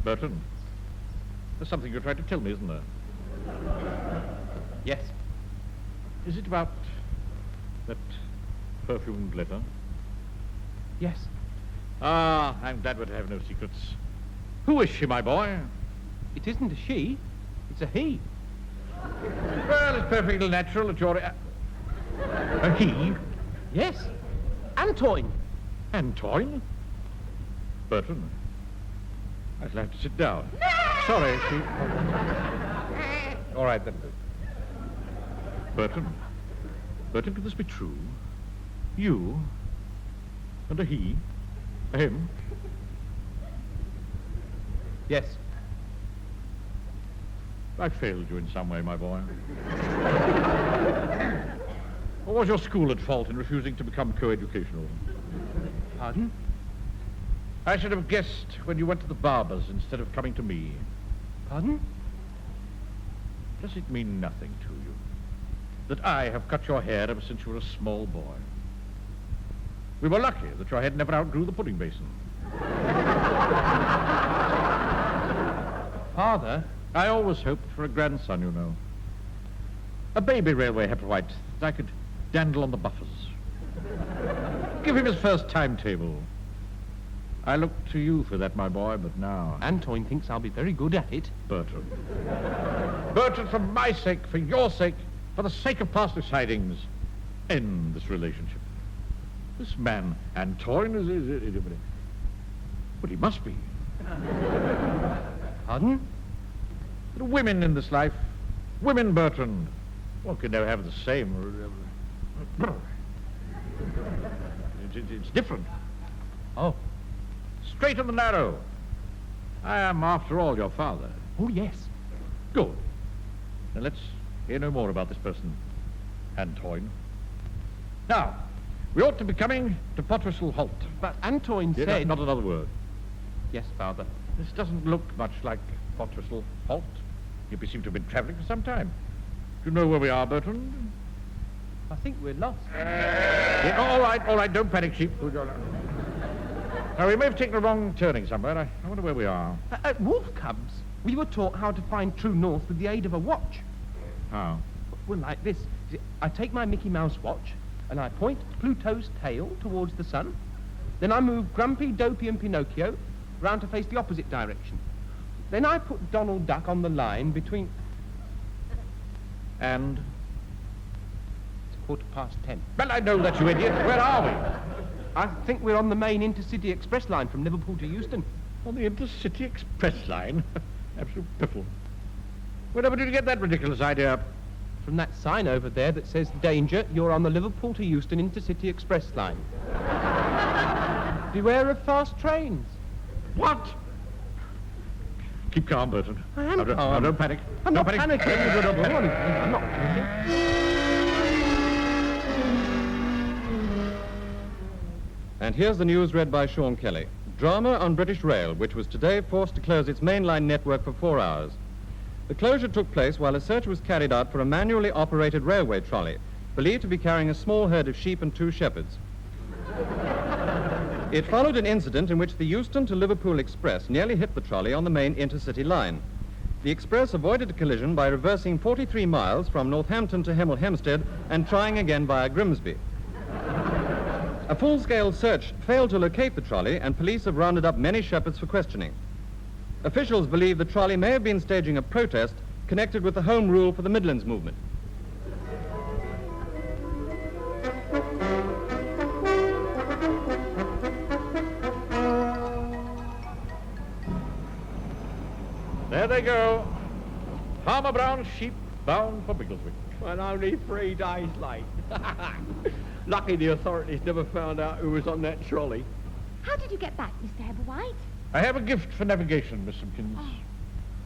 Bertrand, there's something you're trying to tell me, isn't there? Yes. Is it about that perfumed letter? Yes. Ah, I'm glad we're to have no secrets. Who is she, my boy? It isn't a she, it's a he. Well, it's perfectly natural that you're... A he? Yes. Antoine. Antoine? Bertrand, I'd like to sit down. Sorry, she... All right, then. Bertrand, could this be true? You and a he, a him? Yes. I failed you in some way, my boy. Or was your school at fault in refusing to become co-educational? Pardon? I should have guessed when you went to the barber's instead of coming to me. Pardon? Does it mean nothing to you that I have cut your hair ever since you were a small boy? We were lucky that your head never outgrew the pudding basin. Father? I always hoped for a grandson, you know. A baby railway Hepplewhite that I could dandle on the buffers. Give him his first timetable. I look to you for that, my boy, but now... Antoine thinks I'll be very good at it. Bertrand. Bertrand, for my sake, for your sake, for the sake of Parsley Sidings, end this relationship. This man, Antoine, is... Well, he must be. Pardon? There are women in this life. Women, Bertrand. One can never have the same. It's different. Oh. Straight on the narrow. I am, after all, your father. Oh, yes. Good. Then let's hear no more about this person, Antoine. Now, we ought to be coming to Potwhistle Halt. But Antoine said... Not another word. Yes, Father. This doesn't look much like Potwhistle Halt. You seem to have been travelling for some time. Do you know where we are, Bertrand? I think we're lost. Yeah, all right, don't panic, sheep. Now, we may have taken a wrong turning somewhere. I wonder where we are. At Wolf Cubs, we were taught how to find true north with the aid of a watch. How? Well, like this. I take my Mickey Mouse watch, and I point Pluto's tail towards the sun. Then I move Grumpy, Dopey, and Pinocchio round to face the opposite direction. Then I put Donald Duck on the line between... And? It's 10:15. Well, I know that, you idiot. Where are we? I think we're on the main Intercity Express line from Liverpool to Euston. On the Intercity Express line? Absolute piffle. Wherever did you get that ridiculous idea? From that sign over there that says, "Danger, you're on the Liverpool to Euston Intercity Express line." Beware of fast trains. What? Keep calm, Bertrand. I am calm. Now, don't panic. I'm Don't not panic. panicking. I'm not panicking. And here's the news read by Sean Kelly. Drama on British Rail, which was today forced to close its mainline network for 4 hours. The closure took place while a search was carried out for a manually operated railway trolley, believed to be carrying a small herd of sheep and 2 shepherds. It followed an incident in which the Euston to Liverpool Express nearly hit the trolley on the main intercity line. The express avoided a collision by reversing 43 miles from Northampton to Hemel Hempstead and trying again via Grimsby. A full-scale search failed to locate the trolley, and police have rounded up many shepherds for questioning. Officials believe the trolley may have been staging a protest connected with the Home Rule for the Midlands movement. There they go. Farmer Brown's sheep bound for Biggleswick. And only 3 days late. Lucky the authorities never found out who was on that trolley. How did you get back, Mr. Hebblewhite? I have a gift for navigation, Miss Simpkins.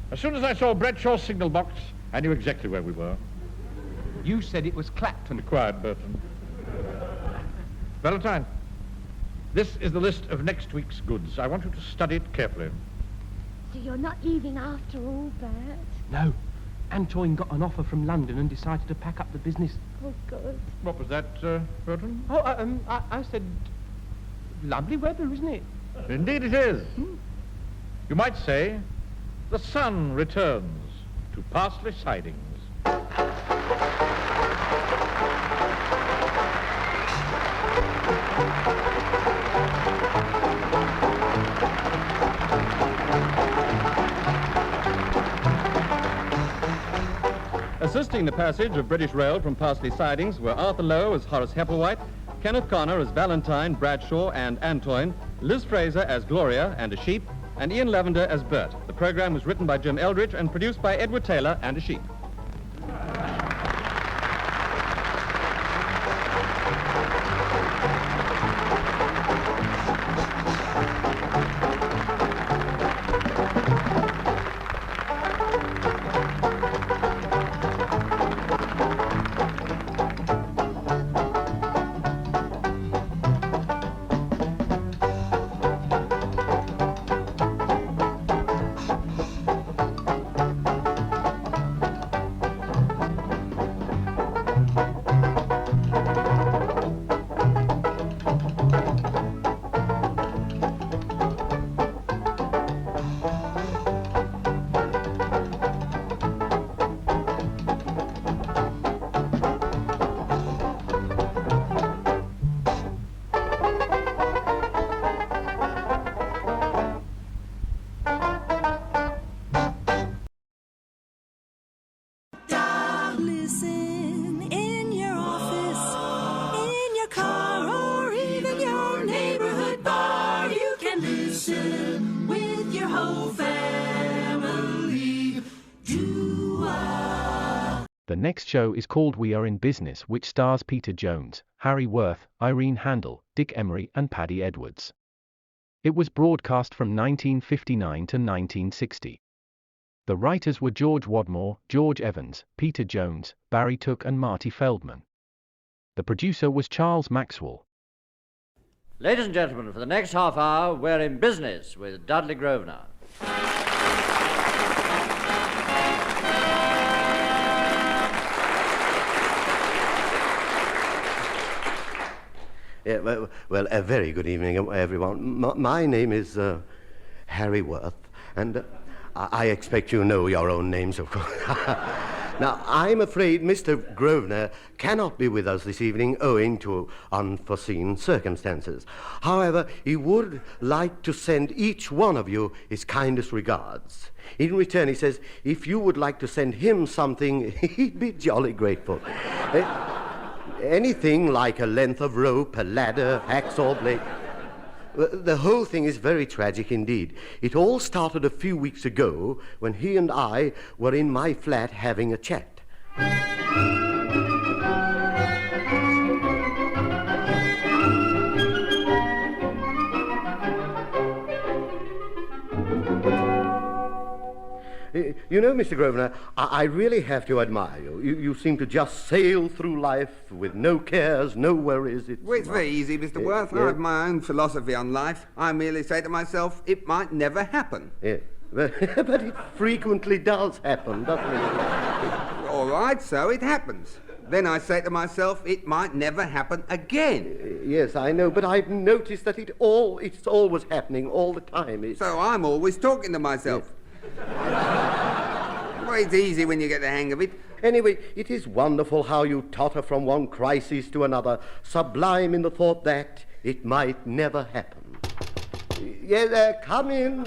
As soon as I saw Bradshaw's signal box, I knew exactly where we were. You said it was Clapton. Quiet, Burton. Valentine, this is the list of next week's goods. I want you to study it carefully. So you're not leaving after all, Bert? No. Antoine got an offer from London and decided to pack up the business. Oh, good. What was that, Burton? Oh, I said, lovely weather, isn't it? Indeed it is. You might say, the sun returns to Parsley Sidings. Assisting the passage of British Rail from Parsley Sidings were Arthur Lowe as Horace Hepplewhite, Kenneth Connor as Valentine, Bradshaw and Antoine, Liz Fraser as Gloria and a sheep, and Ian Lavender as Bert. The program was written by Jim Eldridge and produced by Edward Taylor and a sheep. The next show is called We Are in Business, which stars Peter Jones, Harry Worth, Irene Handel, Dick Emery and Paddy Edwards. It was broadcast from 1959 to 1960. The writers were George Wadmore, George Evans, Peter Jones, Barry Took and Marty Feldman. The producer was Charles Maxwell. Ladies and gentlemen, for the next half hour, we're in business with Dudley Grosvenor. Well, a very good evening, everyone. My name is Harry Worth, and I expect you know your own names, of course. Now, I'm afraid Mr. Grosvenor cannot be with us this evening owing to unforeseen circumstances. However, he would like to send each one of you his kindest regards. In return, he says, if you would like to send him something, he'd be jolly grateful. Anything like a length of rope, a ladder, hacksaw blade. The whole thing is very tragic indeed. It all started a few weeks ago when he and I were in my flat having a chat. You know, Mr. Grosvenor, I really have to admire you. You seem to just sail through life with no cares, no worries. Well, it's very easy, Mr. Worth. I have my own philosophy on life. I merely say to myself, it might never happen. Yeah. But it frequently does happen, doesn't it? All right, so it happens. Then I say to myself, it might never happen again. Yes, I know, but I've noticed that it's always happening all the time. So I'm always talking to myself. Well, it's easy when you get the hang of it. Anyway, it is wonderful how you totter from one crisis to another, sublime in the thought that it might never happen. Yes, come in.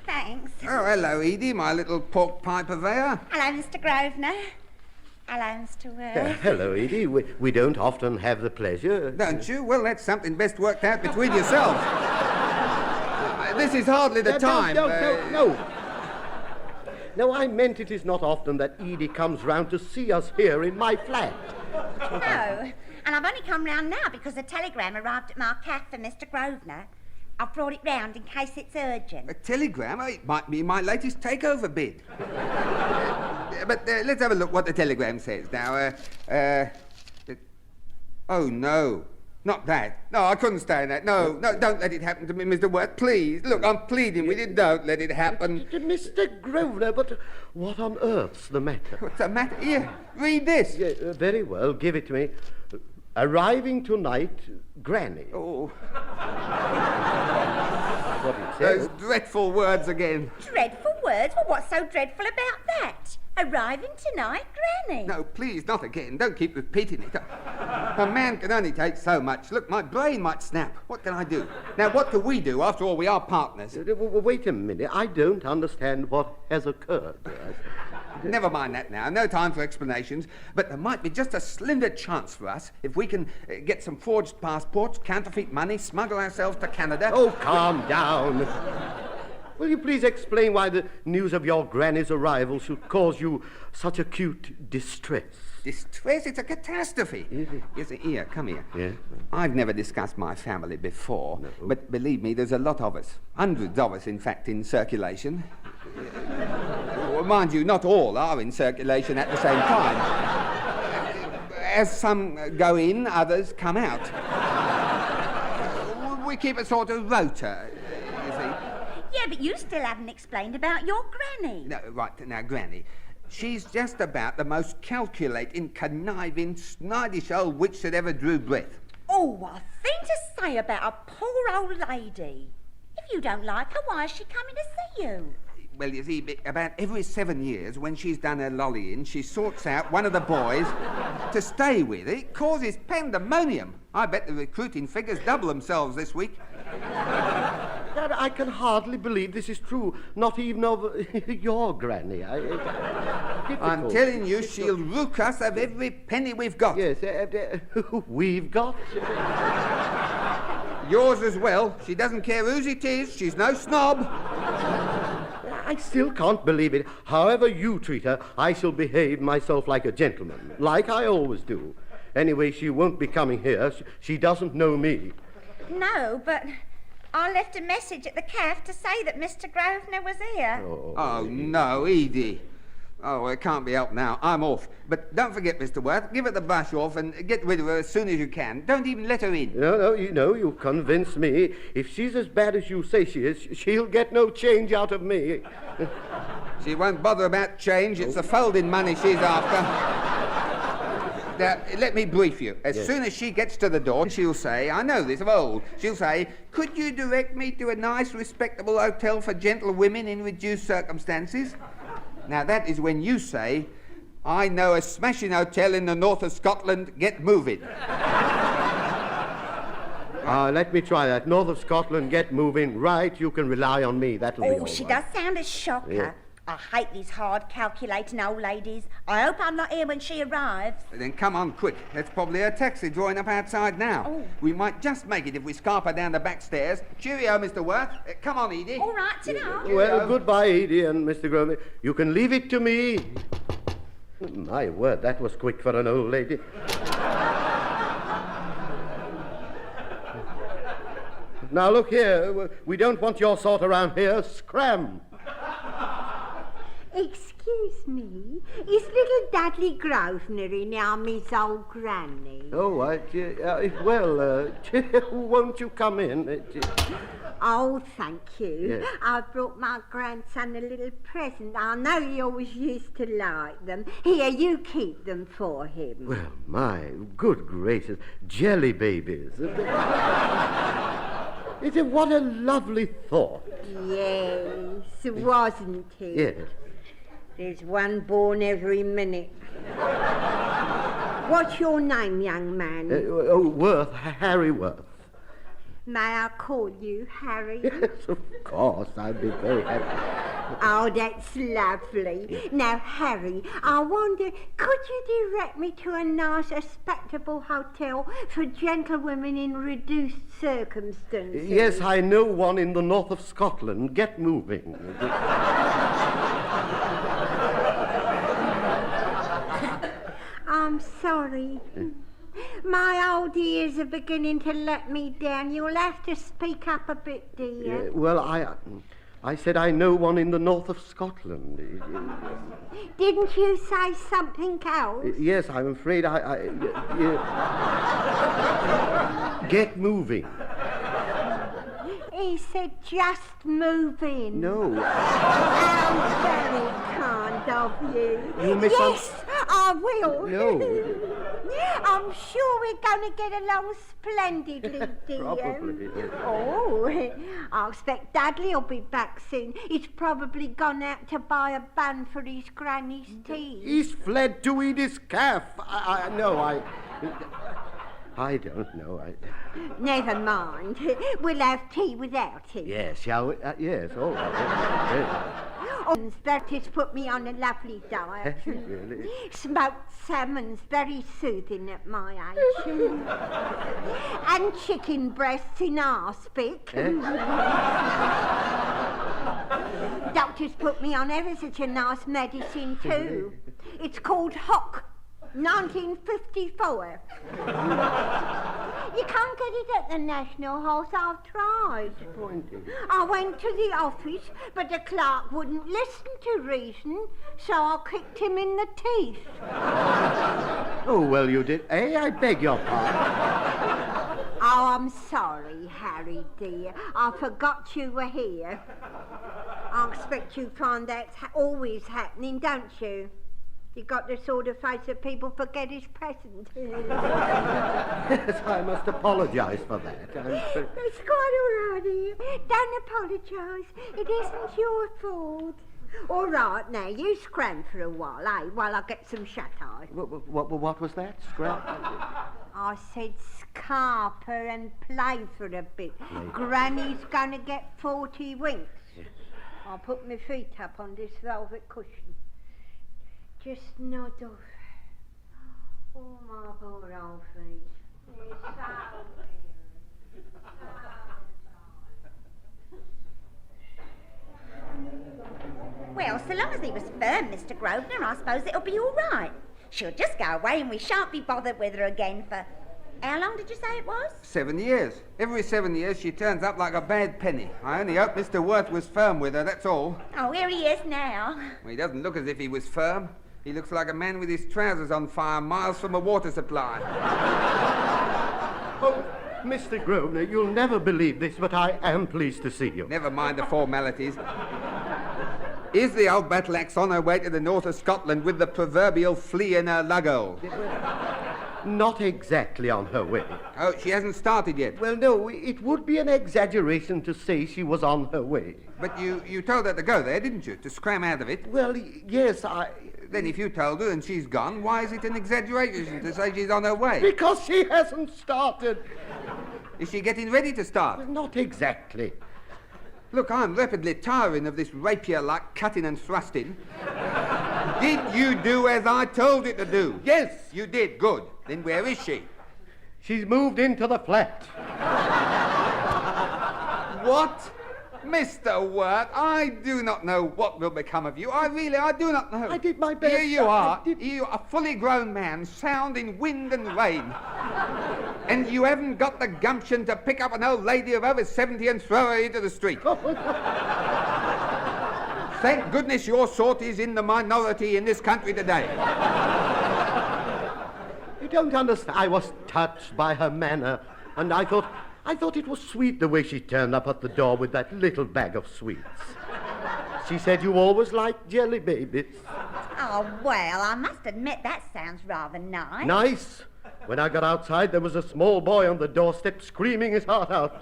Thanks. Oh, hello, Edie, my little pork pie purveyor. Hello, Mr. Grosvenor. Hello, Mr. Worth. Hello, Edie. We don't often have the pleasure. Don't you? Well, that's something best worked out between yourselves. This is hardly the time. No. No, I meant it is not often that Edie comes round to see us here in my flat. No, And I've only come round now because a telegram arrived at my cafe for Mr. Grosvenor. I've brought it round in case it's urgent. A telegram? It might be my latest takeover bid. But let's have a look what the telegram says now. Oh, no. Not that. No, I couldn't stay in that. No, don't let it happen to me, Mr. Worth, please. Look, I'm pleading with you, don't let it happen. Mr. Grosvenor, but what on earth's the matter? What's the matter? Here, read this. Yeah, very well, give it to me. Arriving tonight, Granny. Oh. What it says. Those dreadful words again. Dreadful words? Well, what's so dreadful about that? Arriving tonight, Granny. No, please, not again. Don't keep repeating it. A man can only take so much. Look, my brain might snap. What can I do? Now, what do we do? After all, we are partners. Wait a minute. I don't understand what has occurred. Never mind that now. No time for explanations. But there might be just a slender chance for us if we can get some forged passports, counterfeit money, smuggle ourselves to Canada. Oh, calm down. Will you please explain why the news of your granny's arrival should cause you such acute distress? Distress? It's a catastrophe. Yes, here, come here. Yeah? I've never discussed my family before, but believe me, there's a lot of us. Hundreds of us, in fact, in circulation. Well, mind you, not all are in circulation at the same time. As some go in, others come out. We keep a sort of rota, you see. Yeah, but you still haven't explained about your Granny. No, right, now, Granny. She's just about the most calculating, conniving, snidish old witch that ever drew breath. Oh, a thing to say about a poor old lady. If you don't like her, why is she coming to see you? Well, you see, about every 7 years, when she's done her lollying, she sorts out one of the boys to stay with. It causes pandemonium. I bet the recruiting figures double themselves this week. I can hardly believe this is true. Not even of your Granny. I'm telling you, she'll rook us of every penny we've got. Yes, we've got? Yours as well. She doesn't care whose it is. She's no snob. I still can't believe it. However you treat her, I shall behave myself like a gentleman, like I always do. Anyway, she won't be coming here. She doesn't know me. No, but I left a message at the cafe to say that Mr. Grosvenor was here. Oh, no, Edie. Oh, it can't be helped now. I'm off. But don't forget, Mr. Worth, give her the brush off and get rid of her as soon as you can. Don't even let her in. No, you convince me. If she's as bad as you say she is, she'll get no change out of me. She won't bother about change. It's the folding money she's after. Now, let me brief you. As soon as she gets to the door, she'll say, I know this of old, she'll say, could you direct me to a nice, respectable hotel for gentlewomen in reduced circumstances? Now, that is when you say, I know a smashing hotel in the north of Scotland, get moving. Let me try that. North of Scotland, get moving. Right, you can rely on me. That'll be all right. She does sound a shocker. Yeah. I hate these hard, calculating old ladies. I hope I'm not here when she arrives. Then come on, quick. That's probably her taxi drawing up outside now. Oh. We might just make it if we scarp her down the back stairs. Cheerio, Mr. Worth. Come on, Edie. All right, ta-da. Well, goodbye, Edie and Mr. Grosvenor. You can leave it to me. My word, that was quick for an old lady. Now, look here. We don't want your sort around here. Scram. Excuse me, is little Dudley Grosvenor in now, Miss Old Granny? Oh, won't you come in? Oh, thank you. Yes. I brought my grandson a little present. I know he always used to like them. Here, you keep them for him. Well, my good gracious, jelly babies. What a lovely thought. Yes, wasn't it? Yes. There's one born every minute. What's your name, young man? Worth, Harry Worth. May I call you Harry? Yes, of course. I'd be very happy. Oh, that's lovely. Now, Harry, I wonder, could you direct me to a nice, respectable hotel for gentlewomen in reduced circumstances? Yes, I know one in the north of Scotland. Get moving. I'm sorry. My old ears are beginning to let me down. You'll have to speak up a bit, dear. Well, I said I know one in the north of Scotland. Didn't you say something else? Yes, I'm afraid Get moving. He said just move in. No. How very kind of you. Yes, I will. No. I'm sure we're going to get along splendidly, dear. Probably. Oh, I expect Dudley'll be back soon. He's probably gone out to buy a bun for his granny's tea. He's fled to eat his calf. I don't know. Never mind. We'll have tea without him. Yes, shall we? Yes, all right. Oh, Bertie's put me on a lovely diet. Really? Smoked salmon's very soothing at my age. And chicken breasts in arspic. Doctor's put me on ever such a nice medicine too. It's called Hock. 1954. You can't get it at the National House. I've tried. I went to the office, but the clerk wouldn't listen to reason, so I kicked him in the teeth. Oh, well, you did. I beg your pardon. Oh, I'm sorry, Harry, dear. I forgot you were here. I expect you find that's always happening, don't you? You got the sort of face that people forget is present. Yes, I must apologise for that. It's quite all right, dear. Don't apologise. It isn't your fault. All right, now, you scram for a while, while I get some shut-eye. What was that? Scrap? I said scarper and play for a bit. Granny's going to get 40 winks. Yes. I'll put my feet up on this velvet cushion. Just nod off. Oh, my poor old feet. They're so Well, so long as he was firm, Mr. Grosvenor, I suppose it'll be all right. She'll just go away and we shan't be bothered with her again for... How long did you say it was? 7 years. Every 7 years she turns up like a bad penny. I only hope Mr. Worth was firm with her, that's all. Oh, here he is now. Well, he doesn't look as if he was firm. He looks like a man with his trousers on fire, miles from a water supply. Oh, Mr. Grosvenor, you'll never believe this, but I am pleased to see you. Never mind the formalities. Is the old battle axe on her way to the north of Scotland with the proverbial flea in her lug-hole? Not exactly on her way. Oh, she hasn't started yet? Well, no, it would be an exaggeration to say she was on her way. But you told her to go there, didn't you? To scram out of it? Well, yes, Then if you told her and she's gone, why is it an exaggeration to say she's on her way? Because she hasn't started. Is she getting ready to start? Well, not exactly. Look, I'm rapidly tiring of this rapier-like cutting and thrusting. Did you do as I told you to do? Yes. You did, good. Then where is she? She's moved into the flat. What? Mr. Wirt, I do not know what will become of you. I do not know. I did my best. Here you are. You are a fully grown man, sound in wind and rain. And you haven't got the gumption to pick up an old lady of over 70 and throw her into the street. Thank goodness your sort is in the minority in this country today. You don't understand. I was touched by her manner, and I thought it was sweet the way she turned up at the door with that little bag of sweets. She said you always liked jelly babies. Oh, well, I must admit that sounds rather nice. Nice? When I got outside, there was a small boy on the doorstep screaming his heart out.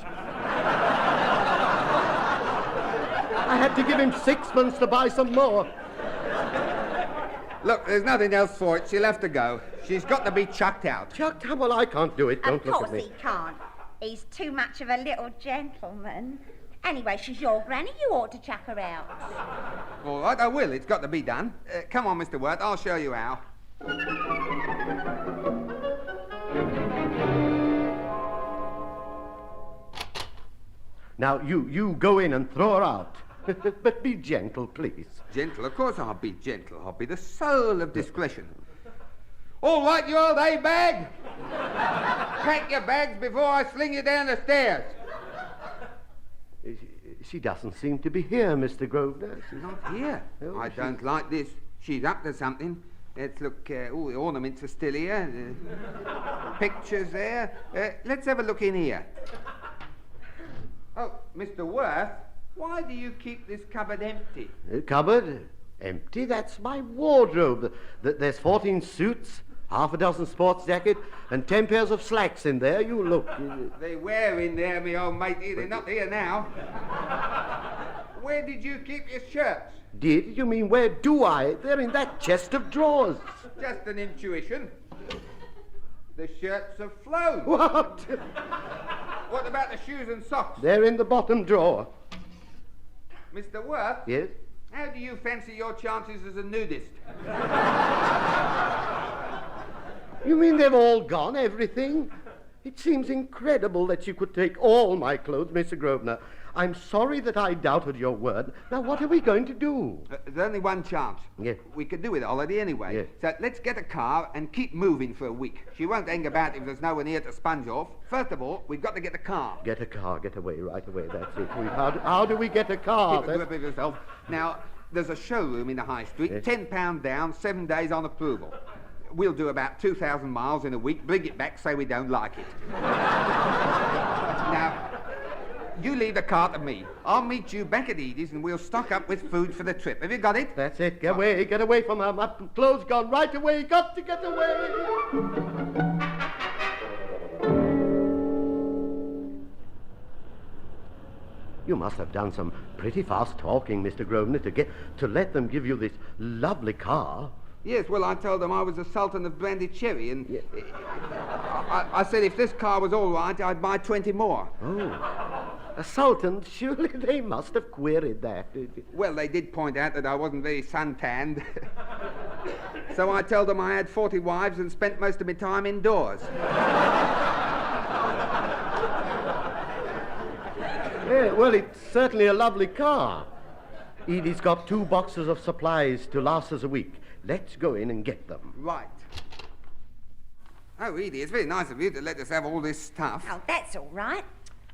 I had to give him 6 months to buy some more. Look, there's nothing else for it. She'll have to go. She's got to be chucked out. Chucked out? Well, I can't do it. Don't look at me. Of course he can't. He's too much of a little gentleman. Anyway, she's your granny. You ought to chuck her out. All right, I will. It's got to be done. Come on, Mr. Wirt. I'll show you how. Now, you go in and throw her out. But be gentle, please. Gentle? Of course I'll be gentle. I'll be the soul of discretion. All right, you old A-bag? Pack your bags before I sling you down the stairs. She doesn't seem to be here, Mr. Grosvenor. She's not here. I don't like this. She's up to something. Let's look. The ornaments are still here. The pictures there. Let's have a look in here. Oh, Mr. Worth, why do you keep this cupboard empty? Cupboard? Empty? That's my wardrobe. There's 14 suits, half a dozen sports jackets, and 10 pairs of slacks in there. You look. They were in there, me old matey. They're not here now. Where did you keep your shirts? Did? You mean where do I? They're in that chest of drawers. Just an intuition. The shirts have flown. What? What about the shoes and socks? They're in the bottom drawer. Mr. Worth? Yes? How do you fancy your chances as a nudist? You mean they've all gone, everything? It seems incredible that you could take all my clothes, Mr. Grosvenor. I'm sorry that I doubted your word. Now, what are we going to do? There's only one chance. Yes. We could do with a holiday anyway. Yes. So let's get a car and keep moving for a week. She won't hang about if there's no one here to sponge off. First of all, we've got to get a car. Get a car, get away, right away, that's it. How do we get a car? Keep a grip of yourself. Now, there's a showroom in the high street, Yes. £10 down, 7 days on approval. We'll do about 2,000 miles in a week, bring it back, say we don't like it. Now, you leave the car to me. I'll meet you back at Edie's and we'll stock up with food for the trip. Have you got it? That's it. Get away from her. My clothes gone right away. Got to get away. You must have done some pretty fast talking, Mr. Grosvenor, to let them give you this lovely car. Yes, well, I told them I was the Sultan of Brandy Cherry, and I said if this car was all right, I'd buy 20 more. Oh, a sultan? Surely they must have queried that. Well, they did point out that I wasn't very suntanned. So I told them I had 40 wives and spent most of my time indoors. Yeah, well, it's certainly a lovely car. Edie's got 2 boxes of supplies to last us a week. Let's go in and get them. Right. Oh, Edie, it's very nice of you to let us have all this stuff. Oh, that's all right.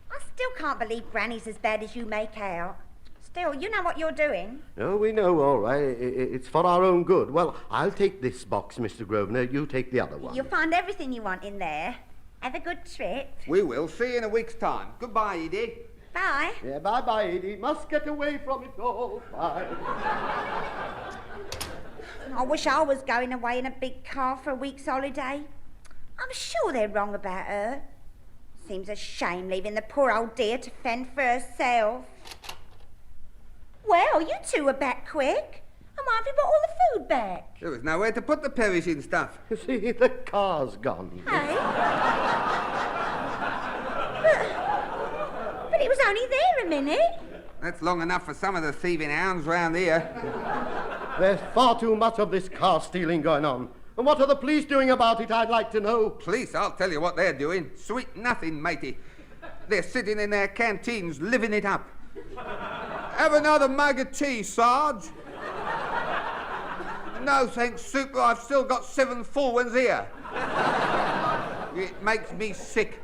I still can't believe Granny's as bad as you make out. Still, you know what you're doing. Oh, we know, all right. It's for our own good. Well, I'll take this box, Mr. Grosvenor. You take the other one. You'll find everything you want in there. Have a good trip. We will. See you in a week's time. Goodbye, Edie. Bye. Yeah, bye-bye, Edie. Must get away from it all. Bye. I wish I was going away in a big car for a week's holiday. I'm sure they're wrong about her. Seems a shame leaving the poor old dear to fend for herself. Well, you two are back quick. And why have you brought all the food back? There was nowhere to put the perishing stuff. You see, the car's gone. Hey? But it was only there a minute. That's long enough for some of the thieving hounds round here. There's far too much of this car stealing going on. And what are the police doing about it, I'd like to know? Police, I'll tell you what they're doing. Sweet nothing, matey. They're sitting in their canteens, living it up. Have another mug of tea, Sarge. No, thanks, Super. I've still got 7 full ones here. It makes me sick.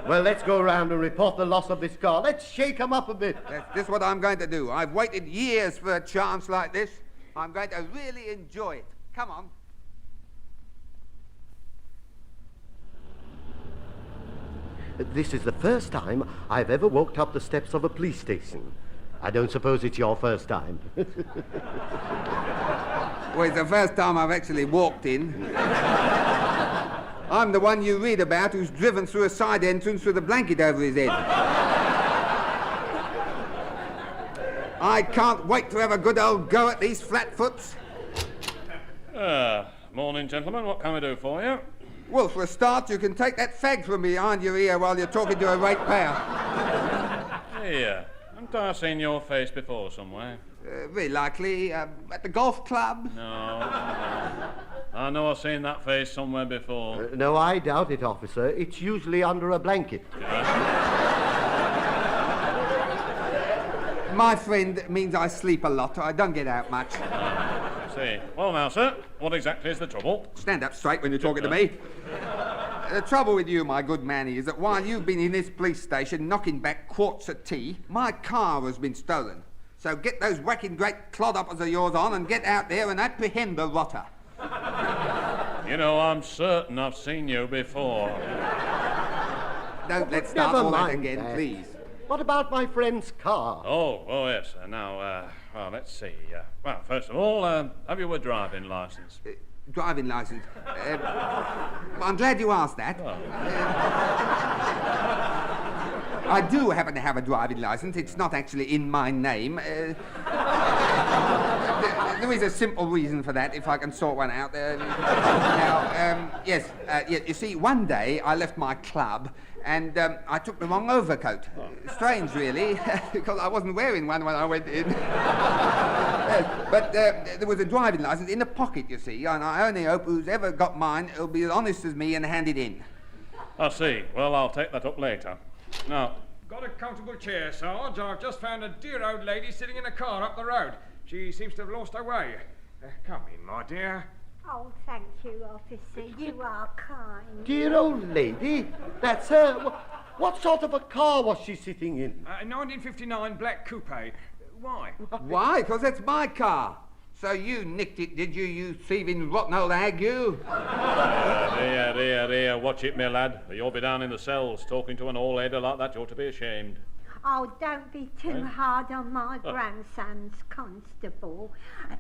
Well, let's go around and report the loss of this car. Let's shake 'em up a bit. That's just what I'm going to do. I've waited years for a chance like this. I'm going to really enjoy it. Come on. This is the first time I've ever walked up the steps of a police station. I don't suppose it's your first time. Well, it's the first time I've actually walked in. I'm the one you read about who's driven through a side entrance with a blanket over his head. I can't wait to have a good old go at these flatfoots. Morning, gentlemen. What can we do for you? Well, for a start, you can take that fag from behind your ear while you're talking to a ratepayer. Here. Haven't I seen your face before somewhere? Very likely. At the golf club? No. I know I've seen that face somewhere before. No, I doubt it, officer. It's usually under a blanket. My friend means I sleep a lot. I don't get out much. see. Well, now, sir, what exactly is the trouble? Stand up straight when you're talking to me. The trouble with you, my good Manny, is that while you've been in this police station knocking back quarts of tea, my car has been stolen. So get those whacking great clodhoppers of yours on and get out there and apprehend the rotter. You know, I'm certain I've seen you before. Don't let's start all that again, please. What about my friend's car? Oh, yes. Now, well, let's see. Well, first of all, have you a driving licence? Driving licence? I'm glad you asked that. Oh. I do happen to have a driving licence. It's not actually in my name. There is a simple reason for that, if I can sort one out. Yes, you see, one day I left my club and I took the wrong overcoat. Strange, really, because I wasn't wearing one when I went in. But there was a driving licence in the pocket, you see, and I only hope who's ever got mine will be as honest as me and hand it in. I see. Well, I'll take that up later. Now... Got a comfortable chair, Sarge. I've just found a dear old lady sitting in a car up the road. She seems to have lost her way. Come in, my dear. Oh, thank you, officer. You are kind. Dear old lady, that's her. What sort of a car was she sitting in? 1959 black coupe. Why? Why? Because that's my car. So you nicked it, did you, you thieving rotten old hag, you? Dear, watch it, my lad. You'll be down in the cells talking to an old lady like that. You ought to be ashamed. Oh, don't be too hard on my grandson's constable.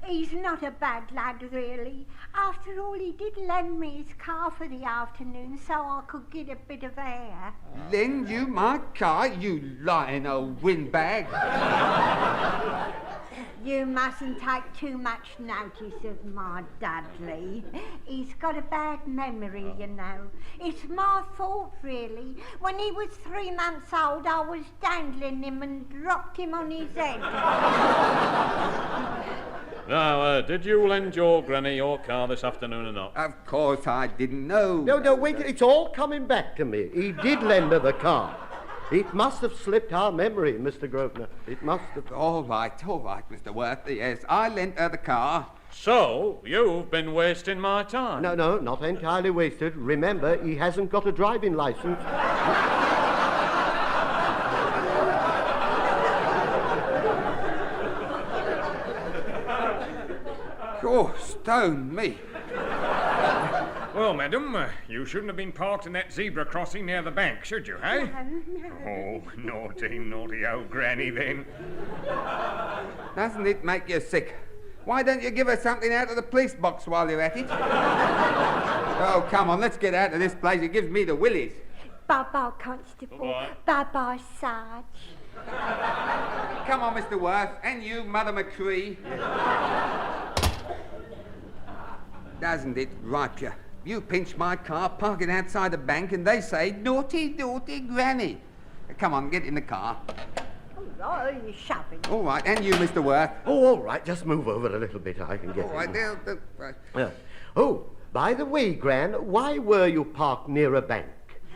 He's not a bad lad, really. After all, he did lend me his car for the afternoon so I could get a bit of air. Lend you my car, you lying old windbag? You mustn't take too much notice of my Dudley. He's got a bad memory, you know. It's my fault, really. When he was 3 months old, I was dangling him and dropped him on his head. Now, did you lend your granny your car this afternoon or not? Of course I didn't know. No, wait, it's all coming back to me. He did lend her the car. It must have slipped our memory, Mr. Grosvenor. It must have. All right, Mr. Worth. Yes, I lent her the car. So, you've been wasting my time? No, not entirely wasted. Remember, he hasn't got a driving licence. Oh, stone me. Well, madam, you shouldn't have been parked in that zebra crossing near the bank, should you, eh? No. Oh, naughty old granny, then. Doesn't it make you sick? Why don't you give her something out of the police box while you're at it? Oh, come on, let's get out of this place. It gives me the willies. Bye-bye, Constable. Bye-bye, Sarge. Come on, Mr. Worth, and you, Mother McCree. Doesn't it ripe you? You pinch my car, park it outside the bank, and they say, naughty granny. Come on, get in the car. Oh, you're shoving. All right, and you, Mr. Worth. Oh, all right, just move over a little bit. I can get all right, in. Right. Oh, by the way, Gran, why were you parked near a bank?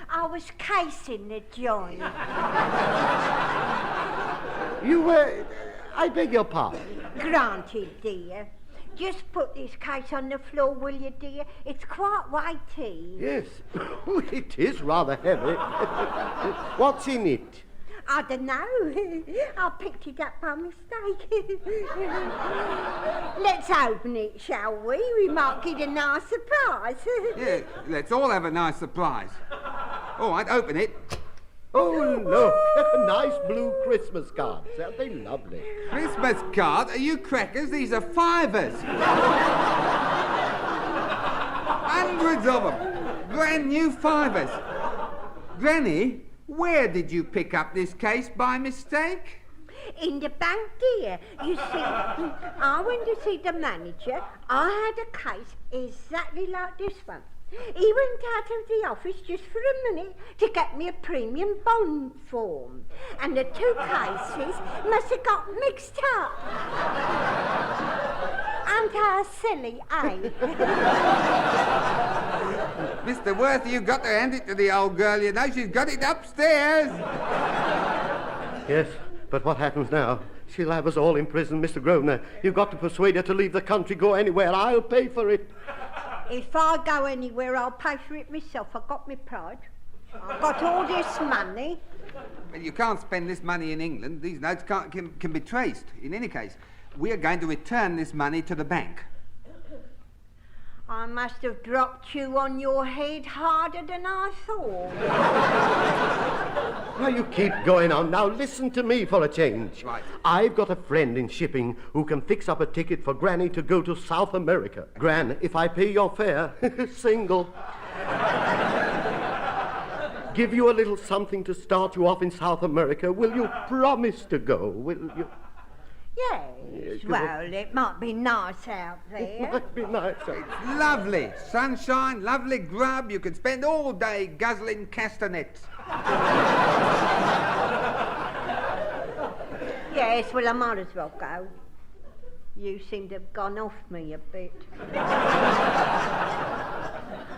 I was casing the joint. You were... I beg your pardon. Granted, dear. Just put this case on the floor, will you, dear? It's quite weighty. Yes, it is rather heavy. What's in it? I don't know. I picked it up by mistake. Let's open it, shall we? We might get a nice surprise. Yeah, let's all have a nice surprise. All right, open it. Oh, look, nice blue Christmas cards. Aren't they lovely? Christmas card? Are you crackers? These are fivers. Hundreds of them. Brand new fivers. Granny, where did you pick up this case by mistake? In the bank, dear. You see, I went to see the manager. I had a case exactly like this one. He went out of the office just for a minute to get me a premium bond form. And the two cases must have got mixed up. Aren't I silly, eh? Mr. Worth, you've got to hand it to the old girl, you know. She's got it upstairs. Yes, but what happens now? she'll have us all in prison, Mr. Grosvenor. You've got to persuade her to leave the country, go anywhere. I'll pay for it. If I go anywhere, I'll pay for it myself. I've got my pride. I've got all this money. Well, you can't spend this money in England. These notes can be traced. In any case, we are going to return this money to the bank. I must have dropped you on your head harder than I thought. Now, you keep going on. Now, listen to me for a change. Right. I've got a friend in shipping who can fix up a ticket for Granny to go to South America. Gran, if I pay your fare, single. Give you a little something to start you off in South America. Will you promise to go? Will you? Yes, well, it might be nice out there. It might be nice. Lovely. Sunshine, lovely grub. You could spend all day guzzling castanets. Yes, well, I might as well go. You seem to have gone off me a bit.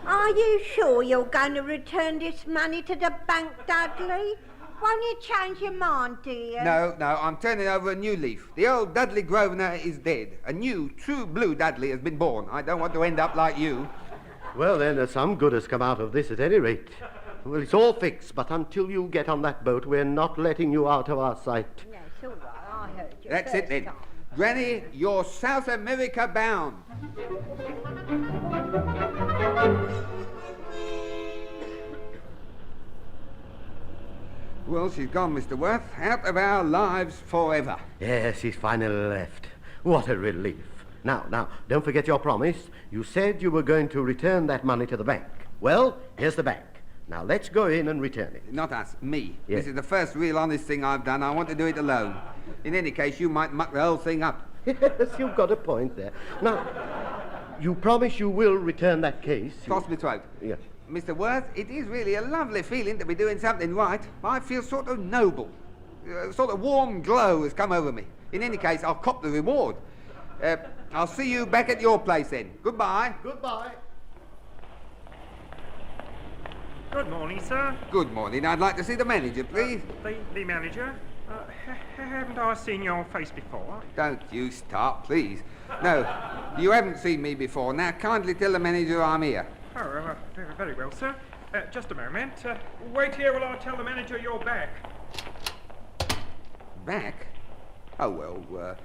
Are you sure you're going to return this money to the bank, Dudley? Won't you change your mind, dear? No, I'm turning over a new leaf. The old Dudley Grosvenor is dead. A new, true blue Dudley has been born. I don't want to end up like you. Well, then, some good has come out of this at any rate. Well, it's all fixed, but until you get on that boat, we're not letting you out of our sight. Yes, all right, I heard you. That's it, then. Granny, you're South America bound. Well, she's gone, Mr. Worth. Out of our lives forever. Yes, he's finally left. What a relief. Now, don't forget your promise. You said you were going to return that money to the bank. Well, here's the bank. Now, let's go in and return it. Not us, me. Yes. This is the first real honest thing I've done. I want to do it alone. In any case, you might muck the whole thing up. Yes, you've got a point there. Now, you promise you will return that case? Toss me throat. Yeah. Mr. Worth, it is really a lovely feeling to be doing something right. I feel sort of noble. A sort of warm glow has come over me. In any case, I'll cop the reward. I'll see you back at your place then. Goodbye. Goodbye. Good morning, sir. Good morning. I'd like to see the manager, please. The manager? Haven't I seen your face before? Don't you start, please. No, you haven't seen me before. Now, kindly tell the manager I'm here. Oh, very well, sir. Just a moment. Wait here while I tell the manager you're back. Back? Oh, well,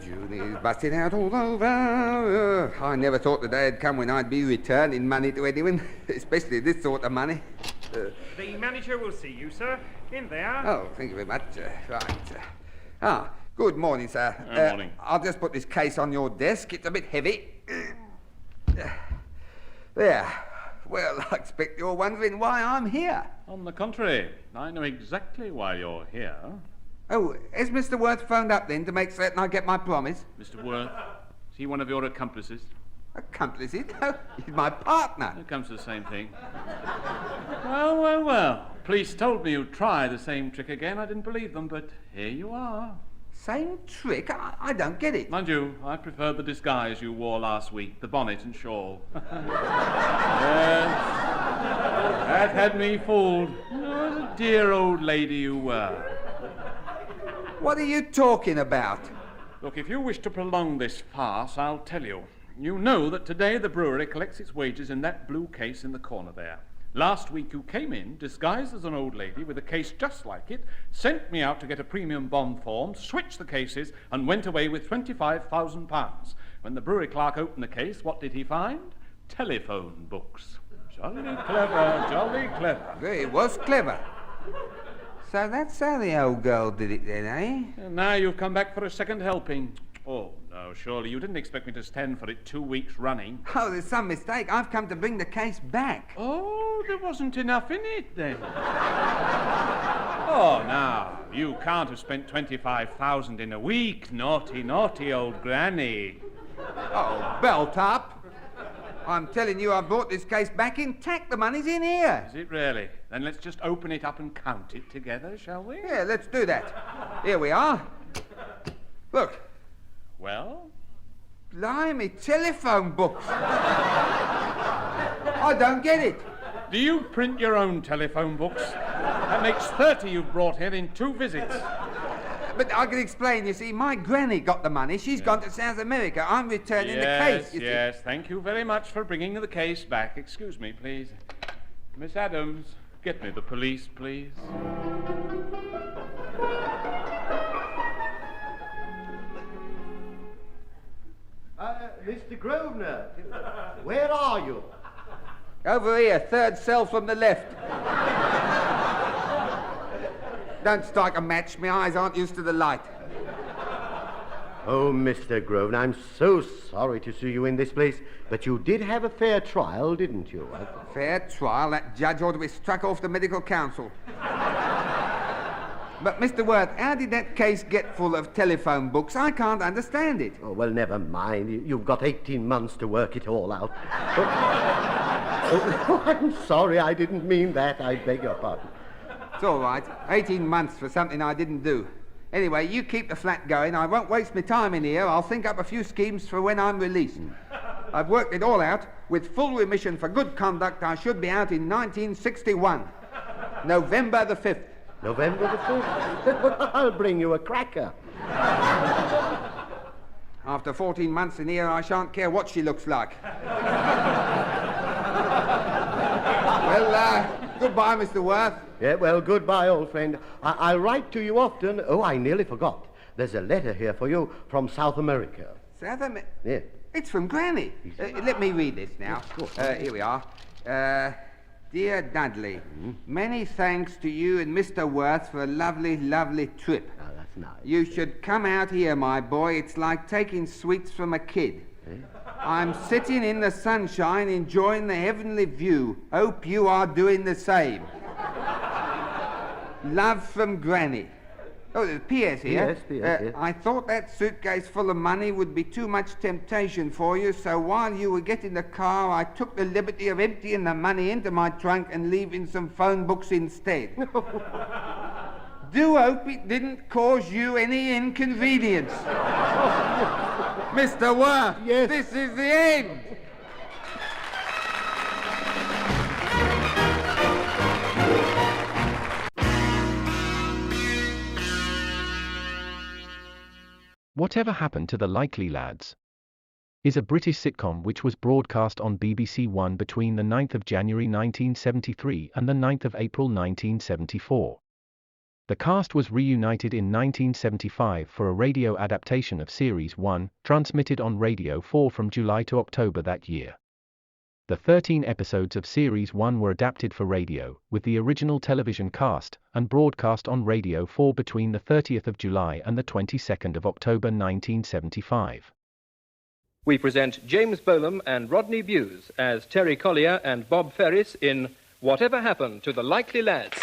Julie's busting out all over. I never thought the day had come when I'd be returning money to anyone, especially this sort of money. The manager will see you, sir. In there. Oh, thank you very much. Right. Good morning, sir. Good morning. I'll just put this case on your desk. It's a bit heavy. There. Well, I expect you're wondering why I'm here. On the contrary, I know exactly why you're here. Oh, has Mr. Worth phoned up then to make certain I get my promise? Mr. Worth, is he one of your accomplices? Accomplices? No, he's my partner. It comes to the same thing. Well. Police told me you'd try the same trick again. I didn't believe them, but here you are. Same trick? I don't get it. Mind you, I prefer the disguise you wore last week, the bonnet and shawl. Yes, that had me fooled. Oh, the dear old lady you were. What are you talking about? Look, if you wish to prolong this farce, I'll tell you. You know that today the brewery collects its wages in that blue case in the corner there. Last week you came in, disguised as an old lady, with a case just like it, sent me out to get a premium bond form, switched the cases, and went away with £25,000. When the brewery clerk opened the case, what did he find? Telephone books. Jolly clever, jolly clever. It was clever. So that's how the old girl did it then, eh? And now you've come back for a second helping. Oh, no, surely you didn't expect me to stand for it 2 weeks running. Oh, there's some mistake. I've come to bring the case back. Oh, there wasn't enough in it, then. Oh, now, you can't have spent 25,000 in a week. Naughty, naughty old granny. Oh, belt up. I'm telling you, I brought this case back intact. The money's in here. Is it really? Then let's just open it up and count it together, shall we? Yeah, let's do that. Here we are. Look. Well? Blimey, telephone books. I don't get it. Do you print your own telephone books? That makes 30 you've brought here in 2 visits. But I can explain, you see, my granny got the money. She's gone to South America. I'm returning the case, you see. Yes, thank you very much for bringing the case back. Excuse me, please. Miss Adams, get me the police, please. Mr. Grosvenor, where are you? Over here, third cell from the left. Don't strike a match. My eyes aren't used to the light. Oh, Mr. Grosvenor, I'm so sorry to see you in this place, but you did have a fair trial, didn't you? Fair trial? That judge ought to be struck off the medical council. But, Mr. Worth, how did that case get full of telephone books? I can't understand it. Oh, well, never mind. You've got 18 months to work it all out. Oh, I'm sorry. I didn't mean that. I beg your pardon. It's all right. 18 months for something I didn't do. Anyway, you keep the flat going. I won't waste my time in here. I'll think up a few schemes for when I'm released. I've worked it all out. With full remission for good conduct, I should be out in 1961. November the 5th. November the 5th? I'll bring you a cracker. After 14 months in here, I shan't care what she looks like. Well, goodbye, Mr. Worth. Yeah, well, goodbye, old friend. I'll write to you often. Oh, I nearly forgot. There's a letter here for you from South America. South America? Yeah. It's from Granny. Let me read this now. Here we are. Dear Dudley, many thanks to you and Mr. Worth for a lovely, lovely trip. Oh, that's nice. You should come out here, my boy. It's like taking sweets from a kid. I'm sitting in the sunshine enjoying the heavenly view. Hope you are doing the same. Love from Granny. Oh, there's P.S. here. Yes, P.S. Yes. I thought that suitcase full of money would be too much temptation for you, so while you were getting the car, I took the liberty of emptying the money into my trunk and leaving some phone books instead. Do hope it didn't cause you any inconvenience. Mr. Worth, yes. This is the end. Whatever Happened to the Likely Lads is a British sitcom which was broadcast on BBC One between the 9th of January 1973 and the 9th of April 1974. The cast was reunited in 1975 for a radio adaptation of Series 1, transmitted on Radio 4 from July to October that year. The 13 episodes of Series 1 were adapted for radio, with the original television cast, and broadcast on Radio 4 between the 30th of July and the 22nd of October 1975. We present James Bolam and Rodney Bewes as Terry Collier and Bob Ferris in Whatever Happened to the Likely Lads.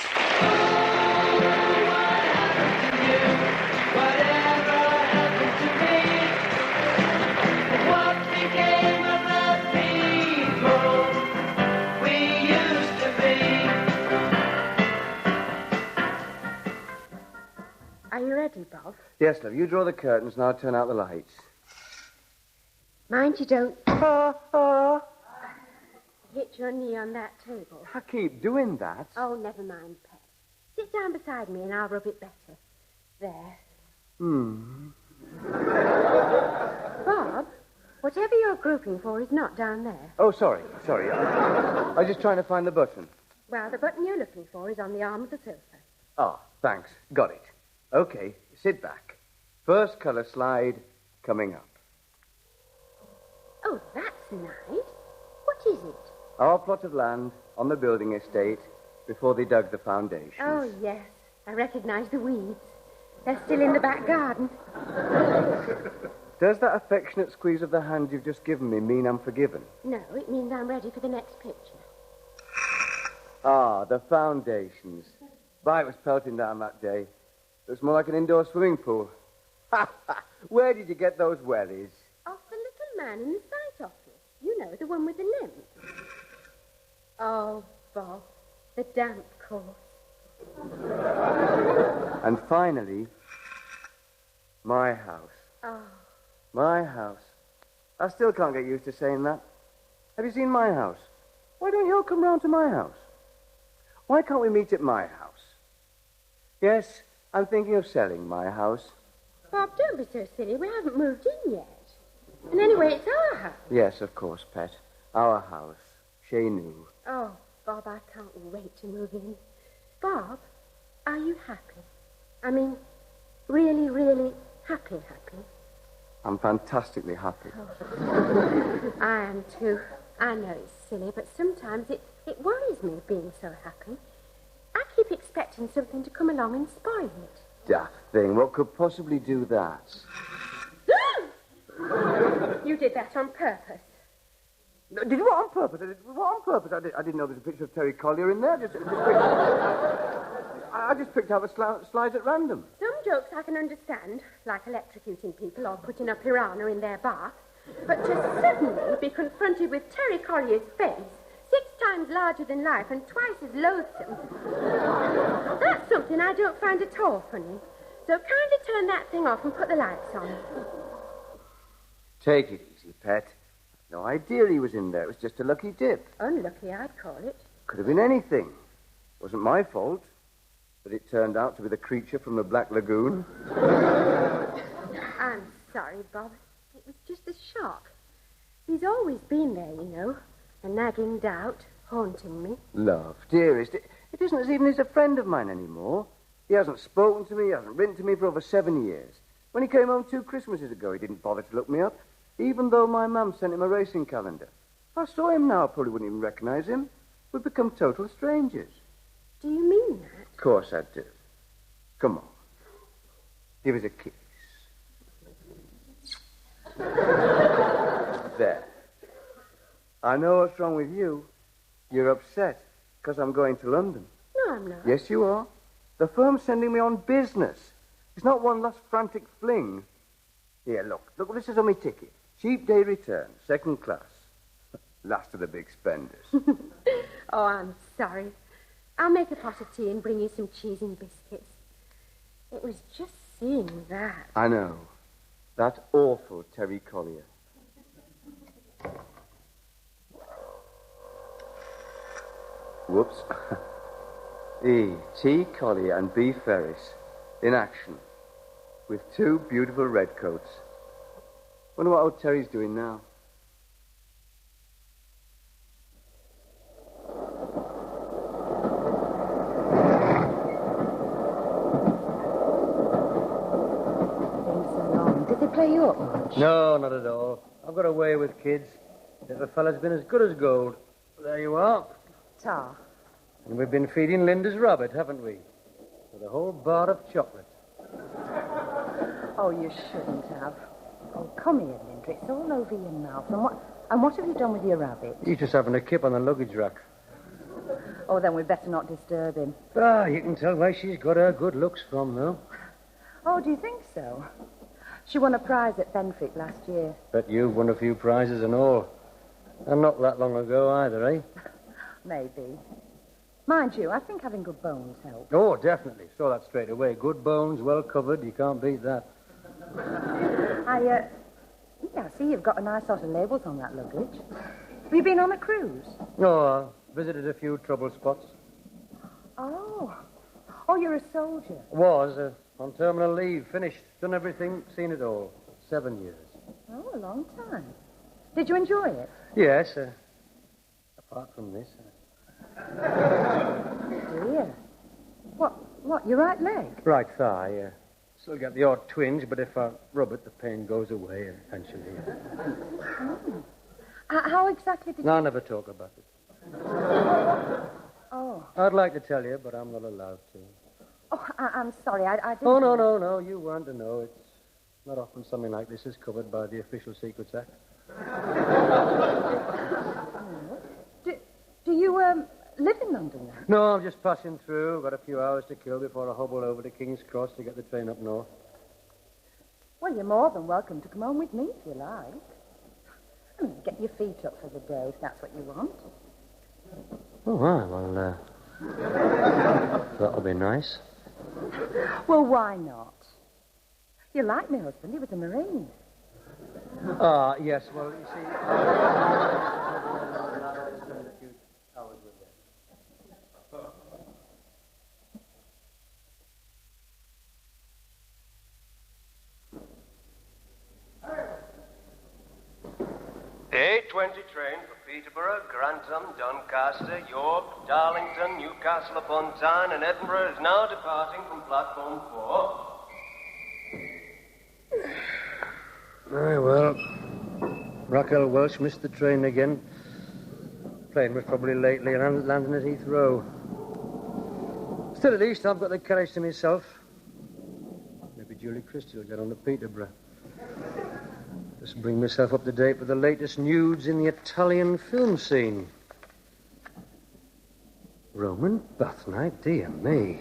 Are you ready, Bob? Yes, love. You draw the curtains and I'll turn out the lights. Mind you don't hit your knee on that table. I keep doing that. Oh, never mind, Pet. Sit down beside me and I'll rub it better. There. Bob, whatever you're groping for is not down there. Oh, sorry. I was just trying to find the button. Well, the button you're looking for is on the arm of the sofa. Oh, thanks. Got it. Okay, sit back. First colour slide coming up. Oh, that's nice. What is it? Our plot of land on the building estate before they dug the foundation. Oh, yes. I recognize the weeds. They're still in the back garden. Does that affectionate squeeze of the hand you've just given me mean I'm forgiven? No, it means I'm ready for the next picture. Ah, the foundations. By it was pelting down that day. Looks more like an indoor swimming pool. Where did you get those wellies? Off the little man in the site office. You know, the one with the limp. Oh, Bob, the damp course. And finally, my house. Oh. My house. I still can't get used to saying that. Have you seen my house? Why don't you all come round to my house? Why can't we meet at my house? Yes, I'm thinking of selling my house. Bob, don't be so silly. We haven't moved in yet. And anyway, it's our house. Yes, of course, Pet. Our house. Chez nous. Oh, Bob, I can't wait to move in. Bob, are you happy? I mean, really, really happy? I'm fantastically happy. I am too. I know it's silly, but sometimes it worries me being so happy. I keep expecting something to come along and spoil it. Daft thing. What could possibly do that? You did that on purpose. No, did you? What on purpose? What on purpose? I didn't know there was a picture of Terry Collier in there. I just picked out the slides at random. Some jokes I can understand, like electrocuting people or putting a piranha in their bath. But to suddenly be confronted with Terry Collier's face, 6 times larger than life and twice as loathsome, that's something I don't find at all funny. So kindly turn that thing off and put the lights on. Take it easy, Pet. No idea he was in there. It was just a lucky dip. Unlucky, I'd call it. Could have been anything. Wasn't my fault that it turned out to be the creature from the Black Lagoon. I'm sorry, Bob. It was just a shock. He's always been there, you know. A nagging doubt, haunting me. Love, dearest, it isn't as even he's a friend of mine anymore. He hasn't spoken to me, he hasn't written to me for over 7 years. When he came home 2 Christmases ago, he didn't bother to look me up, even though my mum sent him a racing calendar. If I saw him now, I probably wouldn't even recognize him. We'd become total strangers. Do you mean that? Of course I do. Come on. Give us a kiss. There. I know what's wrong with you. You're upset because I'm going to London. No, I'm not. Yes, you are. The firm's sending me on business. It's not one last frantic fling. Here, look, this is on my ticket. Cheap day return, 2nd class. Last of the big spenders. Oh, I'm sorry. I'll make a pot of tea and bring you some cheese and biscuits. It was just seeing that. I know. That awful Terry Collier. Whoops. T. Collier and B. Ferris in action with 2 beautiful redcoats. Wonder what old Terry's doing now. Did they play you up much? No, not at all. I've got away with kids. The fella's been as good as gold. There you are. Tar. And we've been feeding Linda's rabbit, haven't we? With a whole bar of chocolate. Oh, you shouldn't have. Oh, come here, Linda. It's all over your mouth. And what have you done with your rabbit? He's just having a kip on the luggage rack. Oh, then we'd better not disturb him. Ah, you can tell where she's got her good looks from, though. Oh, do you think so? She won a prize at Benfic last year. Bet you've won a few prizes and all. And not that long ago either, eh? Maybe. Mind you, I think having good bones helps. Oh, definitely. Saw that straight away. Good bones, well covered. You can't beat that. I see you've got a nice lot of labels on that luggage. Have you been on a cruise? Oh, I visited a few trouble spots. Oh, you're a soldier. Was, on terminal leave. Finished. Done everything. Seen it all. 7 years. Oh, a long time. Did you enjoy it? Yes, apart from this. Dear. What, your right leg? Right thigh, Still get the odd twinge, but if I rub it, the pain goes away eventually. How exactly did you... No, I'll never talk about it. Oh. I'd like to tell you, but I'm not allowed to. Oh, I'm sorry, I didn't... Oh, no, you weren't to know. It's not often something like this is covered by the Official Secrets Act. Do you, live in London then? No, I'm just passing through. Got a few hours to kill before I hobble over to King's Cross to get the train up north. Well, you're more than welcome to come home with me if you like. I mean, get your feet up for the day if that's what you want. Oh, well, that'll be nice. Well, why not? You like my husband. He was a Marine. Ah, yes, well, you see... The 8:20 train for Peterborough, Grantham, Doncaster, York, Darlington, Newcastle upon Tyne, and Edinburgh is now departing from platform 4. Very well. Raquel Welsh missed the train again. Plane was probably lately and landing at Heathrow. Still, at least I've got the carriage to myself. Maybe Julie Christie will get on to Peterborough. Just bring myself up to date with the latest nudes in the Italian film scene. Roman bath night, dear me.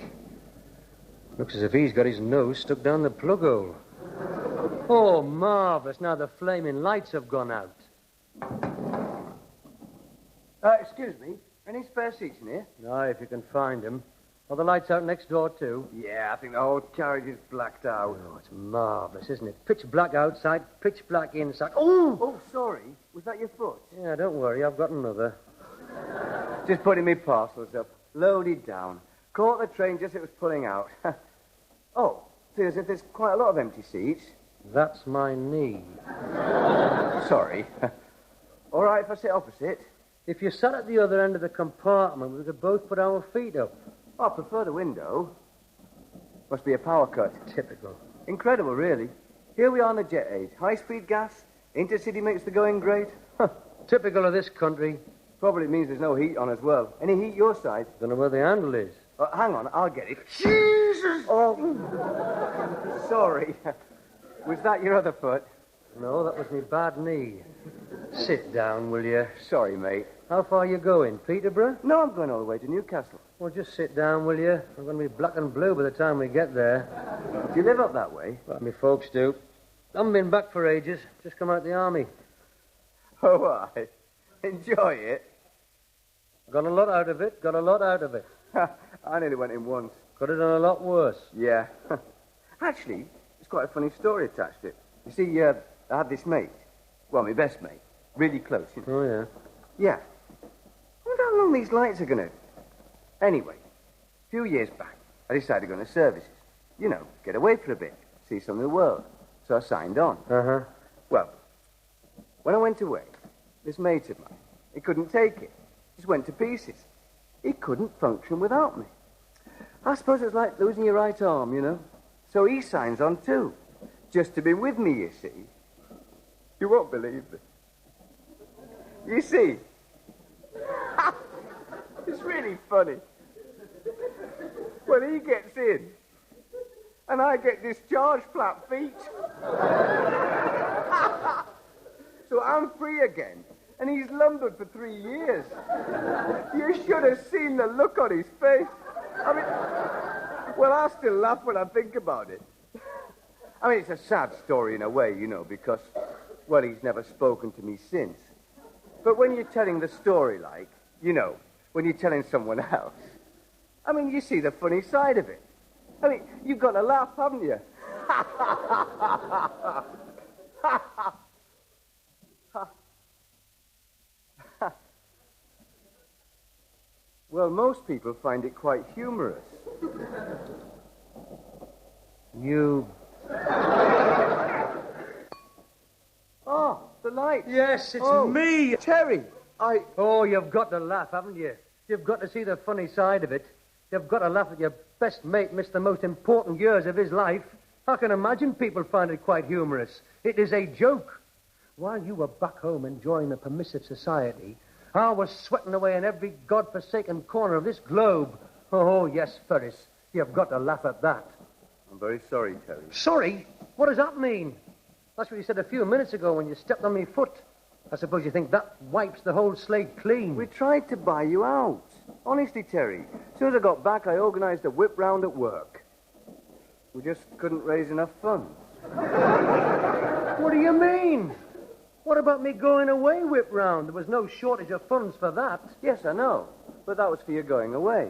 Looks as if he's got his nose stuck down the plug hole. Oh, marvellous. Now the flaming lights have gone out. Excuse me. Any spare seats in here? No, if you can find them. Are the lights out next door, too? Yeah, I think the whole carriage is blacked out. Oh, it's marvellous, isn't it? Pitch black outside, pitch black inside. Oh, sorry. Was that your foot? Yeah, don't worry. I've got another. Just putting me parcels up. Loaded down. Caught the train just as it was pulling out. Oh, seems as if there's quite a lot of empty seats. That's my knee. Sorry. All right if I sit opposite? If you sat at the other end of the compartment, we could both put our feet up. I prefer the window. Must be a power cut. Typical. Incredible, really. Here we are in the jet age. High-speed gas. Intercity makes the going great. Typical of this country. Probably means there's no heat on as well. Any heat your side? Don't know where the handle is. Hang on, I'll get it. Jesus! Oh, sorry. Was that your other foot? No, that was my bad knee. Sit down, will you? Sorry, mate. How far are you going? Peterborough? No, I'm going all the way to Newcastle. Well, just sit down, will you? I'm going to be black and blue by the time we get there. Do you live up that way? Well, me folks do. Haven't been back for ages. Just come out of the army. Oh, I enjoy it. Got a lot out of it. Got a lot out of it. I nearly went in once. Could have done a lot worse. Yeah. Actually, there's quite a funny story attached to it. You see, I had this mate. Well, my best mate. Really close, you know. Oh, yeah. Yeah. I wonder how long these lights are going to... Anyway, a few years back, I decided to go into services. You know, get away for a bit, see some of the world. So I signed on. Uh-huh. Well, when I went away, this mate of mine, he couldn't take it. Just went to pieces. He couldn't function without me. I suppose it's like losing your right arm, you know. So he signs on too. Just to be with me, you see. You won't believe it. You see, it's really funny. When he gets in, and I get discharged flat feet. So I'm free again, and he's lumbered for 3 years. You should have seen the look on his face. I mean, well, I still laugh when I think about it. I mean, it's a sad story in a way, you know, because, well, he's never spoken to me since. But when you're telling the story, like, you know, when you're telling someone else, I mean, you see the funny side of it. I mean, you've got to laugh, haven't you? Well, most people find it quite humorous. You... Oh, the light. Yes, it's me. Terry, Oh, you've got to laugh, haven't you? You've got to see the funny side of it. You've got to laugh that your best mate missed the most important years of his life. I can imagine people find it quite humorous. It is a joke. While you were back home enjoying a permissive society, I was sweating away in every godforsaken corner of this globe. Oh, yes, Ferris, you've got to laugh at that. I'm very sorry, Terry. Sorry? What does that mean? That's what you said a few minutes ago when you stepped on my foot. I suppose you think that wipes the whole slate clean. We tried to buy you out. Honestly, Terry, as soon as I got back, I organised a whip round at work. We just couldn't raise enough funds. What do you mean? What about me going away whip round? There was no shortage of funds for that. Yes, I know. But that was for you going away.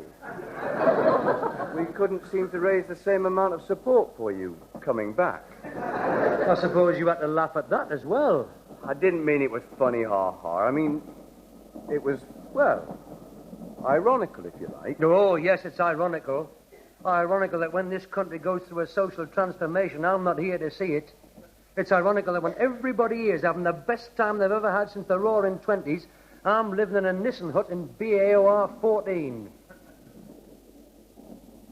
We couldn't seem to raise the same amount of support for you coming back. I suppose you had to laugh at that as well. I didn't mean it was funny, ha-ha. I mean, it was, well, ironical, if you like. Oh, yes, it's ironical. Ironical that when this country goes through a social transformation, I'm not here to see it. It's ironical that when everybody is having the best time they've ever had since the Roaring Twenties, I'm living in a Nissen hut in BAOR 14.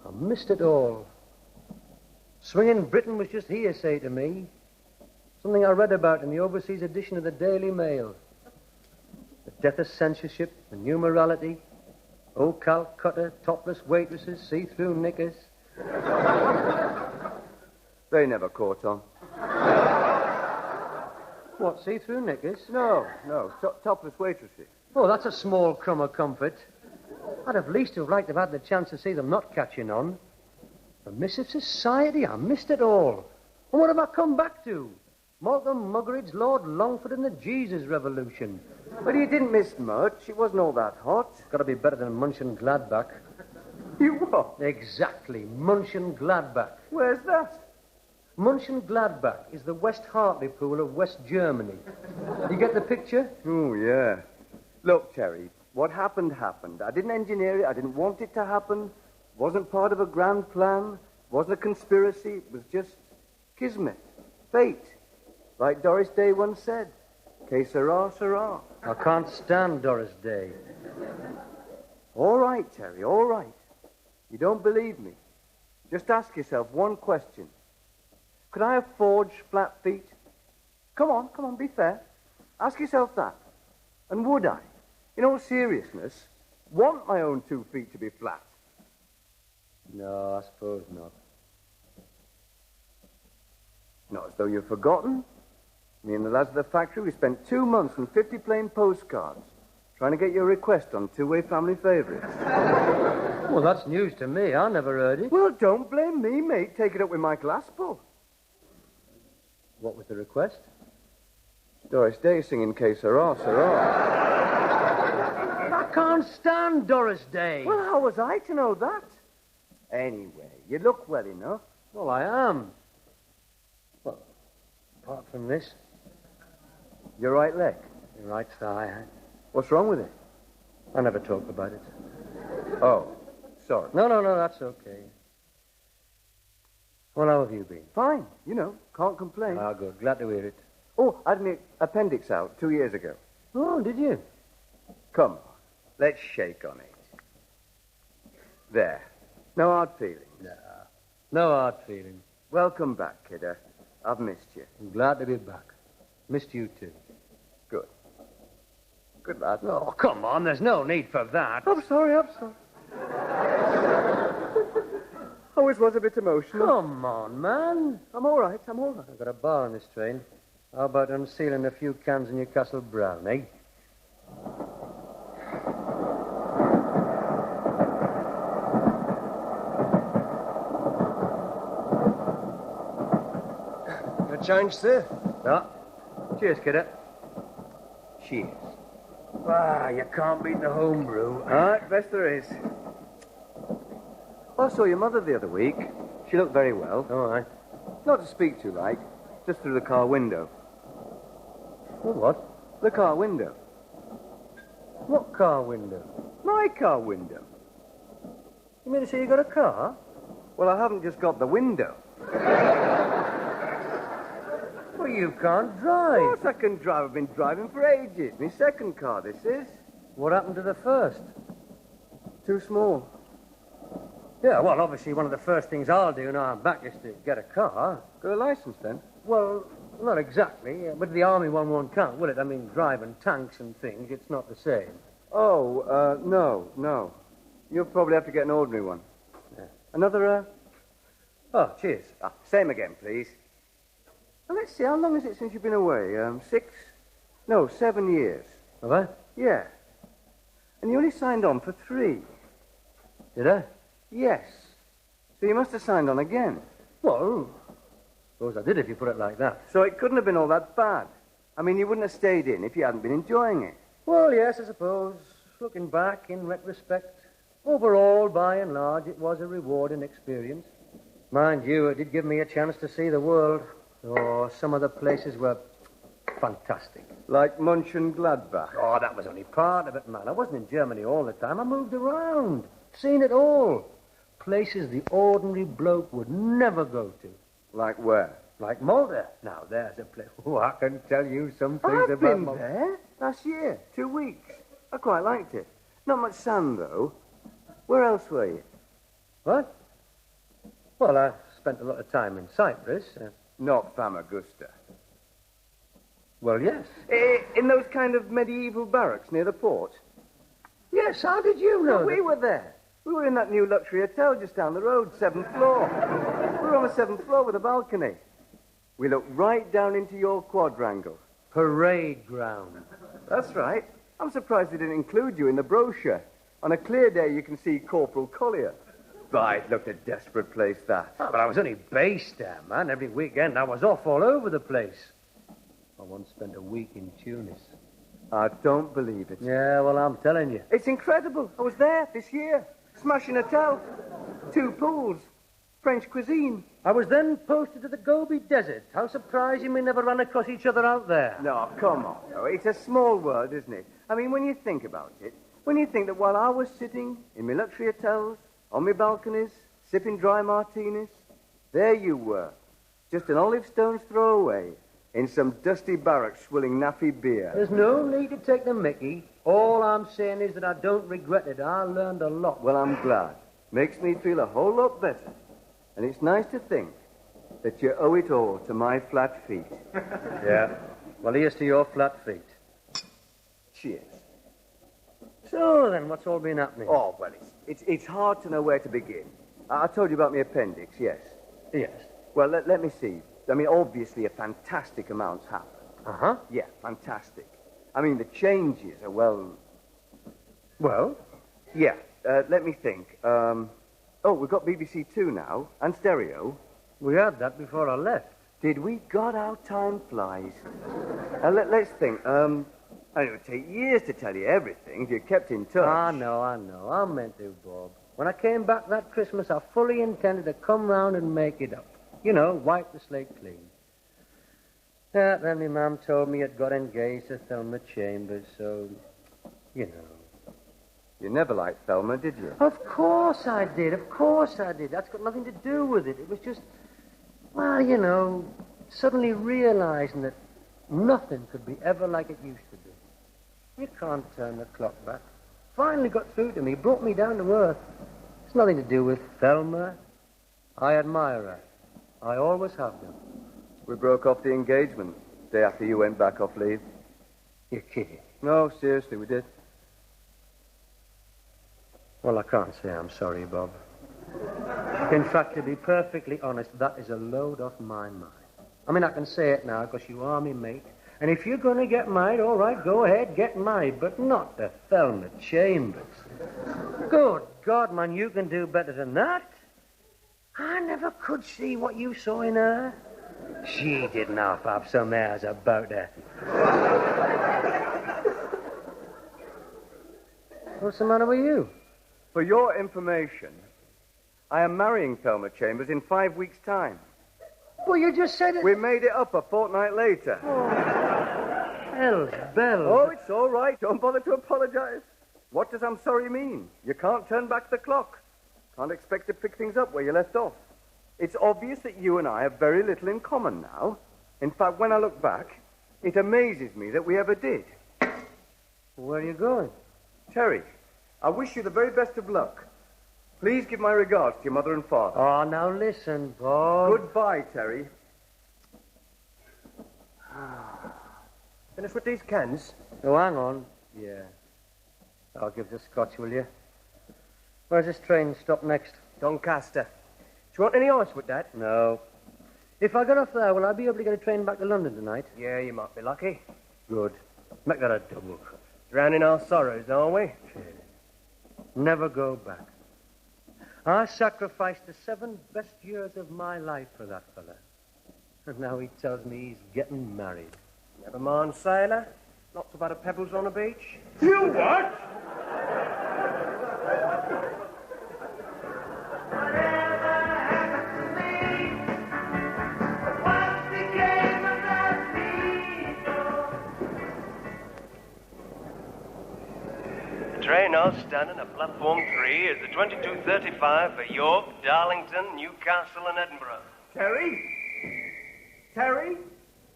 I missed it all. Swinging Britain was just hearsay to me. Something I read about in the overseas edition of the Daily Mail. The death of censorship, the new morality, old Calcutta, topless waitresses, see-through knickers. They never caught on. What, see-through knickers? No, topless waitresses. Oh, that's a small crumb of comfort. I'd at least have liked to have had the chance to see them not catching on. The Missive Society, I missed it all. And what have I come back to? Malcolm Muggeridge, Lord Longford, and the Jesus Revolution. But you didn't miss much. It wasn't all that hot. Got to be better than Munchen Gladbach. You what? Exactly, Munchen Gladbach. Where's that? Munchen Gladbach is the West Hartlepool of West Germany. You get the picture? Oh, yeah. Look, Terry, what happened happened. I didn't engineer it. I didn't want it to happen. Wasn't part of a grand plan. Wasn't a conspiracy. It was just kismet. Fate. Like Doris Day once said. Que sera, sera. I can't stand Doris Day. All right, Terry, all right. You don't believe me? Just ask yourself one question. Could I have forged flat feet? Come on, be fair. Ask yourself that. And would I, in all seriousness, want my own 2 feet to be flat? No, I suppose not. Not as though you've forgotten. Me and the lads at the factory, we spent 2 months and 50 plain postcards trying to get your request on two-way family favourites. Well, that's news to me. I never heard it. Well, don't blame me, mate. Take it up with Michael Aspel. What was the request? Doris Day singing Que sera, sera. I can't stand Doris Day. Well, how was I to know that? Anyway, you look well enough. Well, I am. Well, apart from this, your right leg. your right thigh. What's wrong with it? I never talk about it. Oh, sorry. No, that's okay. Well, how have you been? Fine, can't complain. Ah, good. Glad to hear it. Oh, I had my appendix out 2 years ago. Oh, did you? Come on, let's shake on it. There. No hard feelings. Nah, no hard feelings. Welcome back, kidder. I've missed you. I'm glad to be back. Missed you too. Good. Good lad. Oh, come on, there's no need for that. I'm sorry. Always was a bit emotional. Come on, man. I'm all right. I've got a bar on this train. How about unsealing a few cans of Newcastle Brown, eh? Your change, sir? No. Cheers, kidder. Cheers. Ah, you can't beat the home brew. All right, best there is. I saw your mother the other week. She looked very well. All right. Not to speak to, like. Just through the car window. Well, what? The car window. What car window? My car window. You mean to say you got a car? Well, I haven't just got the window. Well, you can't drive. Of course I can drive. I've been driving for ages. My second car, this is. What happened to the first? Too small. Yeah, well, obviously one of the first things I'll do now I'm back is to get a car. Got a license, then? Well, not exactly. But the Army one won't count, will it? I mean, driving tanks and things, it's not the same. Oh, no. You'll probably have to get an ordinary one. Yeah. Another, Oh, cheers. Same again, please. Now, let's see, how long is it since you've been away? 6? No, 7 years. Have I? Yeah. And you only signed on for 3. Did I? Yes. So you must have signed on again. Well, suppose I did if you put it like that. So it couldn't have been all that bad. I mean, you wouldn't have stayed in if you hadn't been enjoying it. Well, yes, I suppose. Looking back in retrospect, overall, by and large, it was a rewarding experience. Mind you, it did give me a chance to see the world. Oh, some of the places were fantastic. Like Munchen Gladbach. Oh, that was only part of it, man. I wasn't in Germany all the time. I moved around, seen it all. Places the ordinary bloke would never go to. Like where? Like Malta. Now, there's a place. Oh, I can tell you some things I've about been Malta. there last year, 2 weeks. I quite liked it. Not much sand, though. Where else were you? What? Well, I spent a lot of time in Cyprus. Not Famagusta. Well, yes. In those kind of medieval barracks near the port? Yes, how did you know? We were there. We were in that new luxury hotel just down the road, 7th floor. We were on the 7th floor with a balcony. We looked right down into your quadrangle. Parade ground. That's right. I'm surprised they didn't include you in the brochure. On a clear day, you can see Corporal Collier. Right, looked a desperate place, that. Oh, but I was only based there, man. Every weekend I was off all over the place. I once spent a week in Tunis. I don't believe it. Yeah, well, I'm telling you. It's incredible. I was there this year. Smashing hotel. 2 pools. French cuisine. I was then posted to the Gobi Desert. How surprising we never ran across each other out there. No, come on. No, it's a small world, isn't it? I mean, when you think about it, when you think that while I was sitting in my luxury hotels, on my balconies, sipping dry martinis, there you were, just an olive stone's throw away, in some dusty barracks swilling naffy beer. There's no need to take the mickey. All I'm saying is that I don't regret it. I learned a lot. Well, I'm glad. Makes me feel a whole lot better. And it's nice to think that you owe it all to my flat feet. Yeah. Well, here's to your flat feet. Cheers. So then, what's all been happening? Oh, well, it's hard to know where to begin. I told you about my appendix, yes? Yes. Well, let me see. I mean, obviously a fantastic amount's happened. Uh-huh. Yeah, fantastic. I mean, the changes are, well... Well? Yeah, let me think. We've got BBC Two now, and stereo. We had that before I left. Did we? God, how time flies. Let's think. It would take years to tell you everything if you kept in touch. I know. I meant to, Bob. When I came back that Christmas, I fully intended to come round and make it up. You know, wipe the slate clean. Yeah, then my mum told me I'd got engaged to Thelma Chambers, so, you know. You never liked Thelma, did you? Of course I did. That's got nothing to do with it. It was just, well, you know, suddenly realizing that nothing could be ever like it used to be. You can't turn the clock back. Finally got through to me, brought me down to earth. It's nothing to do with Thelma. I admire her. I always have done. We broke off the engagement day after you went back off leave. You're kidding. No, seriously, we did. Well, I can't say I'm sorry, Bob. In fact, to be perfectly honest, that is a load off my mind. I mean, I can say it now because you are my mate. And if you're going to get married, all right, go ahead, get married, but not to Thelma Chambers. Good God, man, you can do better than that. I never could see what you saw in her. She didn't have some airs about her. What's the matter with you? For your information, I am marrying Thelma Chambers in 5 weeks' time. Well, you just said it. We made it up a fortnight later. Hell's bells. Oh, it's all right. Don't bother to apologize. What does I'm sorry mean? You can't turn back the clock. Can't expect to pick things up where you left off. It's obvious that you and I have very little in common now. In fact, when I look back, it amazes me that we ever did. Where are you going? Terry, I wish you the very best of luck. Please give my regards to your mother and father. Oh, now listen, Bob. Goodbye, Terry. Finish with these cans? Oh, hang on. Yeah. I'll give the scotch, will you? Where's this train stop next? Doncaster. Do you want any ice with that? No. If I get off there, will I be able to get a train back to London tonight? Yeah, you might be lucky. Good. Make that a double. Drowning our sorrows, are we? Never go back. I sacrificed the 7 best years of my life for that fella. And now he tells me he's getting married. Never mind, sailor. Lots of other pebbles on the beach. You what? The train now standing at platform 3 is the 22:35 for York, Darlington, Newcastle and Edinburgh. Terry? Terry,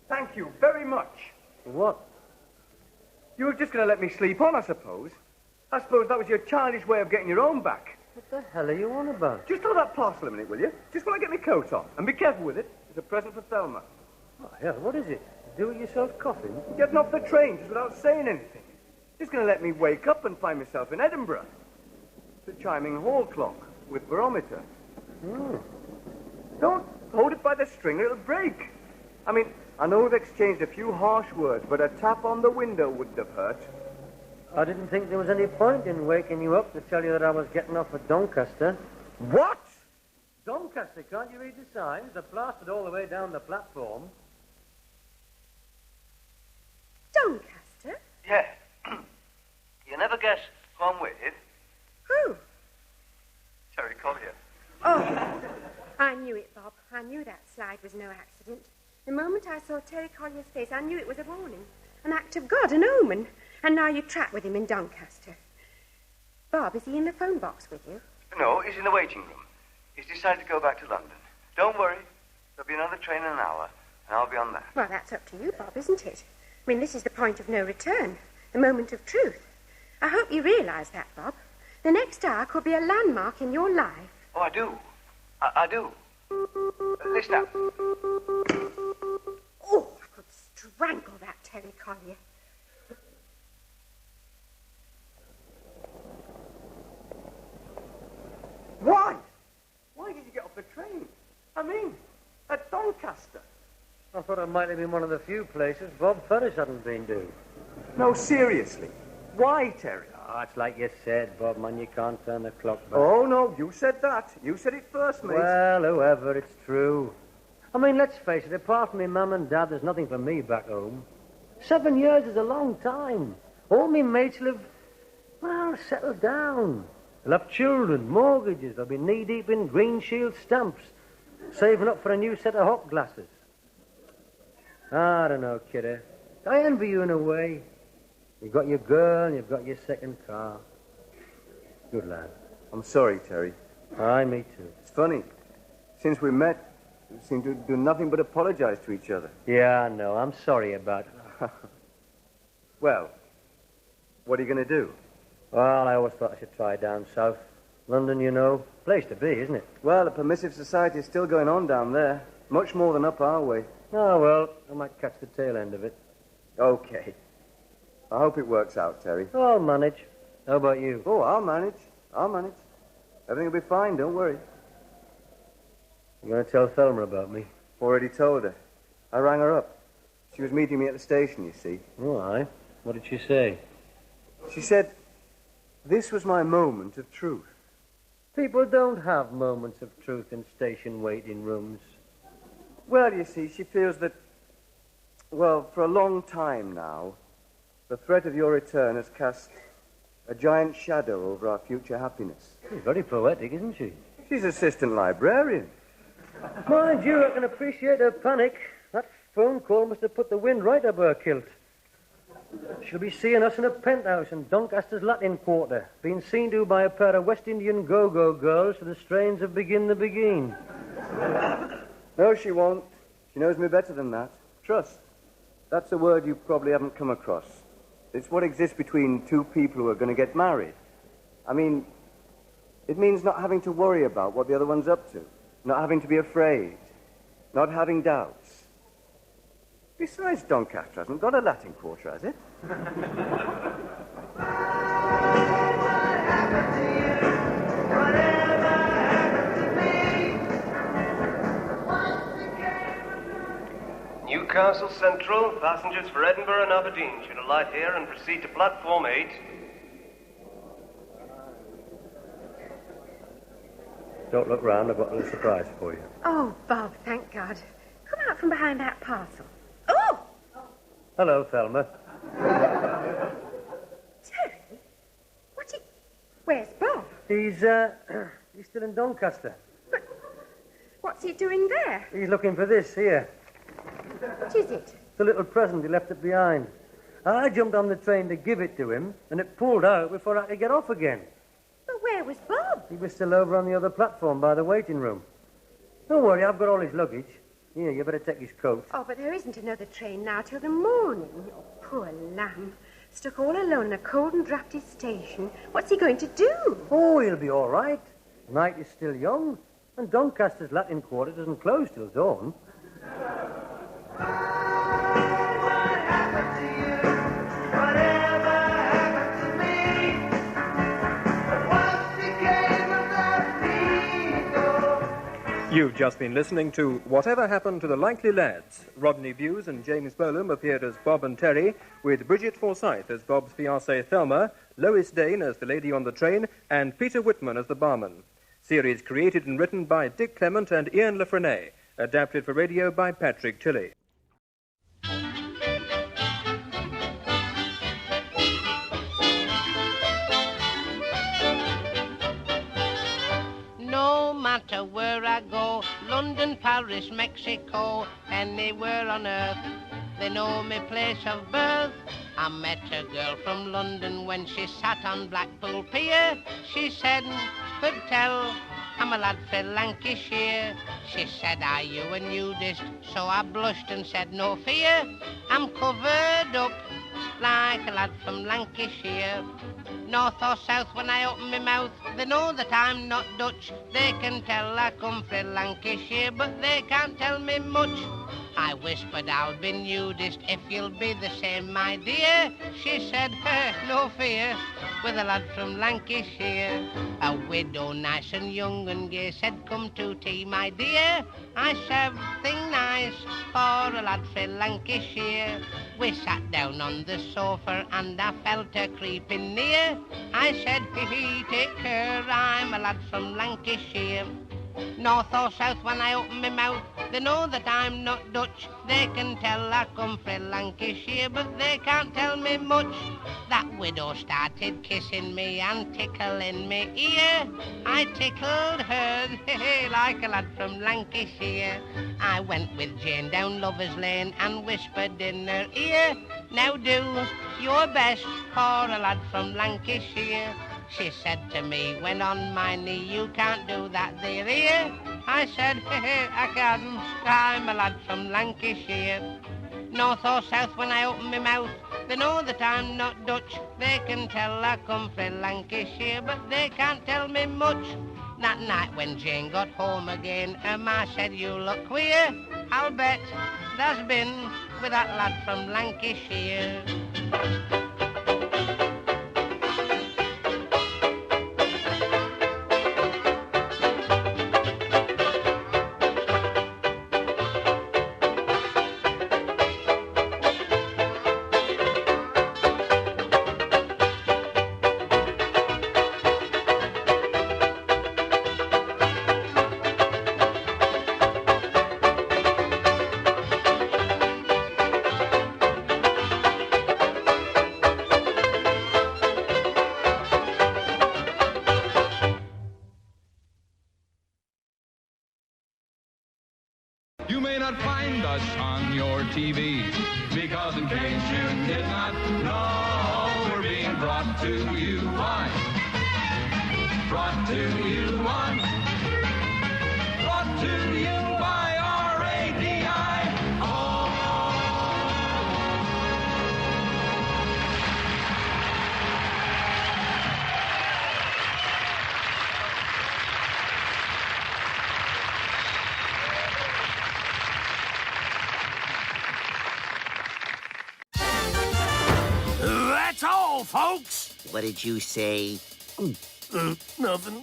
thank you very much. What? You were just going to let me sleep on, I suppose. I suppose that was your childish way of getting your own back. What the hell are you on about? Just hold that parcel a minute, will you? Just while I get my coat on. And be careful with it. It's a present for Thelma. Oh, hell, what is it? Do-it-yourself coffin? Getting off the train just without saying anything. Just going to let me wake up and find myself in Edinburgh. It's a chiming hall clock with barometer. Oh. Don't hold it by the string or it'll break. I mean, I know we've exchanged a few harsh words, but a tap on the window wouldn't have hurt. I didn't think there was any point in waking you up to tell you that I was getting off at Doncaster. What? Doncaster, can't you read the signs? They're plastered all the way down the platform. Doncaster? Yeah. You never guess who I'm with? Who? Terry Collier. Oh, I knew it, Bob. I knew that slide was no accident. The moment I saw Terry Collier's face, I knew it was a warning, an act of God, an omen. And now you're trapped with him in Doncaster. Bob, is he in the phone box with you? No, he's in the waiting room. He's decided to go back to London. Don't worry. There'll be another train in an hour, and I'll be on that. Well, that's up to you, Bob, isn't it? I mean, this is the point of no return, the moment of truth. I hope you realise that, Bob. The next hour could be a landmark in your life. Oh, I do. I do. Listen up. Oh, I could strangle that Terry Collier. Why? Why did you get off the train? I mean, at Doncaster. I thought it might have been one of the few places Bob Ferris hadn't been to. No, seriously. Why, Terry? Oh, it's like you said, Bob, man. You can't turn the clock back. Oh, no, you said that. You said it first, mate. Well, whoever, it's true. I mean, let's face it, apart from my mum and dad, there's nothing for me back home. 7 years is a long time. All me mates will have, well, settled down. They'll have children, mortgages, they'll be knee-deep in Green Shield stamps, saving up for a new set of hop glasses. I don't know, kidder. I envy you in a way. You've got your girl and you've got your second car. Good lad. I'm sorry, Terry. Aye, me too. It's funny. Since we met, we seem to do nothing but apologize to each other. Yeah, I know. I'm sorry about it. Well, what are you going to do? Well, I always thought I should try down south. London, you know, place to be, isn't it? Well, the permissive society is still going on down there. Much more than up our way. Oh, well, I might catch the tail end of it. Okay. I hope it works out, Terry. I'll manage. How about you? Oh, I'll manage. I'll manage. Everything will be fine, don't worry. You going to tell Thelma about me? Already told her. I rang her up. She was meeting me at the station, you see. Oh, aye. What did she say? She said, this was my moment of truth. People don't have moments of truth in station waiting rooms. Well, you see, she feels that, well, for a long time now, the threat of your return has cast a giant shadow over our future happiness. She's very poetic, isn't she? She's assistant librarian. Mind you, I can appreciate her panic. That phone call must have put the wind right up her kilt. She'll be seeing us in a penthouse in Doncaster's Latin Quarter, being seen to by a pair of West Indian go-go girls to the strains of Begin the Begin. No, she won't. She knows me better than that. Trust. That's a word you probably haven't come across. It's what exists between two people who are going to get married. I mean, it means not having to worry about what the other one's up to, not having to be afraid, not having doubts. Besides, Doncaster hasn't got a Latin Quarter, has it? Newcastle Central, passengers for Edinburgh and Aberdeen should alight here and proceed to platform 8. Don't look round, I've got a little surprise for you. Oh, Bob, thank God. Come out from behind that parcel. Oh! Hello, Thelma. Terry? Where's Bob? He's still in Doncaster. But what's he doing there? He's looking for this here. What is it? The little present, he left it behind. I jumped on the train to give it to him, and it pulled out before I could get off again. But where was Bob? He was still over on the other platform by the waiting room. Don't worry, I've got all his luggage. Here, you better take his coat. Oh, but there isn't another train now till the morning. Oh, poor lamb. Stuck all alone in a cold and drafty station. What's he going to do? Oh, he'll be all right. Night is still young, and Doncaster's Latin Quarter doesn't close till dawn. You've just been listening to Whatever Happened to the Likely Lads. Rodney Bewes and James Bolam appeared as Bob and Terry, with Bridget Forsyth as Bob's fiancée Thelma, Lois Dane as the lady on the train, and Peter Whitman as the barman. Series created and written by Dick Clement and Ian Lafrenay. Adapted for radio by Patrick Tilley. No matter where I go, London, Paris, Mexico, anywhere on earth, they know me place of birth. I met a girl from London when she sat on Blackpool Pier. She said, could tell, I'm a lad from Lancashire. She said, are you a nudist? So I blushed and said, no fear, I'm covered up like a lad from Lancashire. North or south, when I open my mouth, they know that I'm not Dutch. They can tell I come from Lancashire, but they can't tell me much. I whispered, I'll be nudist if you'll be the same, my dear. She said, no fear, with a lad from Lancashire. A widow, nice and young and gay, said, come to tea, my dear. I said, thing nice for a lad from Lancashire. We sat down on the sofa and I felt her creeping near. I said, take care, I'm a lad from Lancashire. North or south, when I open my mouth, they know that I'm not Dutch. They can tell I come from Lancashire, but they can't tell me much. That widow started kissing me and tickling me ear. I tickled her like a lad from Lancashire. I went with Jane down Lover's Lane and whispered in her ear, now do your best for a lad from Lancashire. She said to me, when on my knee, you can't do that there, here. I said, I can, I'm a lad from Lancashire. North or south, when I open my mouth, they know that I'm not Dutch. They can tell I come from Lancashire, but they can't tell me much. That night when Jane got home again, her ma said, you look queer. I'll bet that's been with that lad from Lancashire. You may not find us on your TV, because in case you did not know, we're being brought to you on. Brought to you on. Brought to you by R-A-D-I. That's all, folks. What did you say? Nothing.